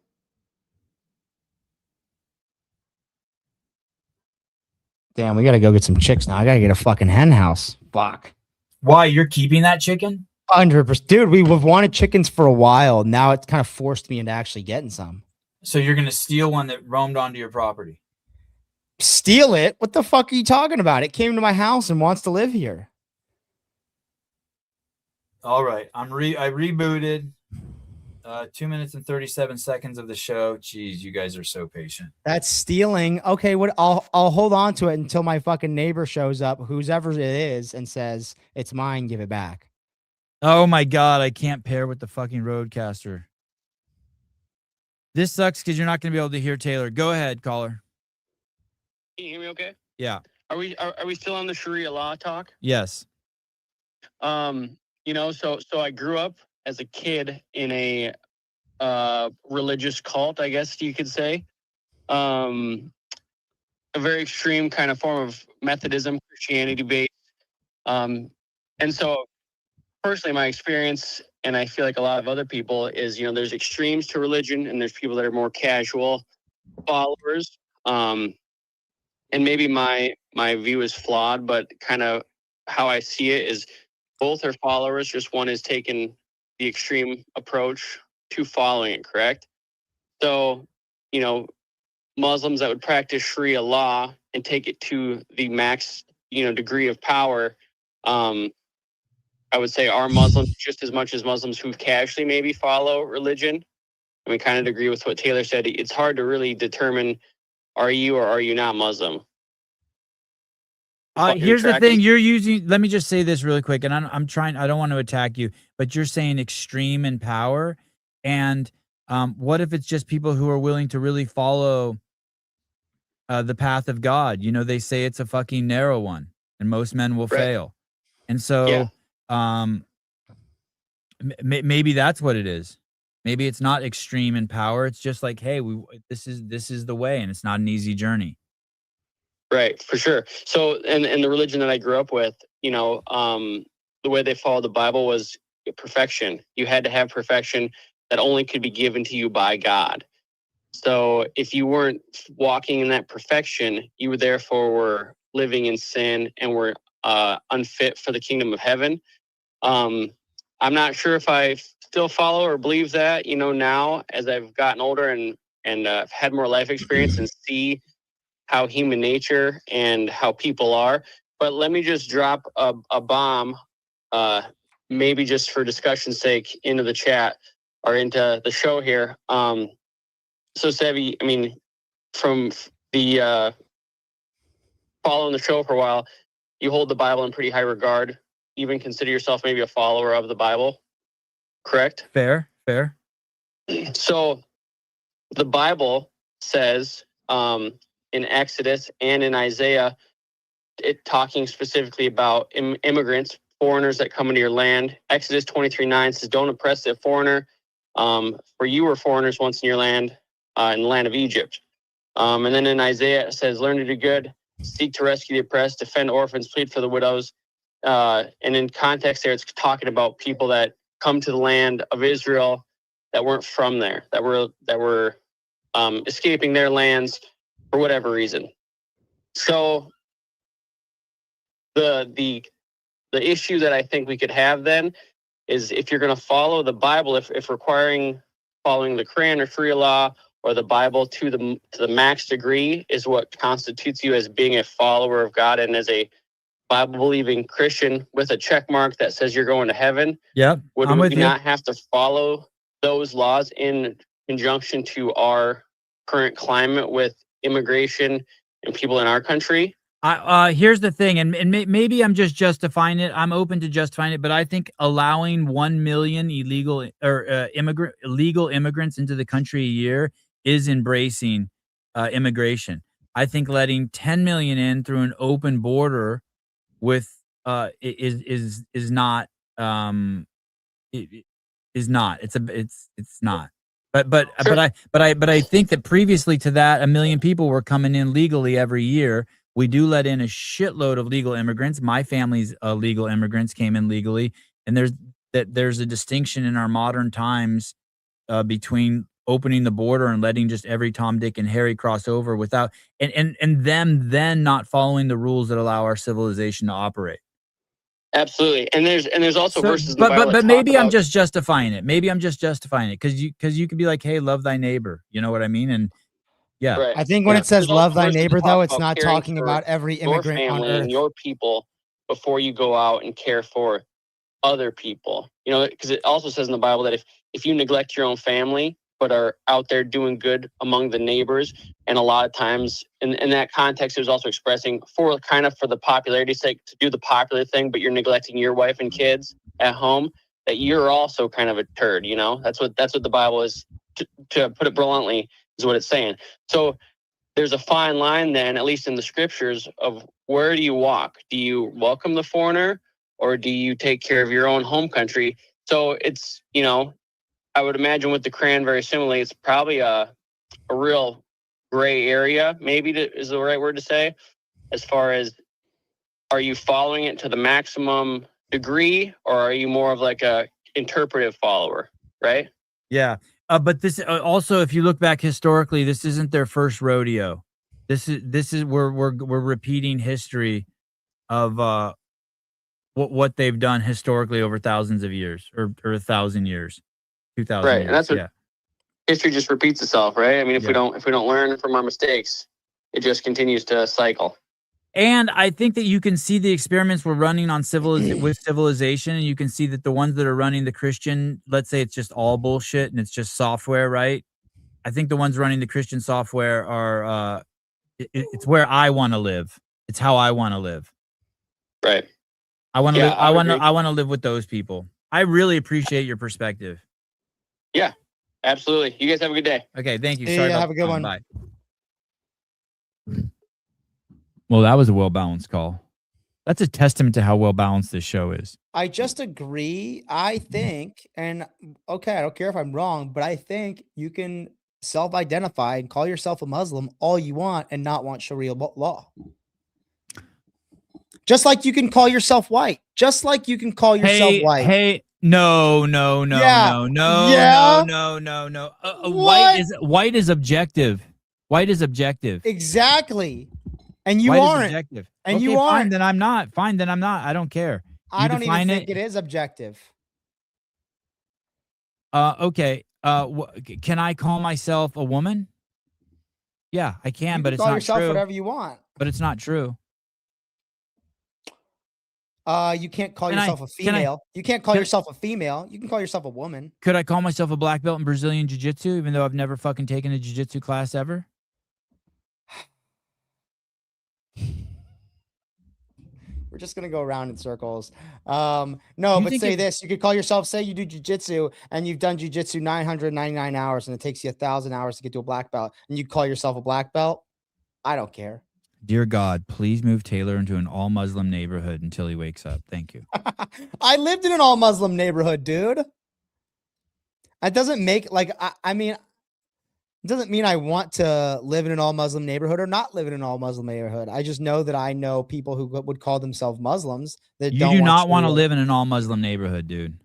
Damn, we gotta go get some chicks now. I gotta get a fucking hen house. Fuck. Why? You're keeping that chicken? 100%. Dude, we've wanted chickens for a while. Now it's kind of forced me into actually getting some. So you're going to steal one that roamed onto your property? Steal it? What the fuck are you talking about? It came to my house and wants to live here. All right. I rebooted. 2 minutes and 37 seconds of the show. Jeez, you guys are so patient. That's stealing. Okay, what? I'll hold on to it until my fucking neighbor shows up, whoever it is, and says it's mine. Give it back. Oh my God, I can't pair with the fucking roadcaster. This sucks because you're not going to be able to hear Taylor. Go ahead, caller. Can you hear me okay? Yeah. Are we still on the Sharia law talk? Yes. You know, so I grew up as a kid in a religious cult, I guess you could say. A very extreme kind of form of Methodism, Christianity based. And so personally, my experience, and I feel like a lot of other people, is, you know, there's extremes to religion and there's people that are more casual followers. And maybe my view is flawed, but kind of how I see it is both are followers. Just one is taking the extreme approach to following it, correct? So, you know, Muslims that would practice Sharia law and take it to the max, you know, degree of power, I would say are Muslims just as much as Muslims who casually maybe follow religion. And we kind of agree with what Taylor said. It's hard to really determine, are you or are you not Muslim? Here's the thing you're using. Let me just say this really quick. And I'm trying, I don't want to attack you, but you're saying extreme in power. And what if it's just people who are willing to really follow the path of God? You know, they say it's a fucking narrow one and most men will fail. And so maybe that's what it is. Maybe it's not extreme in power. It's just like, hey, this is the way, and it's not an easy journey. Right, for sure. So, and the religion that I grew up with, you know, the way they followed the Bible was perfection. You had to have perfection that only could be given to you by God. So if you weren't walking in that perfection, you therefore were living in sin and were unfit for the kingdom of heaven. I'm not sure if I still follow or believe that, you know, now as I've gotten older and had more life experience and see how human nature and how people are. But let me just drop a bomb maybe just for discussion's sake, into the chat or into the show here. So Sevi, I mean, from the following the show for a while, you hold the Bible in pretty high regard. Even consider yourself maybe a follower of the Bible, correct? Fair. So the Bible says in Exodus and in Isaiah, it talking specifically about immigrants, foreigners that come into your land. Exodus 23:9 says, don't oppress the foreigner, for you were foreigners once in your land, in the land of Egypt. And then in Isaiah, it says, learn to do good, seek to rescue the oppressed, defend orphans, plead for the widows. And in context there, it's talking about people that come to the land of Israel that weren't from there, that were escaping their lands for whatever reason. So the issue that I think we could have then is if you're going to follow the Bible, if requiring following the Quran or Sharia law or the Bible to the max degree is what constitutes you as being a follower of God and as a Bible-believing Christian with a check mark that says you're going to heaven. Yep, Would I'm we with you. not have to follow those laws in conjunction to our current climate with immigration and people in our country? Here's the thing, and maybe I'm just justifying it. I'm open to justifying it, but I think allowing 1 million illegal or illegal immigrants into the country a year is embracing immigration. I think letting 10 million in through an open border with is not it's not. But I think that previously to that, 1 million people were coming in legally every year. We do let in a shitload of legal immigrants. My family's legal immigrants came in legally, and there's a distinction in our modern times between opening the border and letting just every Tom, Dick, and Harry cross over without and them then not following the rules that allow our civilization to operate. Absolutely, and there's also verses. In the But Bible that maybe talk I'm about- just justifying it. Maybe I'm just justifying it because you could be like, hey, love thy neighbor. You know what I mean? And yeah, Right. I think when it says There's also love thy verses that neighbor, talk though, it's about not caring talking for about every your immigrant on family earth. and your people before you go out and care for other people. You know, because it also says in the Bible that if you neglect your own family but are out there doing good among the neighbors, and a lot of times in that context, it was also expressing for the popularity's sake to do the popular thing, but you're neglecting your wife and kids at home, that you're also kind of a turd. You know, that's what the Bible is, to put it bluntly, is what it's saying. So there's a fine line then, at least in the scriptures, of where do you walk? Do you welcome the foreigner, or do you take care of your own home country? So it's, you know, I would imagine with the Quran very similarly, it's probably a real gray area, maybe is the right word to say, as far as, are you following it to the maximum degree, or are you more of like a interpretive follower, right? yeah. But this also, if you look back historically, this isn't their first rodeo. This is we're repeating history of what they've done historically over thousands of years, or 1,000 years, 2,000 Right, years. and that's what history just repeats itself, right? I mean, if Yeah. we don't learn from our mistakes, it just continues to cycle. And I think that you can see the experiments we're running on with civilization, and you can see that the ones that are running the Christian, let's say it's just all bullshit and it's just software, right? I think the ones running the Christian software are it's where I want to live. It's how I want to live. Right. I want to Yeah, live. I would agree. I want to live with those people. I really appreciate your perspective. Yeah, absolutely. You guys have a good day. Okay, thank you. Yeah, Sorry about have a the good phone. one. Bye. Well, that was a well-balanced call. That's a testament to how well-balanced this show is. I just agree. I think, and okay, I don't care if I'm wrong, but I think you can self-identify and call yourself a Muslim all you want and not want Sharia law. Just like you can call yourself white. Just like you can call yourself white. Hey, no. Yeah. White is objective. White is objective. Exactly. And you White is aren't. objective. And Okay, you fine, aren't. then I'm not. Fine, then I'm not. I don't care. I You don't even define think it is objective. Okay. Can I call myself a woman? Yeah, I can, You but can it's call not yourself true. whatever you want. But it's not true. You can't call Can I- yourself a can I- female. You can't call can I- yourself a female. You can call yourself a woman. Could I call myself a black belt in Brazilian Jiu-Jitsu, even though I've never fucking taken a Jiu-Jitsu class ever? We're just gonna go around in circles. No, You but think say it- this: you could call yourself, say you do jujitsu and you've done jujitsu 999 hours, and it takes you 1,000 hours to get to a black belt, and you call yourself a black belt. I don't care. Dear God, please move Taylor into an all-Muslim neighborhood until he wakes up. Thank you. I lived in an all Muslim neighborhood, dude. It doesn't make like I mean, it doesn't mean I want to live in an all Muslim neighborhood or not live in an all Muslim neighborhood. I just know that I know people who would call themselves Muslims that You don't do not want to Sharia. live in an all-Muslim neighborhood, dude.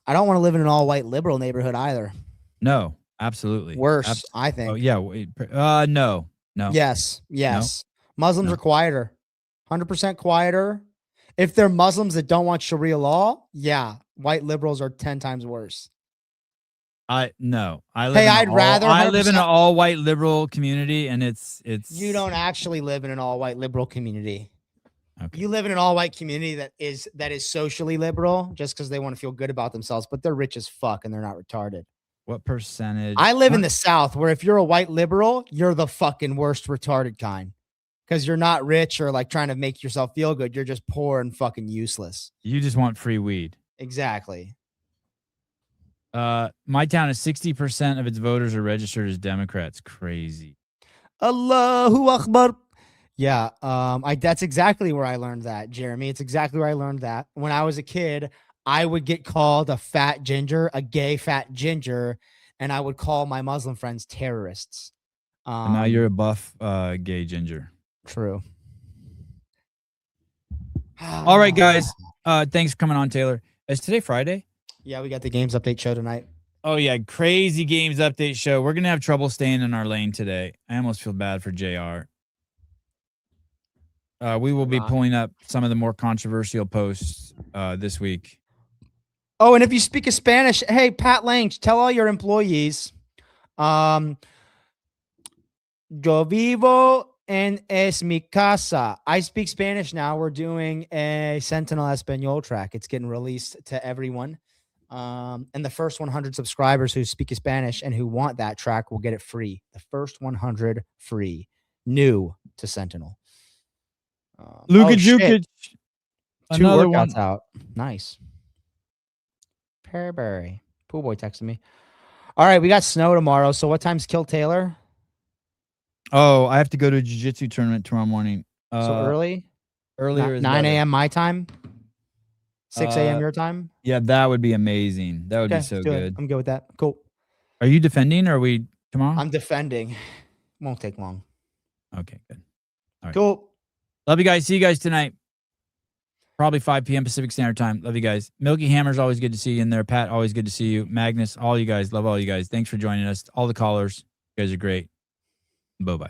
I don't want to live in an all white liberal neighborhood either. No, absolutely. Worse, I think. Oh yeah. Wait, no. Yes, yes. Muslims are quieter, 100% quieter. If they're Muslims that don't want Sharia law, yeah, white liberals are 10 times worse. No. I live Hey, in an I'd all- rather I live in an 100% all-white liberal community, and it's You don't actually live in an all white liberal community. You live in an all white community that is socially liberal just because they want to feel good about themselves, but they're rich as fuck and they're not retarded. What percentage? I live in the South where if you're a white liberal, you're the fucking worst retarded kind because you're not rich or like trying to make yourself feel good. You're just poor and fucking useless. You just want free weed. Exactly. My town is 60% of its voters are registered as Democrats. Crazy. Allahu Akbar. Yeah, that's exactly where I learned that, Jeremy. It's exactly where I learned that. When I was a kid, I would get called a fat ginger, a gay fat ginger, and I would call my Muslim friends terrorists. And now you're a buff gay ginger. True. All right, guys. Thanks for coming on, Taylor. Is today Friday? Yeah, we got the games update show tonight. Oh yeah, crazy games update show. We're gonna have trouble staying in our lane today. I almost feel bad for JR. We will be pulling up some of the more controversial posts this week. Oh, and if you speak of Spanish, hey, Pat Lang, tell all your employees, yo vivo en es mi casa. I speak Spanish now. We're doing a Sentinel Espanol track. It's getting released to everyone. And the first 100 subscribers who speak Spanish and who want that track will get it free. The first 100 free, new to Sentinel. Luka shit. Jukic. 2 Another workouts one. out. Nice. Perry. Pool boy texted me. All right, we got snow tomorrow. So what time's Kill Taylor? Oh, I have to go to a jiu-jitsu tournament tomorrow morning. So early? Earlier is 9 better. a.m. my time? 6 a.m. your time? Yeah, that would be amazing. That would Okay, be so let's do it. good. I'm good with that. Cool. Are you defending or are we tomorrow? I'm defending. Won't take long. Okay, good. All right. Cool. Love you guys. See you guys tonight. Probably 5 p.m. Pacific Standard Time. Love you guys. Milky Hammer's always good to see you in there. Pat, always good to see you. Magnus, all you guys. Love all you guys. Thanks for joining us. All the callers. You guys are great. Bye-bye.